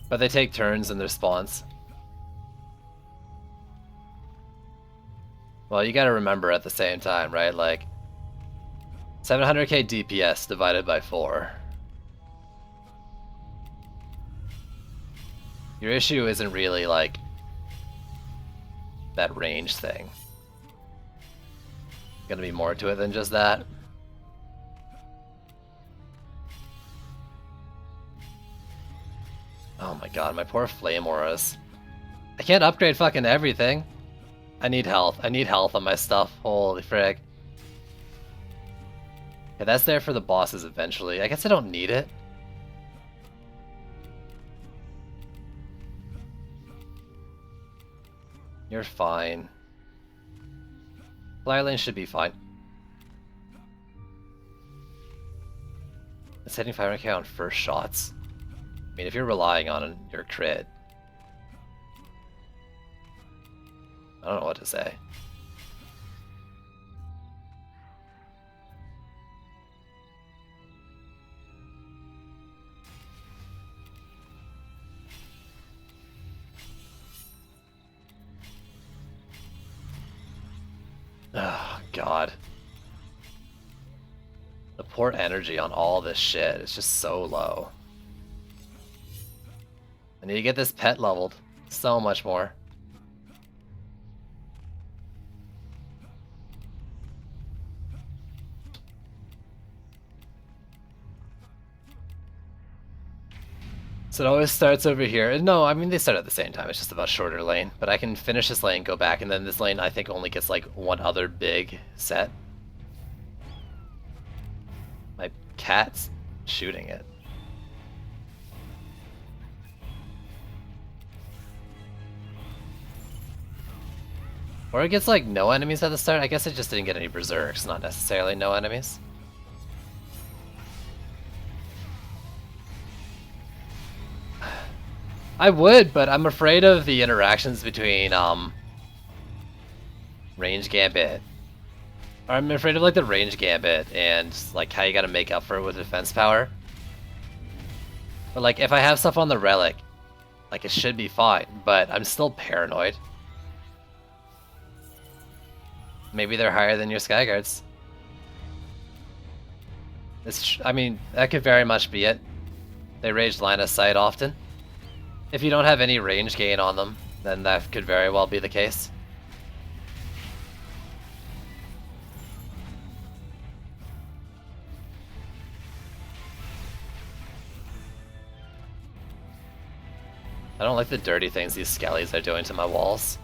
But they take turns in their spawns. Well, you gotta remember at the same time, right? Like, 700k DPS divided by 4. Your issue isn't really like that range thing. Gonna be more to it than just that. Oh my god, my poor flame auras. I can't upgrade fucking everything. I need health. I need health on my stuff. Holy frig. Yeah, that's there for the bosses eventually. I guess I don't need it. You're fine. Flyer lane should be fine. It's hitting 500k on first shots. I mean, if you're relying on your crit, I don't know what to say. Oh, God. The port energy on all this shit is just so low. I need to get this pet leveled so much more. So it always starts over here. No, I mean, they start at the same time. It's just about shorter lane. But I can finish this lane, go back, and then this lane I think only gets like one other big set. My cat's shooting it. Or it gets like no enemies at the start. I guess it just didn't get any berserks, not necessarily no enemies. I would, but I'm afraid of the interactions between range gambit. Or I'm afraid of like the range gambit and like how you gotta make up for it with defense power. But like if I have stuff on the relic, like it should be fine, but I'm still paranoid. Maybe they're higher than your Skyguards. I mean, that could very much be it. They rage line of sight often. If you don't have any range gain on them, then that could very well be the case. I don't like the dirty things these skellies are doing to my walls.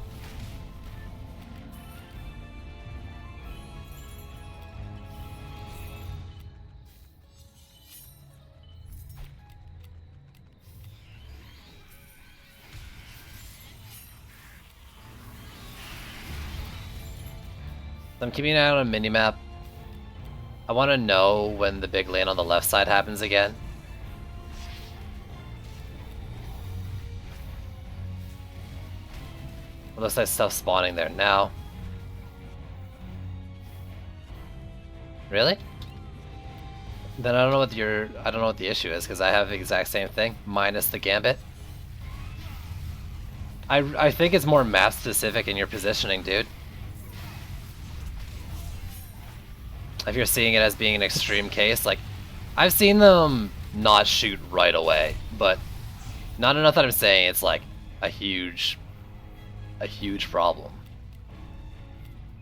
I'm keeping an eye on a minimap. I want to know when the big lane on the left side happens again. It looks like stuff spawning there now. Really? Then I don't know what the issue is, because I have the exact same thing, minus the gambit. I think it's more map specific in your positioning, dude. If you're seeing it as being an extreme case, like, I've seen them not shoot right away, but not enough that I'm saying it's like a huge problem.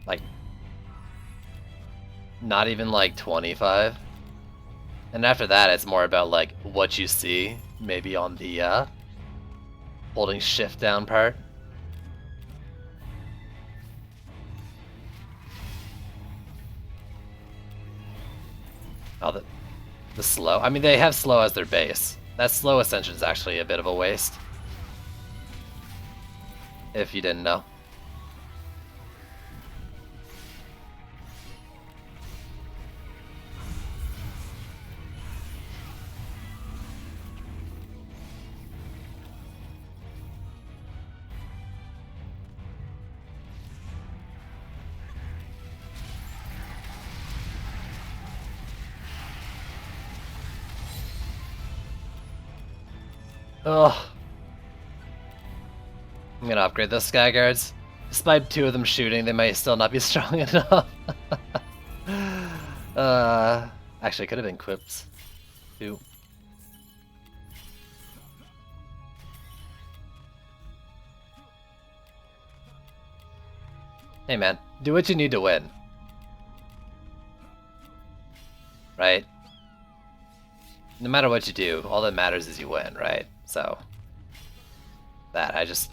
Like, not even like 25. And after that, it's more about like what you see, maybe on the holding shift down part. Oh, the slow. I mean, they have slow as their base. That slow ascension is actually a bit of a waste. If you didn't know. Ugh. I'm gonna upgrade those Skyguards. Despite two of them shooting, they might still not be strong enough. Actually, it could have been quips too. Hey man, do what you need to win. Right? No matter what you do, all that matters is you win, right? So, I just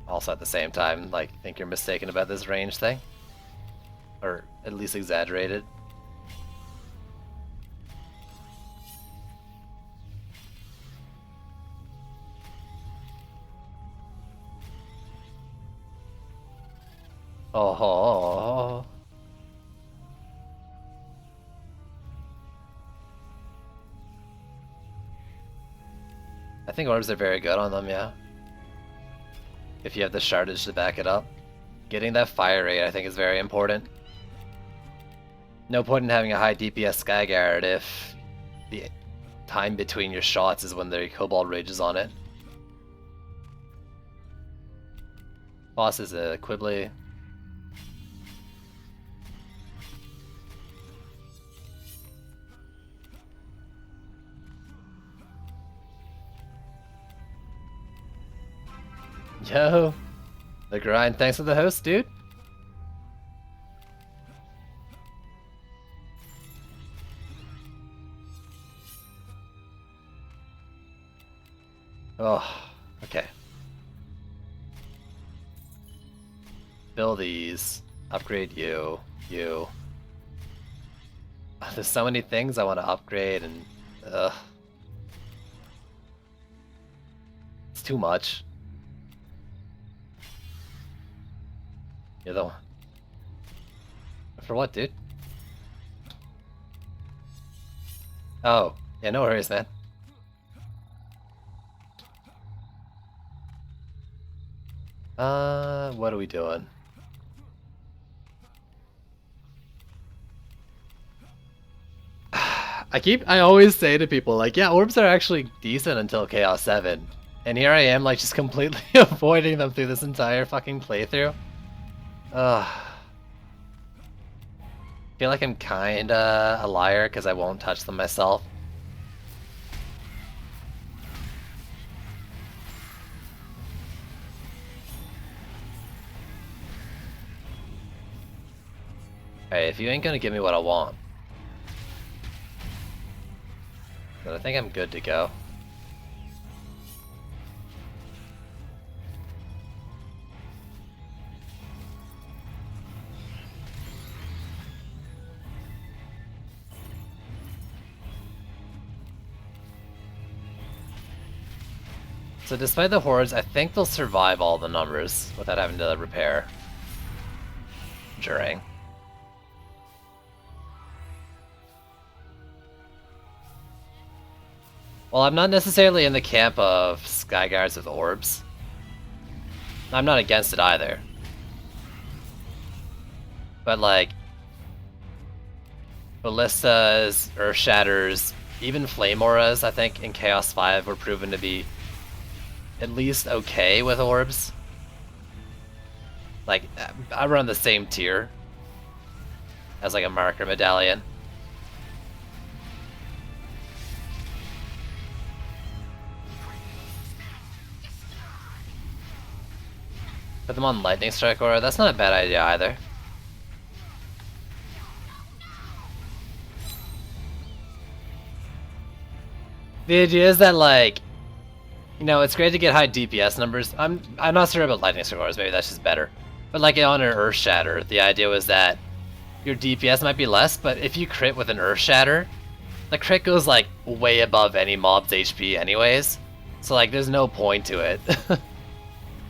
also at the same time, like, think you're mistaken about this range thing. Or at least exaggerated. Oh. I think orbs are very good on them, yeah. If you have the shardage to back it up. Getting that fire rate I think is very important. No point in having a high DPS Skyguard if the time between your shots is when the Cobalt rages on it. Boss is a Quibbly. Yo, the grind. Thanks for the host, dude. Oh, okay. Fill these. Upgrade you. There's so many things I want to upgrade and it's too much. You're the one. For what, dude? Oh, yeah, no worries, man. What are we doing? I always say to people, like, yeah, orbs are actually decent until Chaos 7. And here I am, like, just completely avoiding them through this entire fucking playthrough. Ugh. I feel like I'm kinda a liar because I won't touch them myself. Hey, if you ain't gonna give me what I want, then I think I'm good to go. So despite the hordes, I think they'll survive all the numbers without having to repair during. Well, I'm not necessarily in the camp of Skyguards with orbs. I'm not against it either. But like, Ballistas, Earth Shatters, even Flame Auras, I think in Chaos 5 were proven to be at least okay with orbs. Like, I run the same tier as like a marker medallion. Put them on Lightning Strike Aura, that's not a bad idea either. The idea is that, like, you know, it's great to get high DPS numbers. I'm not sure about Lightning Strike Auras, maybe that's just better. But like on an Earth Shatter, the idea was that your DPS might be less, but if you crit with an Earth Shatter, the crit goes like way above any mob's HP anyways. So like there's no point to it.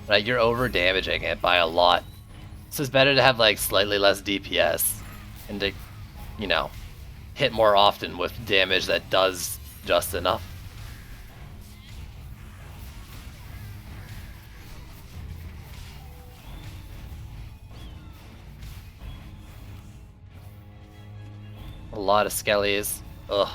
Right, you're over damaging it by a lot. So it's better to have like slightly less DPS and to, you know, hit more often with damage that does just enough. A lot of skellies. Ugh.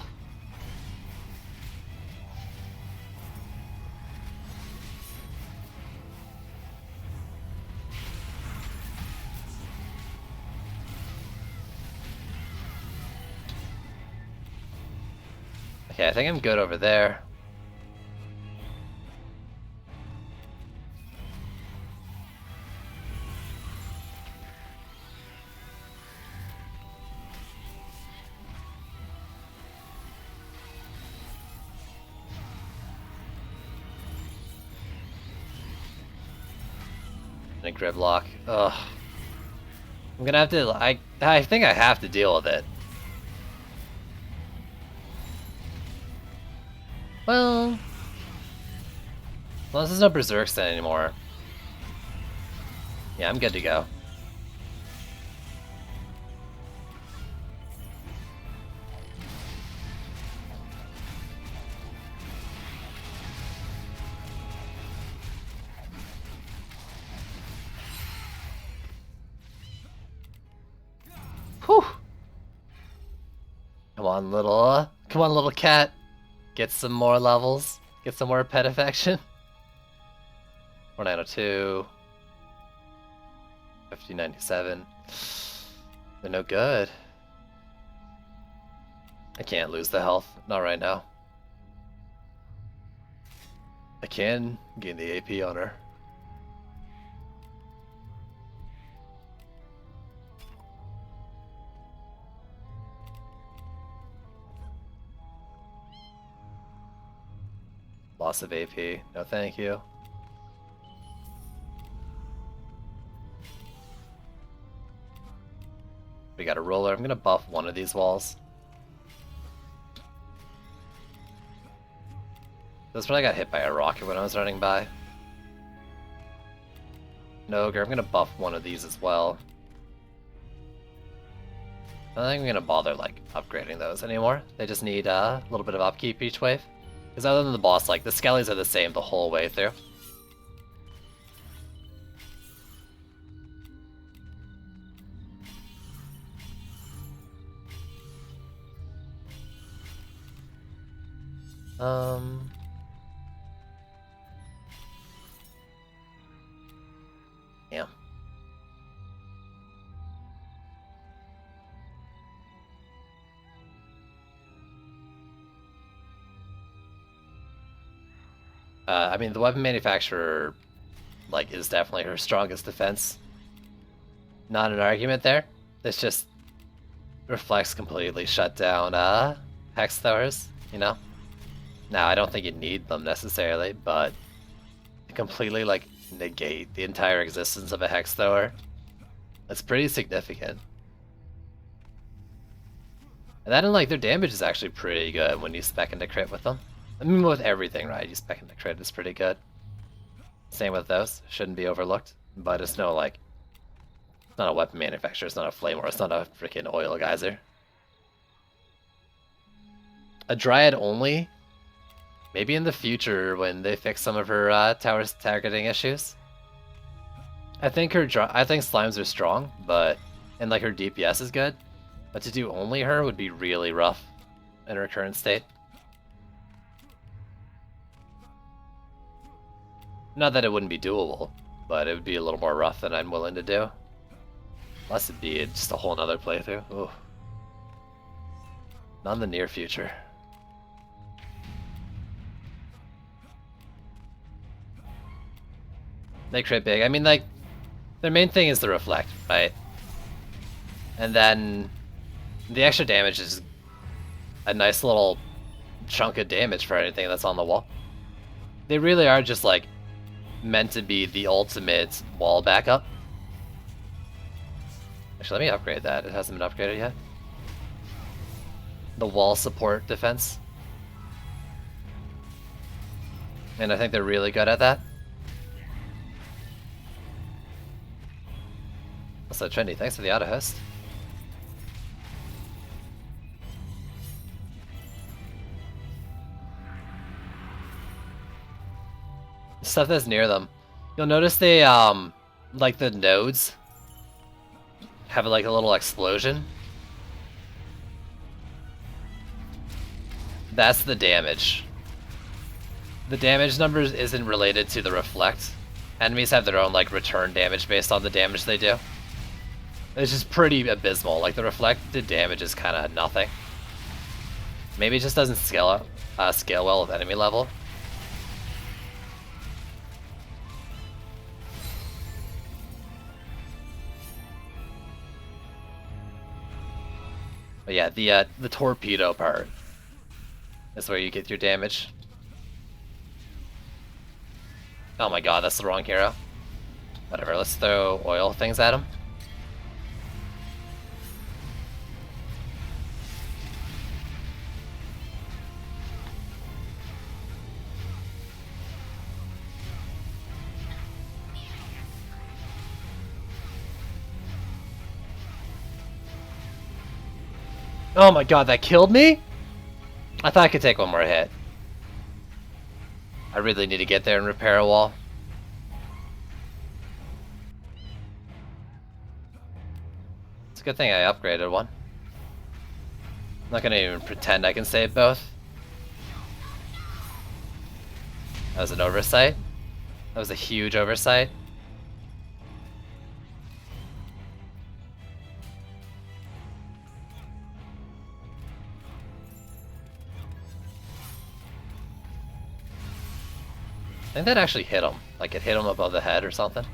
Okay, I think I'm good over there. And a Gridlock. Ugh. I'm gonna have to. I think I have to deal with it. Well, unless there's no Berserks then anymore. Yeah, I'm good to go. Whew. Come on, little cat. Get some more levels. Get some more pet affection. 4902. 5097. They're no good. I can't lose the health. Not right now. I can gain the AP on her. Loss of AP. No thank you. We got a roller. I'm gonna buff one of these walls. This probably got hit by a rocket when I was running by. No, Ogre, I'm gonna buff one of these as well. I don't think I'm gonna bother like upgrading those anymore. They just need a little bit of upkeep each wave. Because other than the boss, like the skellies are the same the whole way through. Yeah. I mean, the weapon manufacturer, like, is definitely her strongest defense. Not an argument there. It's just Reflex completely shut down Hex Throwers, you know? Now, I don't think you need them necessarily, but to completely, like, negate the entire existence of a Hex Thrower, that's pretty significant. And then, like, their damage is actually pretty good when you spec into crit with them. I mean, with everything, right? You spec into crit is pretty good. Same with those. Shouldn't be overlooked. But it's no, like... It's not a weapon manufacturer. It's not a flamethrower. It's not a freaking oil geyser. A Dryad only? Maybe in the future when they fix some of her tower's targeting issues. I think Slimes are strong, but... And, like, her DPS is good. But to do only her would be really rough in her current state. Not that it wouldn't be doable, but it would be a little more rough than I'm willing to do. Unless it'd be just a whole nother playthrough. Ooh. Not in the near future. They crit big. I mean, like, their main thing is the reflect, right? And then the extra damage is a nice little chunk of damage for anything that's on the wall. They really are just, like, meant to be the ultimate wall backup. Actually, let me upgrade that. It hasn't been upgraded yet. The wall support defense. And I think they're really good at that. Also, Trendy, thanks for the auto host. Stuff that's near them. You'll notice they, like the nodes have like a little explosion. That's the damage. The damage numbers isn't related to the reflect. Enemies have their own like return damage based on the damage they do. It's just pretty abysmal. Like the reflected damage is kind of nothing. Maybe it just doesn't scale well with enemy level. But yeah, the torpedo part is where you get your damage. Oh my god, that's the wrong hero. Whatever, let's throw oil things at him. Oh my god, that killed me? I thought I could take one more hit. I really need to get there and repair a wall. It's a good thing I upgraded one. I'm not gonna even pretend I can save both. That was an oversight. That was a huge oversight. I think that actually hit him. Like it hit him above the head or something.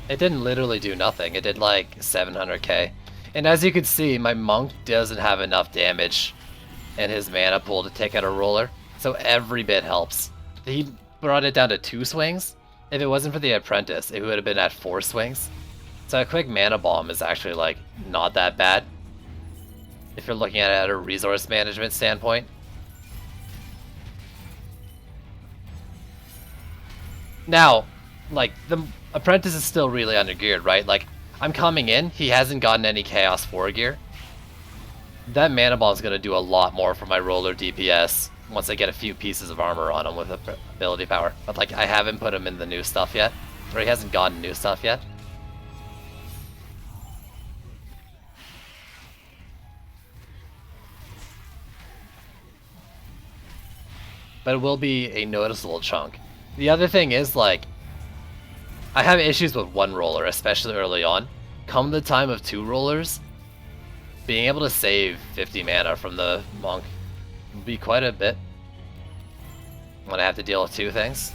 It didn't literally do nothing. It did like 700k. And as you can see, my monk doesn't have enough damage in his mana pool to take out a roller. So every bit helps. He brought it down to 2 swings. If it wasn't for the apprentice, it would have been at 4 swings. So a quick mana bomb is actually like not that bad. If you're looking at it at a resource management standpoint. Now, like, the apprentice is still really undergeared, right? Like, I'm coming in, he hasn't gotten any Chaos 4 gear. That mana bomb is going to do a lot more for my roller DPS once I get a few pieces of armor on him with ability power. But, like, I haven't put him in the new stuff yet. Or he hasn't gotten new stuff yet. But it will be a noticeable chunk. The other thing is, like, I have issues with 1 roller, especially early on. Come the time of 2 rollers, being able to save 50 mana from the monk will be quite a bit when I have to deal with 2 things.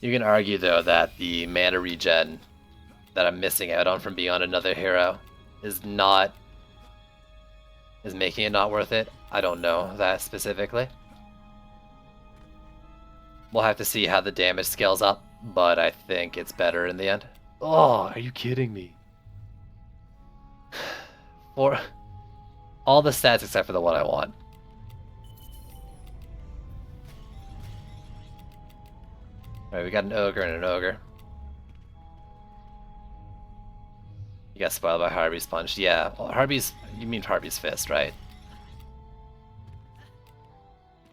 You can argue, though, that the mana regen that I'm missing out on from being on another hero is making it not worth it. I don't know that specifically. We'll have to see how the damage scales up, but I think it's better in the end. Oh, are you kidding me? For all the stats except for the one I want. Alright, we got an ogre and an ogre. You got spoiled by Harvey's punch. Yeah, well, you mean Harvey's fist, right?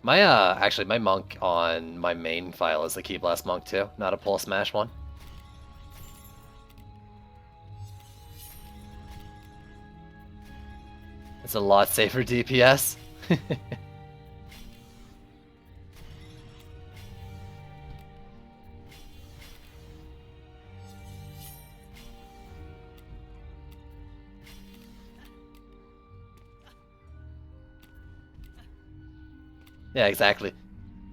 My, actually, my monk on my main file is a Ki Blast monk too, not a Pulse Smash one. It's a lot safer DPS. Yeah, exactly.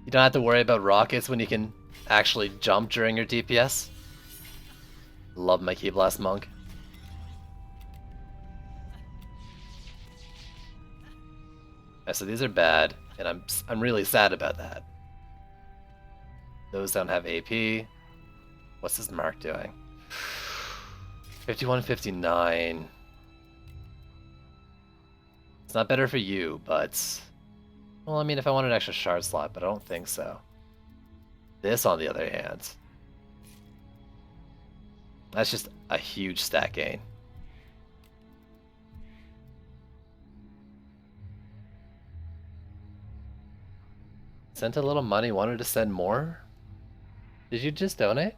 You don't have to worry about rockets when you can actually jump during your DPS. Love my Ki Blast monk. Yeah, so these are bad, and I'm really sad about that. Those don't have AP. What's this mark doing? 51-59. It's not better for you, but... Well, I mean, if I want an extra shard slot, but I don't think so. This, on the other hand... That's just a huge stat gain. Sent a little money, wanted to send more? Did you just donate?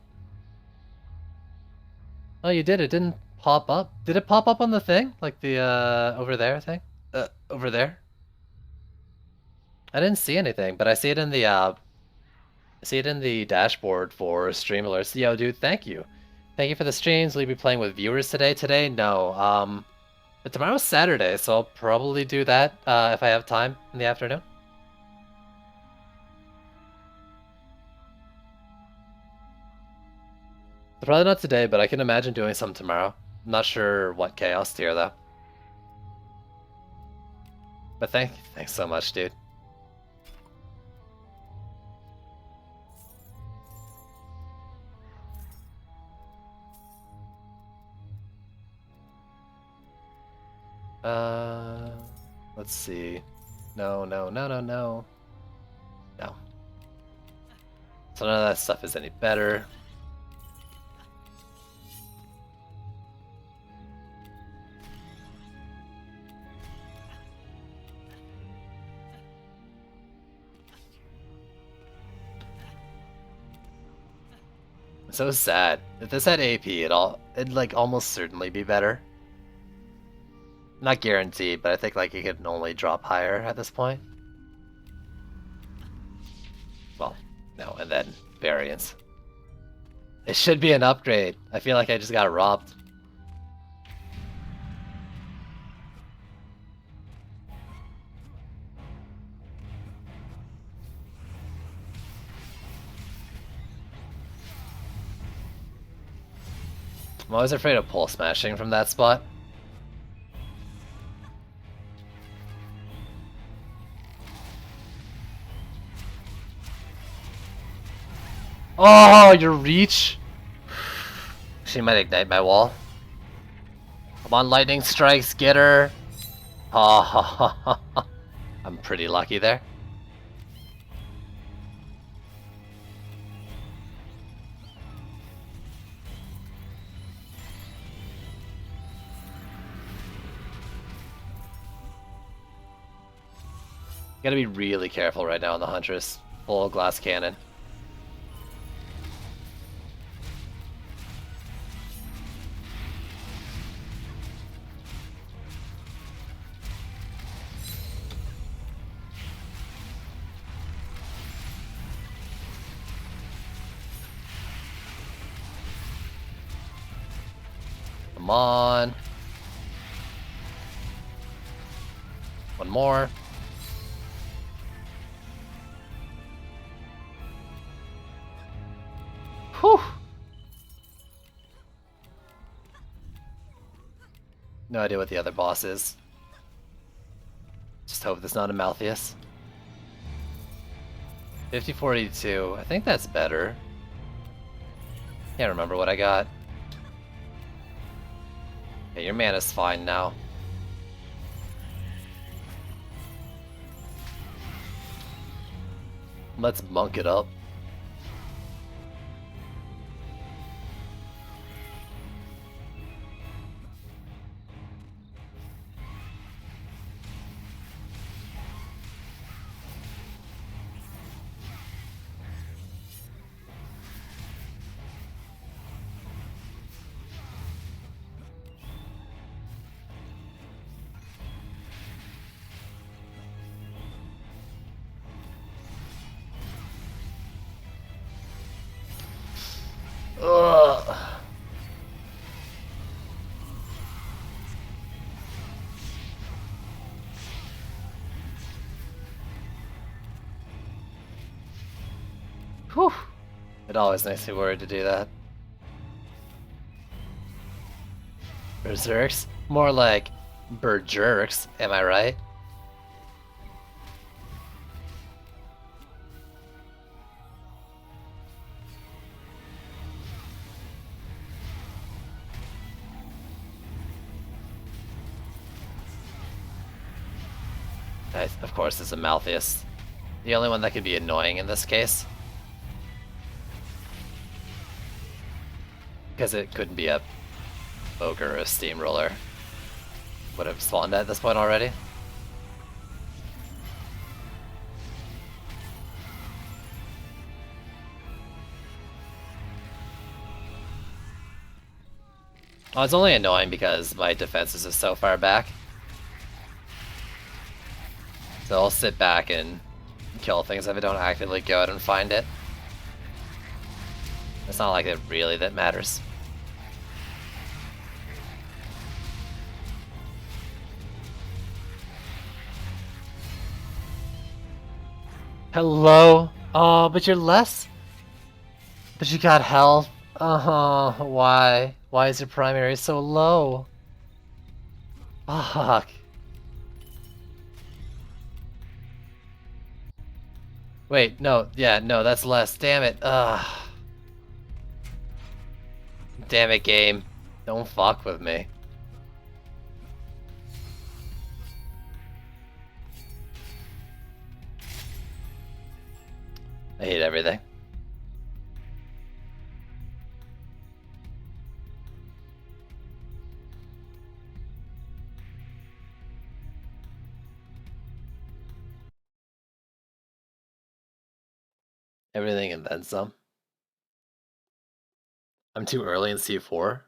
Oh, you did. It didn't pop up. Did it pop up on the thing? Like the, over there thing? Over there? I didn't see anything, but I see it in the dashboard for stream alerts. Yo, dude, thank you. Thank you for the streams. Will you be playing with viewers today? Today, no. But tomorrow's Saturday, so I'll probably do that if I have time in the afternoon. So probably not today, but I can imagine doing some tomorrow. I'm not sure what chaos tier though. But thanks so much, dude. Let's see. No. No. So none of that stuff is any better. It's so sad. If this had AP, it'd like almost certainly be better. Not guaranteed, but I think like it could only drop higher at this point. Well, no, and then variance. It should be an upgrade. I feel like I just got robbed. I'm always afraid of pole smashing from that spot. Oh, your reach! She might ignite my wall. Come on, lightning strikes, get her! Oh, I'm pretty lucky there. Gotta be really careful right now on the Huntress. Full glass cannon. Come on. One more. Whew. No idea what the other boss is. Just hope there's not a Malthius. 5042. I think that's better. Can't remember what I got. Okay, your mana's fine now. Let's monk it up. Ugh. Whew. It always makes me worried to do that. Berserks? More like berjerks, am I right? Of course, it's a Malthius. The only one that could be annoying in this case. Because it couldn't be a ogre or a steamroller. Would have spawned at this point already. Well, it's only annoying because my defenses is so far back. So I'll sit back and kill things if I don't actively go out and find it. It's not like it really that matters. Hello? Oh, but you're less? But you got health? Uh-huh, why? Why is your primary so low? Fuck. Wait, no, yeah, no, that's less. Damn it. Ugh. Damn it, game. Don't fuck with me. I hate everything. Everything and then some. I'm too early in C4?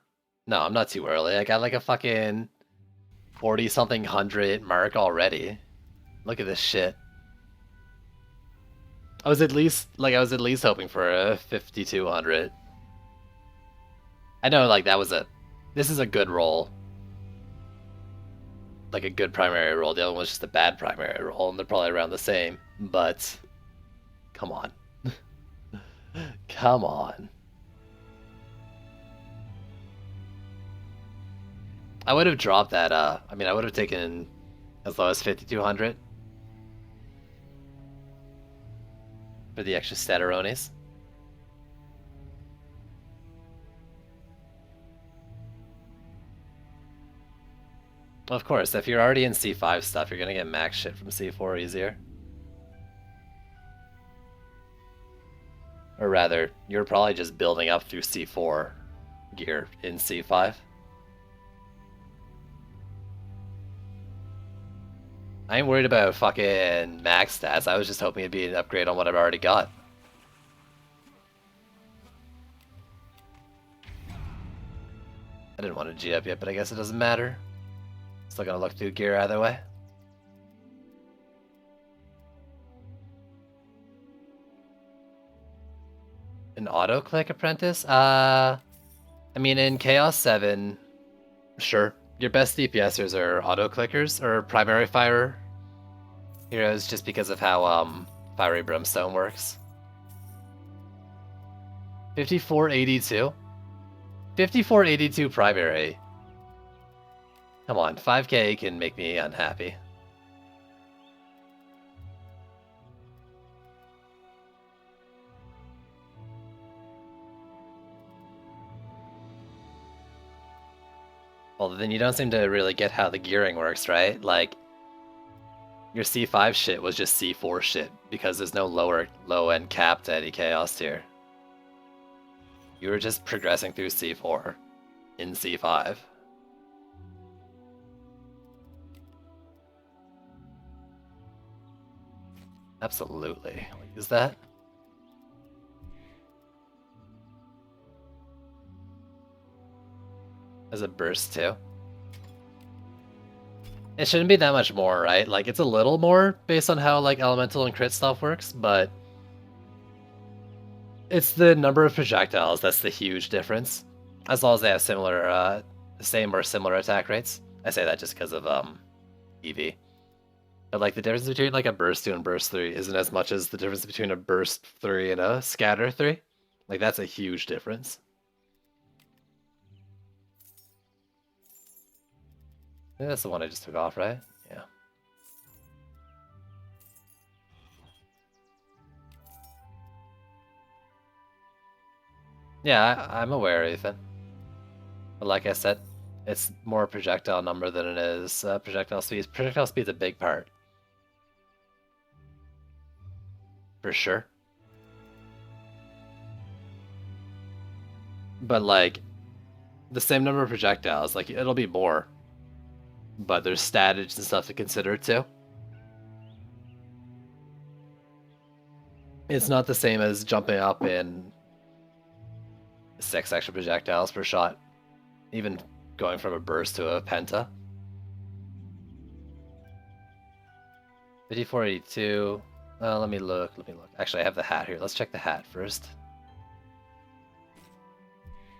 No, I'm not too early. I got like a fucking 40-something hundred mark already. Look at this shit. I was at least hoping for a 5200. I know like this is a good roll. Like a good primary roll. The other one was just a bad primary roll, and they're probably around the same. But come on. Come on. I would have dropped that, I mean, I would have taken as low as 5200 for the extra Stataronis. Of course, if you're already in C5 stuff, you're gonna get max shit from C4 easier. Or rather, you're probably just building up through C4 gear in C5. I ain't worried about fucking max stats. I was just hoping it'd be an upgrade on what I've already got. I didn't want to G up yet, but I guess it doesn't matter. Still gonna look through gear either way. An auto-click apprentice? I mean, in Chaos 7, sure. Your best DPSers are auto-clickers, or primary fire heroes, just because of how, Fiery Brimstone works. 5482? 5482 primary. Come on, 5k can make me unhappy. Well, then you don't seem to really get how the gearing works, right? Like, your C5 shit was just C4 shit, because there's no low-end cap to any Chaos tier. You were just progressing through C4 in C5. Absolutely. Is that? As a burst too? It shouldn't be that much more, right? Like, it's a little more based on how, like, elemental and crit stuff works, but it's the number of projectiles that's the huge difference. As long as they have similar, same or similar attack rates. I say that just because of, EV. But, like, the difference between, like, a burst 2 and burst 3 isn't as much as the difference between a burst 3 and a scatter 3. Like, that's a huge difference. I think that's the one I just took off, right? Yeah. Yeah, I'm aware, Ethan. But like I said, it's more projectile number than it is projectile speed. Projectile speed's a big part. For sure. But like, the same number of projectiles, like, it'll be more. But there's statage and stuff to consider too. It's not the same as jumping up in 6 extra projectiles per shot. Even going from a burst to a penta. 5482. Let me look. Actually, I have the hat here. Let's check the hat first.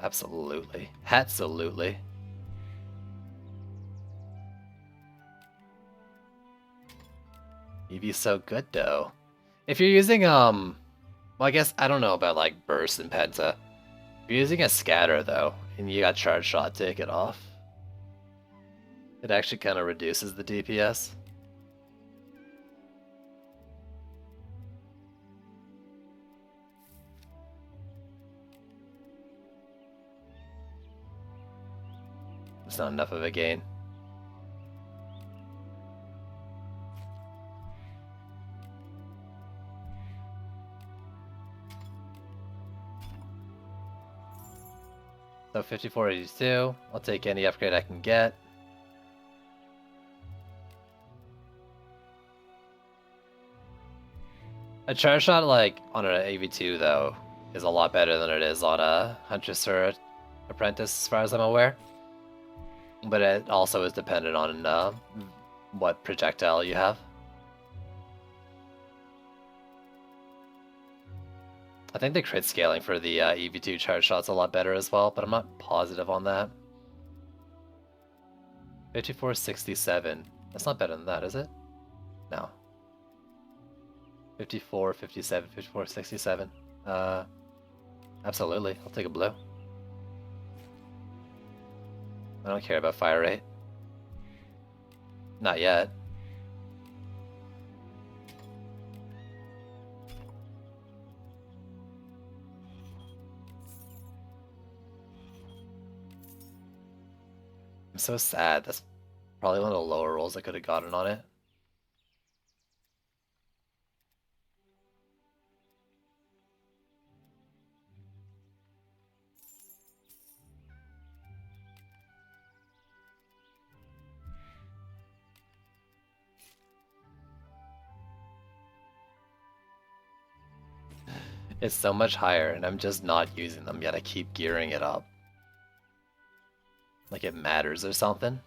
Absolutely. Hatsalutely. Eevee's so good though. If you're using well, I guess I don't know about like burst and penta. If you're using a scatter though, and you got charge shot, take it off. It actually kind of reduces the DPS. It's not enough of a gain. So 5482, I'll take any upgrade I can get. A charge shot like on an AV2 though is a lot better than it is on a Huntress or Apprentice as far as I'm aware. But it also is dependent on what projectile you have. I think the crit scaling for the EV2 charge shot's a lot better as well, but I'm not positive on that. 5467. That's not better than that, is it? No. 54, 57, 54, 67. Absolutely. I'll take a blue. I don't care about fire rate. Not yet. I'm so sad. That's probably one of the lower rolls I could have gotten on it. It's so much higher, and I'm just not using them yet. I keep gearing it up. Like it matters or something.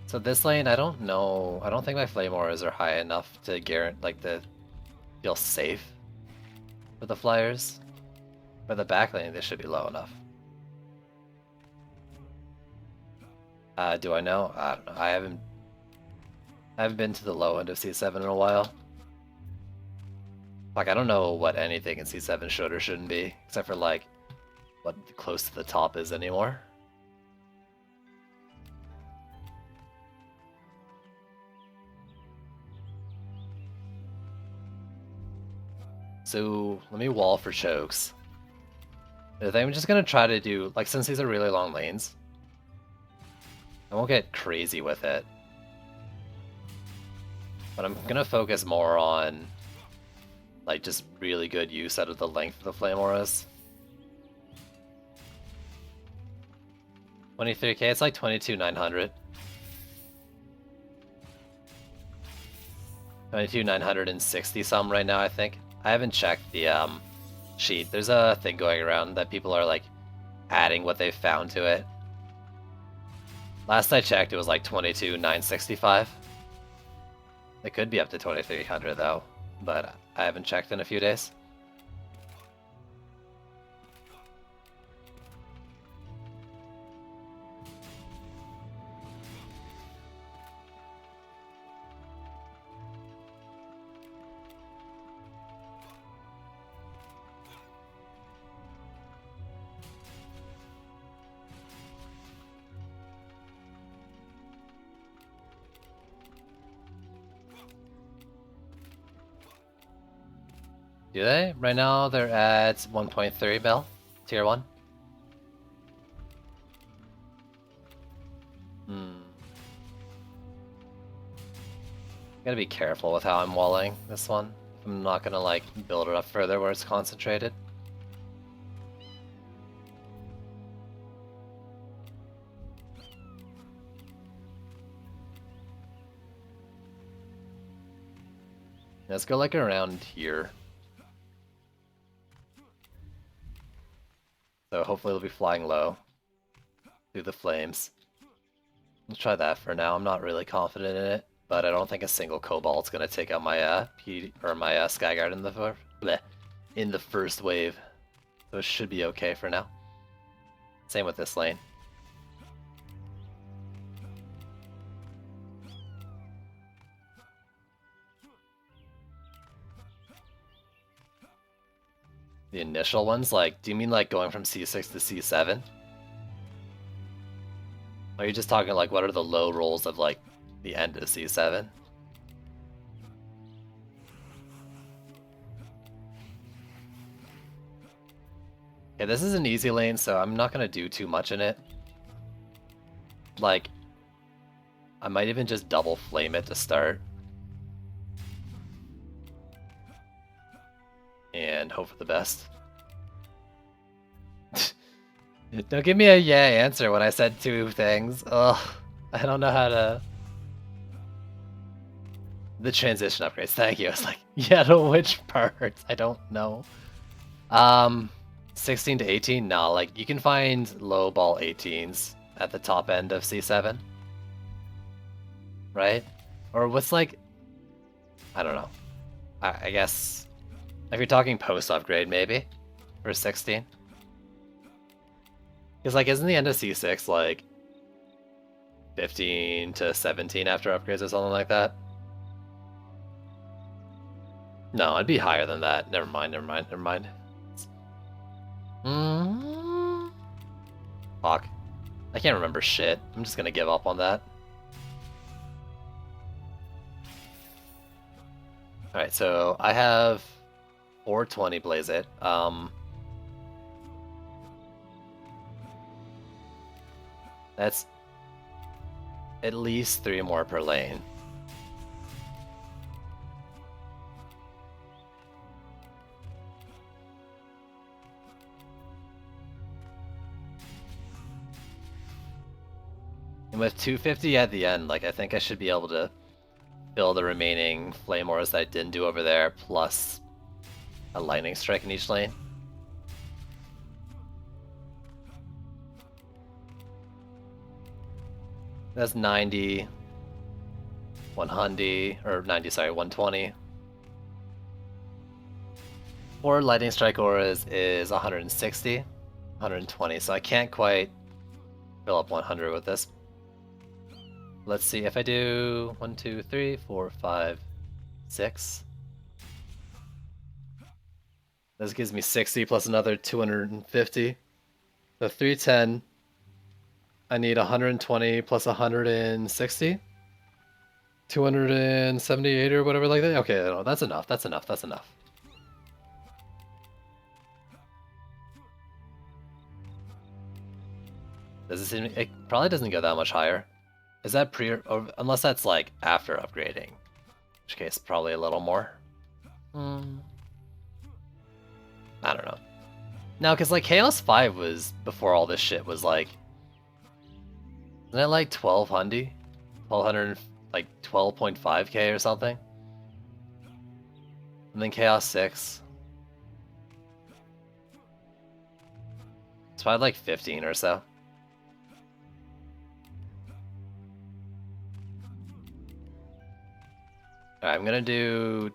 So this lane, I don't know. I don't think my flame auras are high enough to guarantee, like, to feel safe for the flyers. For the back lane, they should be low enough. Do I know? I don't know. I haven't been to the low end of C7 in a while. Like, I don't know what anything in C7 should or shouldn't be, except for, like, what close to the top is anymore. So, let me wall for chokes. I think I'm just gonna try to do, like, since these are really long lanes, I won't get crazy with it. But I'm gonna focus more on, like, just really good use out of the length of the flame auras. 23k, it's like 22,900. 22,960 some right now, I think. I haven't checked the sheet. There's a thing going around that people are like adding what they've found to it. Last I checked, it was like 22,965. It could be up to 2,300 though, but I haven't checked in a few days. Do they? Right now they're at 1.3 mil, tier 1. Gotta be careful with how I'm walling this one. I'm not gonna like build it up further where it's concentrated. Let's go like around here. So hopefully it'll be flying low through the flames. Let's try that for now. I'm not really confident in it, but I don't think a single Cobalt's gonna take out my my Skyguard in the first wave. So it should be okay for now. Same with this lane. The initial ones, like, do you mean like going from C6 to C7? Or are you just talking like what are the low rolls of like the end of C7? Okay, this is an easy lane, so I'm not gonna do too much in it. Like, I might even just double flame it to start. And hope for the best. Don't give me a yeah answer when I said two things. Ugh, I don't know how to... The transition upgrades, thank you. I was like, yeah, to which parts? I don't know. 16 to 18? No, like, you can find low ball 18s at the top end of C7. Right? Or what's like... I don't know. I guess... If you're talking post-upgrade, maybe? For 16? Because, like, isn't the end of C6, like, 15 to 17 after upgrades or something like that? No, it'd be higher than that. Never mind, never mind, never mind. Fuck. I can't remember shit. I'm just gonna give up on that. Alright, so I have 420 Blaze It. That's at least 3 more per lane. And with 250 at the end, like, I think I should be able to fill the remaining Flame Auras that I didn't do over there, plus a Lightning Strike in each lane. That's 90, 100, or 90, sorry, 120. 4 Lightning Strike Auras is 160, 120, so I can't quite fill up 100 with this. Let's see if I do 1, 2, 3, 4, 5, 6. This gives me 60 plus another 250. So 310. I need 120 plus 160. 278 or whatever like that. Okay, no, that's enough. That's enough. That's enough. Does it seem... It probably doesn't go that much higher. Is that pre... Or, unless that's like after upgrading. In which case, probably a little more. I don't know. No, because like Chaos 5 was before all this shit was like... Isn't it like 1200? 1200, like 12.5k or something? And then Chaos 6. It's probably like 15 or so. Alright, I'm gonna do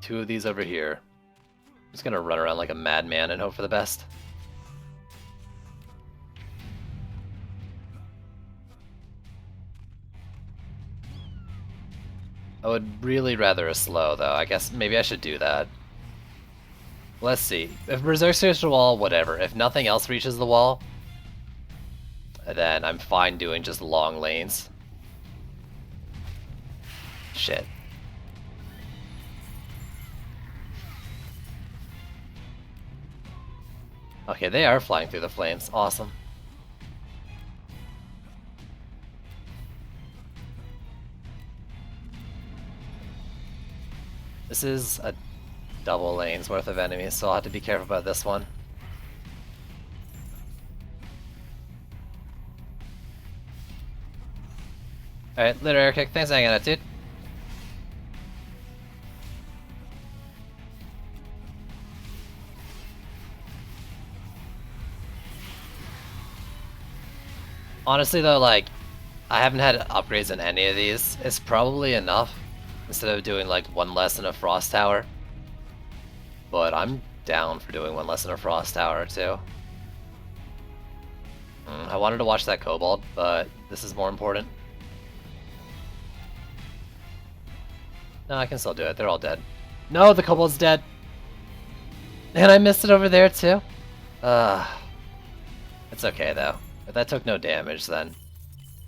2 of these over here. I'm just gonna run around like a madman and hope for the best. I would really rather a slow though. I guess maybe I should do that. Let's see. If Berserk reaches the wall, whatever. If nothing else reaches the wall, then I'm fine doing just long lanes. Shit. Okay, they are flying through the flames. Awesome. This is a double lane's worth of enemies, so I'll have to be careful about this one. Alright, Literary Kick, thanks for hanging out, dude. Honestly though, like, I haven't had upgrades in any of these. It's probably enough instead of doing like one less in a Frost Tower. But I'm down for doing one less in a Frost Tower too. I wanted to watch that Kobold, but this is more important. No, I can still do it. They're all dead. No, the Kobold's dead. And I missed it over there too. It's okay though. If that took no damage, then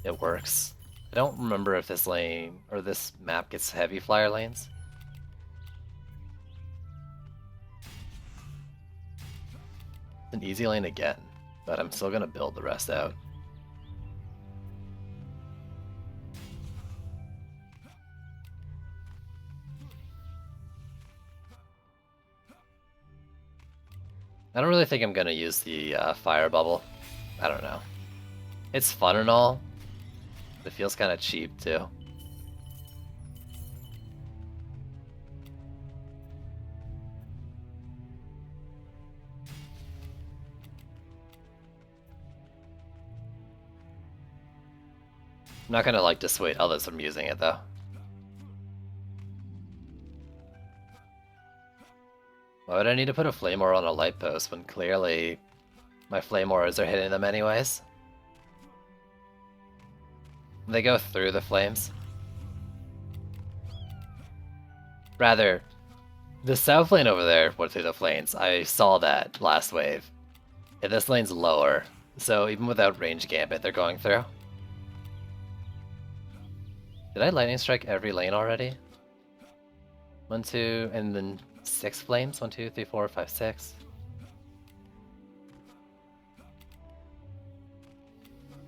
it works. I don't remember if this lane or this map gets heavy flyer lanes. It's an easy lane again, but I'm still gonna build the rest out. I don't really think I'm gonna use the fire bubble. I don't know. It's fun and all, but it feels kind of cheap too. I'm not gonna like dissuade others from using it though. Why would I need to put a flame aura on a light post when clearly my flame auras are hitting them anyways? They go through the flames. Rather, the south lane over there went through the flames. I saw that last wave. Yeah, this lane's lower, so even without range gambit, they're going through. Did I lightning strike every lane already? 1, 2, and then 6 flames? 1, 2, 3, 4, 5, 6.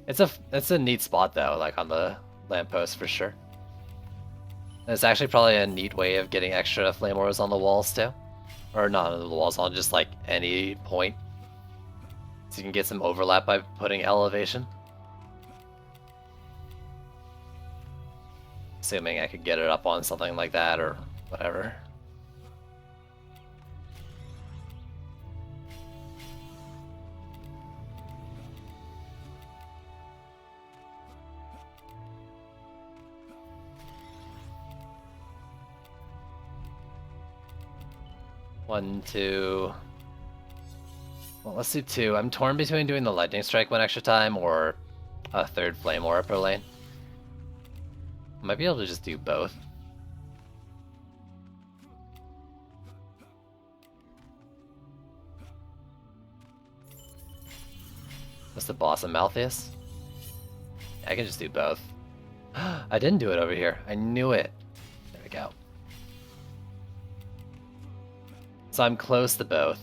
It's a neat spot though, like on the lamppost for sure. And it's actually probably a neat way of getting extra flame auras on the walls too. Or not on the walls, on just like any point. So you can get some overlap by putting elevation. Assuming I could get it up on something like that or whatever. One, two. Well, let's do 2. I'm torn between doing the lightning strike one extra time or a 3rd flame aura per lane. I might be able to just do both. What's the boss of Malthius? I can just do both. I didn't do it over here. I knew it. There we go. So I'm close to both.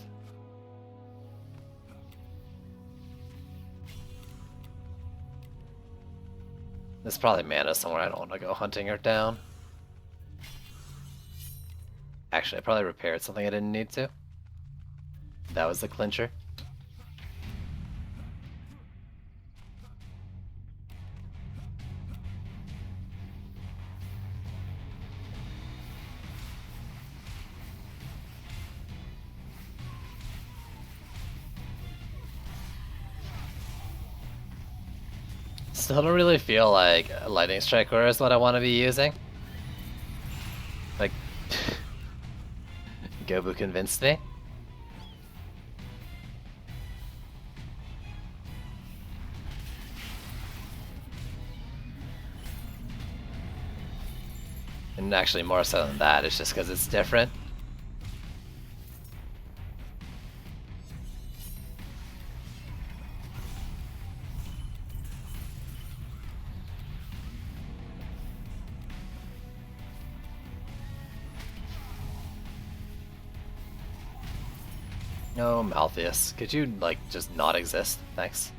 There's probably mana somewhere. I don't want to go hunting her down. Actually, I probably repaired something I didn't need to. That was the clincher. Still don't really feel like a lightning strike aura is what I want to be using. Like, Gobu convinced me. And actually more so than that, it's just because it's different. No, Malthius. Could you, like, just not exist? Thanks.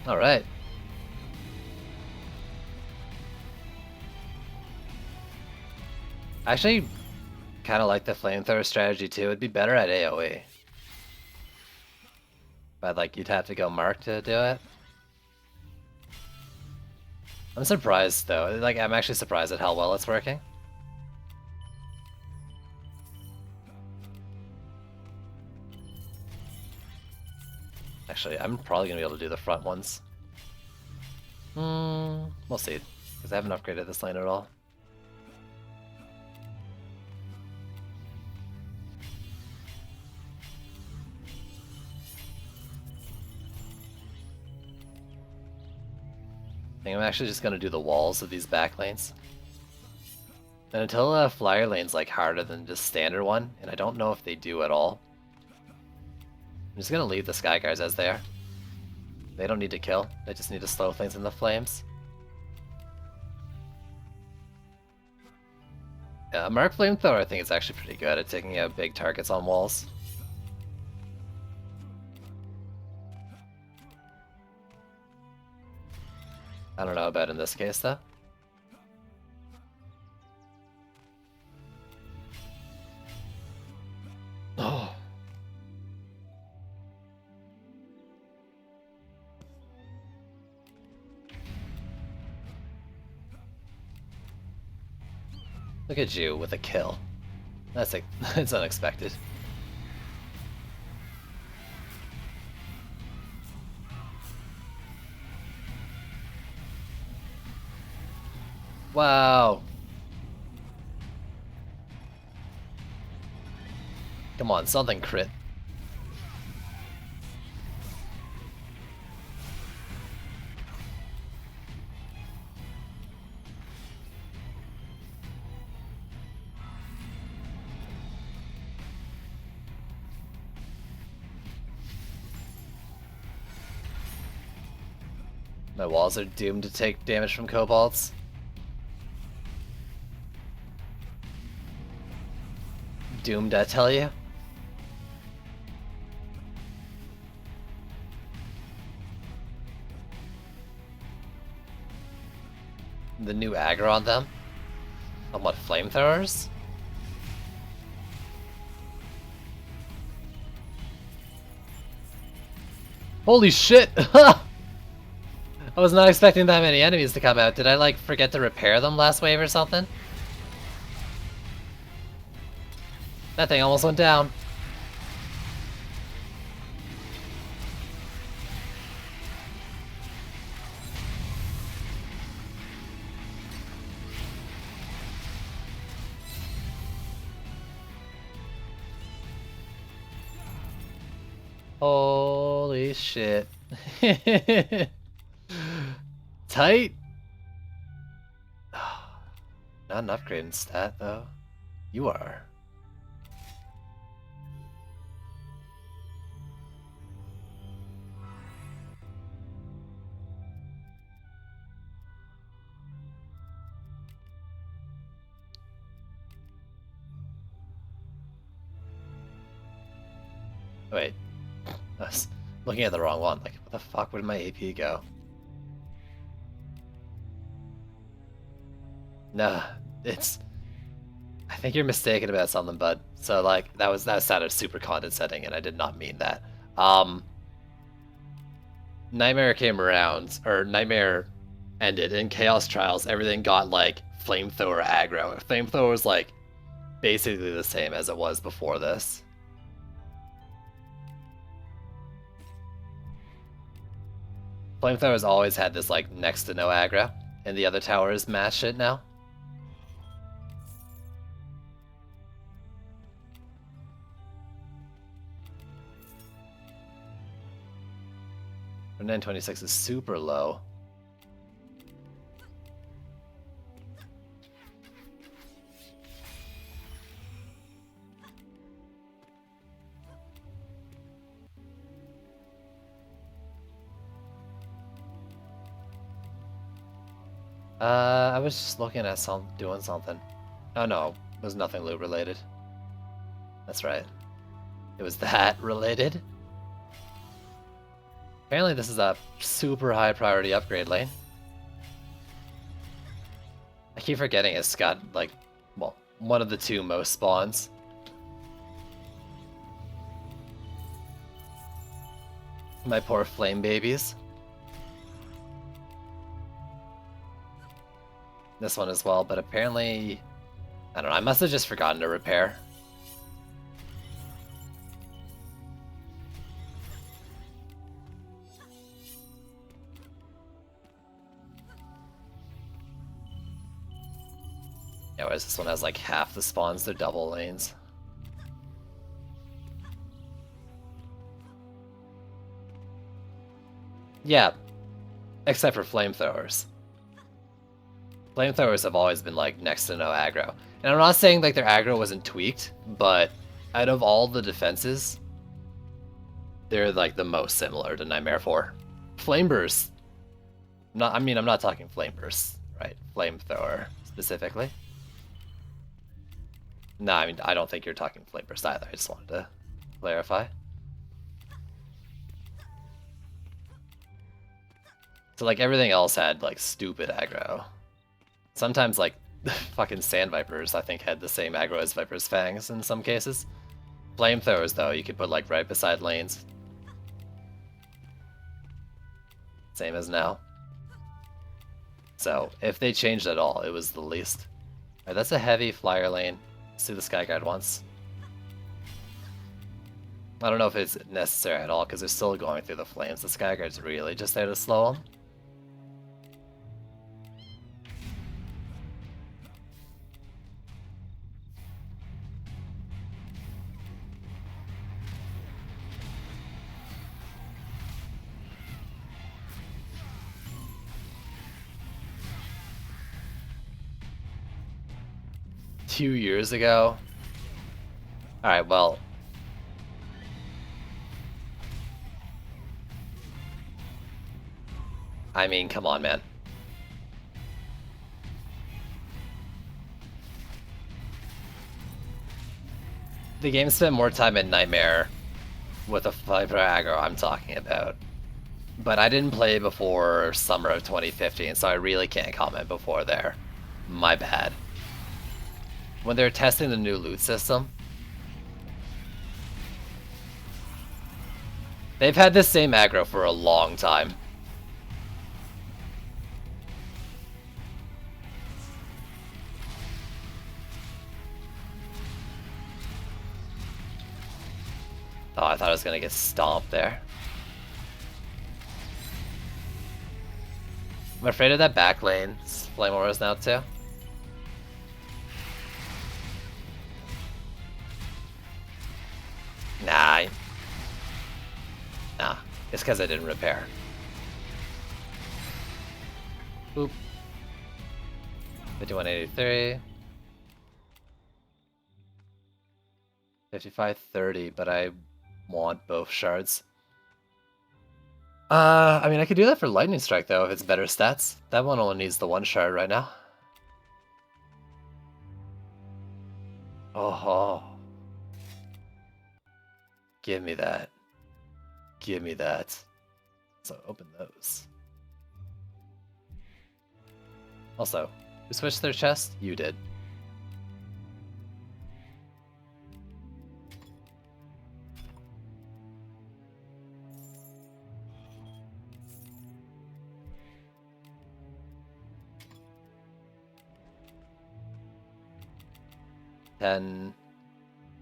Alright. Actually, kind of like the flamethrower strategy too. It'd be better at AoE. But like you'd have to go Mark to do it. I'm surprised though. Like I'm actually surprised at how well it's working. Actually, I'm probably gonna be able to do the front ones. We'll see, because I haven't upgraded this lane at all. I think I'm actually just gonna do the walls of these back lanes. And until flyer lane's like harder than just standard one, and I don't know if they do at all. I'm just gonna leave the Sky Guards as they are. They don't need to kill, they just need to slow things in the flames. Yeah, Mark Flamethrower I think is actually pretty good at taking out big targets on walls. I don't know about in this case though. Oh. Look at you with a kill. That's like, it's unexpected. Wow. Come on, something crit. My walls are doomed to take damage from kobolds. Doomed, I tell you. The new aggro on them? On what, flamethrowers? Holy shit! I was not expecting that many enemies to come out. Did I like forget to repair them last wave or something? That thing almost went down. Holy shit. Tight. Not an upgrade in stat though. You are. Wait. I was looking at the wrong one. Like, what the fuck would my AP go? Nah, it's... I think you're mistaken about something, bud. So, like, that sounded super condescending, and I did not mean that. Nightmare came around, or Nightmare ended, in Chaos Trials, everything got, like, Flamethrower aggro. Flamethrower was, like, basically the same as it was before this. Flamethrower's always had this, like, next to no aggro, and the other towers match it now. But 926 is super low. I was just looking at doing something. Oh no, it was nothing loot related. That's right. It was that related. Apparently this is a super high priority upgrade lane. I keep forgetting it's got, like, well, one of the two most spawns. My poor flame babies. This one as well, but apparently, I don't know, I must have just forgotten to repair. Yeah, whereas this one has like half the spawns, they're double lanes. Yeah, except for flamethrowers. Flamethrowers have always been like next to no aggro. And I'm not saying like their aggro wasn't tweaked, but out of all the defenses, they're like the most similar to Nightmare 4. Flame Burst. I'm not talking Flame Burst, right? Flamethrower specifically. No, I mean, I don't think you're talking Flame Burst either. I just wanted to clarify. So like everything else had like stupid aggro. Sometimes like fucking Sand Vipers I think had the same aggro as Viper's Fangs in some cases. Flamethrowers though, you could put like right beside lanes. Same as now. So if they changed at all, it was the least. Alright, that's a heavy flyer lane. Let's do the Skyguard once. I don't know if it's necessary at all because they're still going through the flames. The Skyguard's really just there to slow them. Two years ago. Alright, well. I mean, come on, man. The game spent more time in Nightmare with the Viper aggro I'm talking about. But I didn't play before summer of 2015, so I really can't comment before there. My bad. When they're testing the new loot system, they've had this same aggro for a long time. Oh, I thought I was gonna get stomped there. I'm afraid of that back lane. Flame Auras now too. Nah. Nah. It's because I didn't repair. Boop. 5183. 5530, but I want both shards. I mean, I could do that for Lightning Strike, though, if it's better stats. That one only needs the one shard right now. Oh. Give me that. Give me that. So, open those. Also, who switched their chest? You did.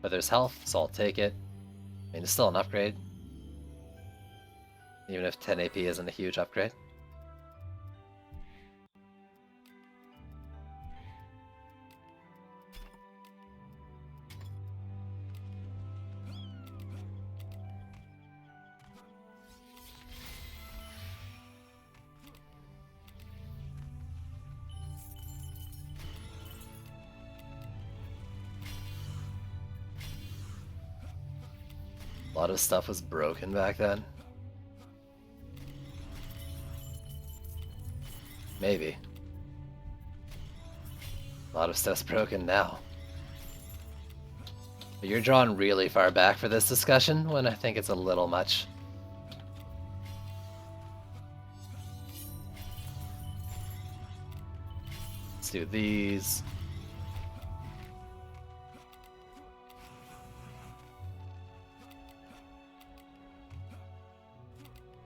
But there's health, so I'll take it. I mean, it's still an upgrade. Even if 10 AP isn't a huge upgrade. A lot of stuff was broken back then. Maybe. A lot of stuff's broken now. But you're drawn really far back for this discussion when I think it's a little much. Let's do these.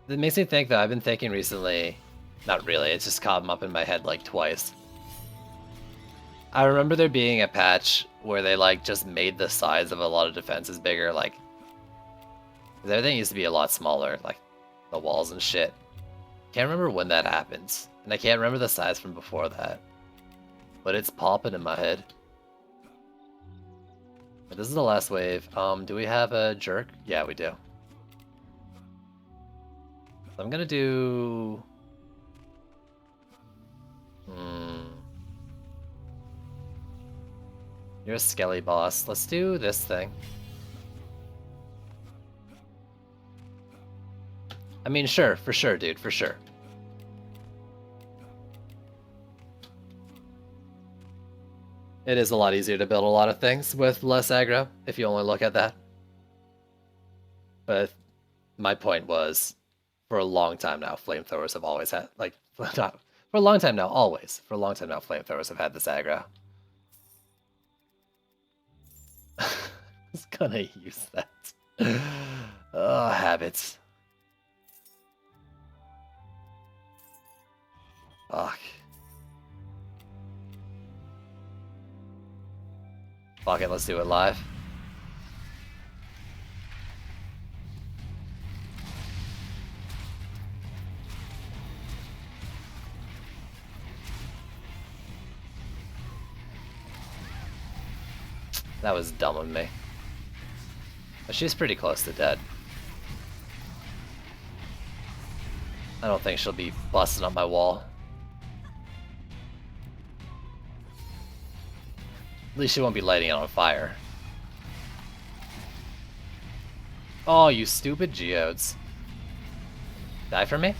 It makes me think that I've been thinking recently, not really, it's just come up in my head like twice. I remember there being a patch where they like just made the size of a lot of defenses bigger, like 'cause everything used to be a lot smaller, like the walls and shit. Can't remember when that happens, and I can't remember the size from before that. But it's popping in my head. But this is the last wave. Do we have a jerk? Yeah, we do. So I'm gonna do... You're a skelly boss. Let's do this thing. I mean, sure, for sure, dude, for sure. It is a lot easier to build a lot of things with less aggro, if you only look at that. But my point was, for a long time now, flamethrowers have always had, like, not, for a long time now, always. For a long time now, flamethrowers have had this aggro. I was gonna use that. Oh, habits. Fuck. Fuck it, let's do it live. That was dumb of me. But she's pretty close to dead. I don't think she'll be busting up my wall. At least she won't be lighting it on fire. Oh, you stupid geodes. Die for me?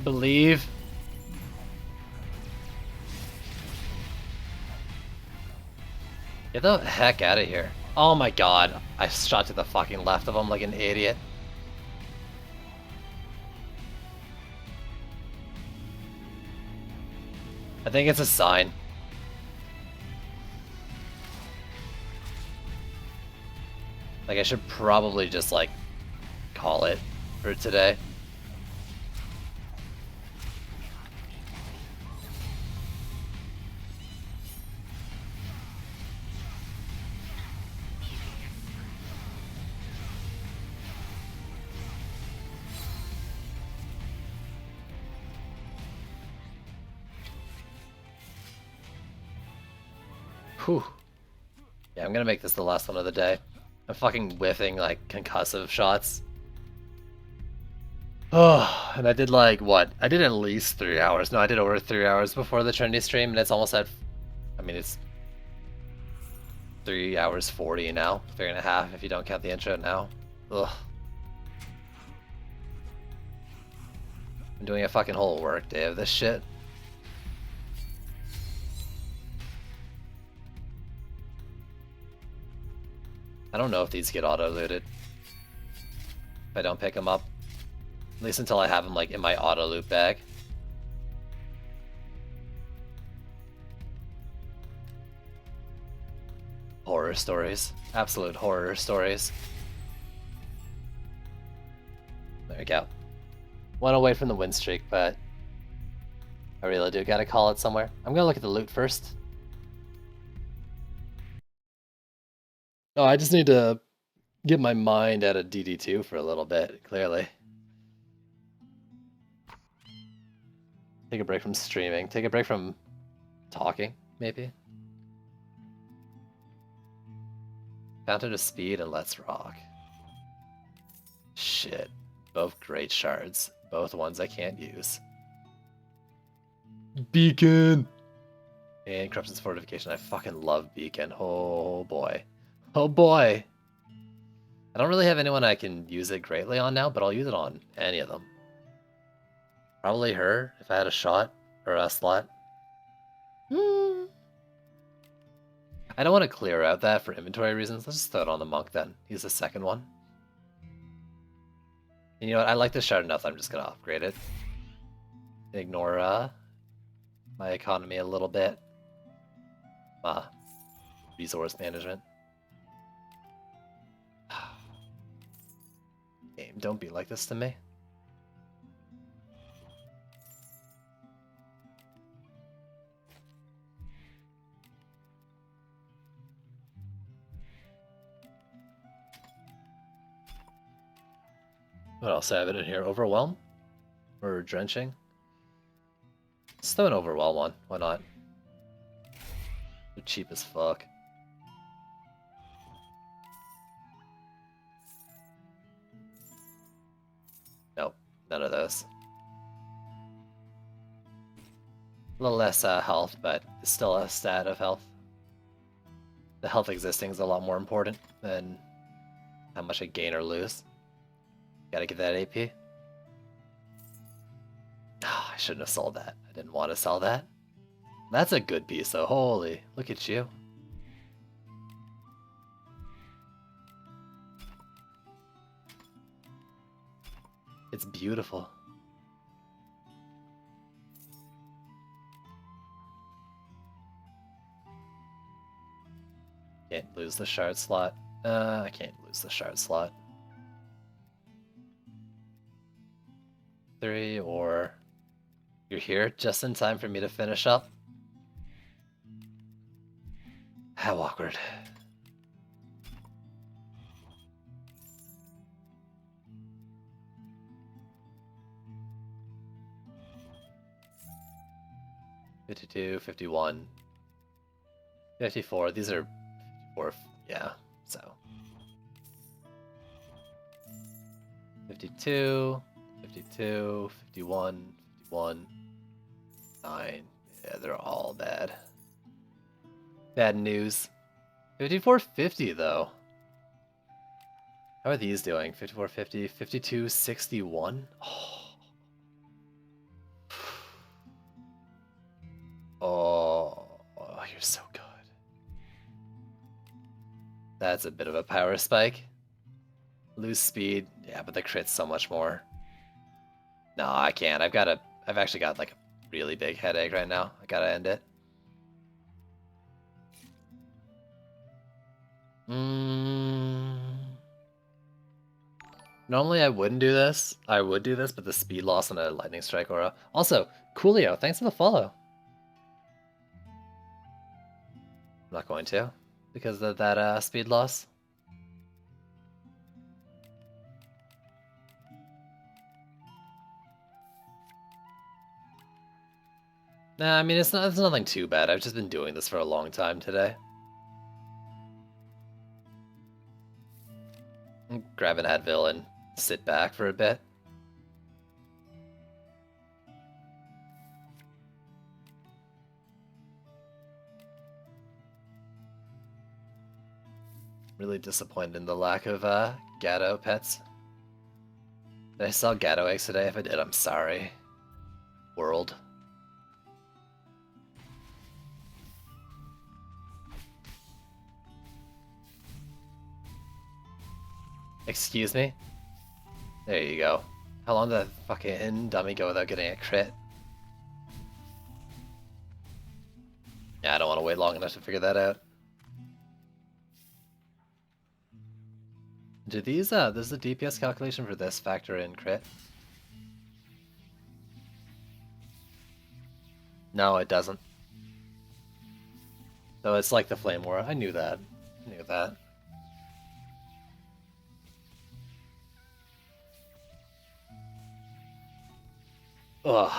Believe. Get the heck out of here. Oh my god. I shot to the fucking left of him like an idiot. I think it's a sign. Like, I should probably just, like, call it for today. Whew. Yeah, I'm gonna make this the last one of the day. I'm fucking whiffing, like, concussive shots. Oh, and I did, like, what? I did at least 3 hours. No, I did over 3 hours before the Trinity stream, and it's almost at... I mean, it's 3 hours 40 now. 3.5 if you don't count the intro now. Ugh. I'm doing a fucking whole work day of this shit. I don't know if these get auto-looted. If I don't pick them up. At least until I have them, like, in my auto-loot bag. Horror stories. Absolute horror stories. There we go. One away from the win streak, but I really do gotta call it somewhere. I'm gonna look at the loot first. Oh, I just need to get my mind out of DD2 for a little bit, clearly. Take a break from streaming. Take a break from talking, maybe. Counter to speed and let's rock. Shit. Both great shards. Both ones I can't use. Beacon! And Corruption's Fortification. I fucking love Beacon. Oh boy. Oh boy. I don't really have anyone I can use it greatly on now, but I'll use it on any of them. Probably her, if I had a shot, or a slot. I don't want to clear out that for inventory reasons. Let's just throw it on the Monk then. He's the second one. And you know what? I like this shard enough. I'm just going to upgrade it. Ignore my economy a little bit. Resource management. Game, don't be like this to me. What else have it in here? Overwhelm? Or Drenching? Let's throw an Overwhelm one. Why not? They're cheap as fuck. Nope, none of those. A little less health, but it's still a stat of health. The health existing is a lot more important than how much I gain or lose. Gotta get that AP. Oh, I shouldn't have sold that. I didn't want to sell that. That's a good piece though. Holy, look at you. It's beautiful. Can't lose the shard slot. I can't lose the shard slot. 3 or... You're here just in time for me to finish up? How awkward. $52, $51, $54. These are 54, yeah, so. $52, $52, $51, $51, $9. Yeah, they're all bad. Bad news. $54.50 though. How are these doing? $54.50, $52.61. Oh, you're so good. That's a bit of a power spike. Lose speed, yeah, but the crit's so much more. No, I can't. I've actually got like a really big headache right now. I gotta end it. Normally I wouldn't do this. I would do this, but the speed loss on a Lightning Strike Aura. Also, Coolio, thanks for the follow. I'm not going to, because of that speed loss. Nah, I mean, it's nothing too bad. I've just been doing this for a long time today. Grab an Advil and sit back for a bit. Really disappointed in the lack of Gatto pets. Did I sell Gatto eggs today? If I did, I'm sorry. World. Excuse me? There you go. How long did that fucking dummy go without getting a crit? Yeah, I don't want to wait long enough to figure that out. Do these, does the DPS calculation for this factor in crit? No, it doesn't. So it's like the Flame War. I knew that. I knew that. Ugh.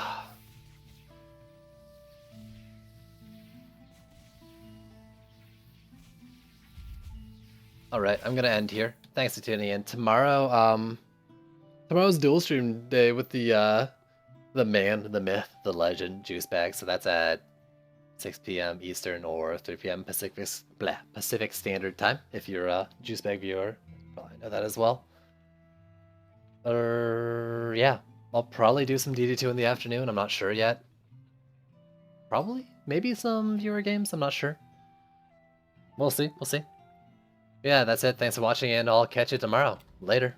Alright, I'm gonna end here. Thanks for tuning in. Tomorrow, tomorrow's dual stream day with the man, the myth, the legend, Juice Bag. So that's at 6 p.m. Eastern or 3 p.m. Pacific Standard Time. If you're a Juicebag viewer, probably know that as well. Yeah, I'll probably do some DD2 in the afternoon. I'm not sure yet. Probably, maybe some viewer games. I'm not sure. We'll see. We'll see. Yeah, that's it. Thanks for watching, and I'll catch you tomorrow. Later.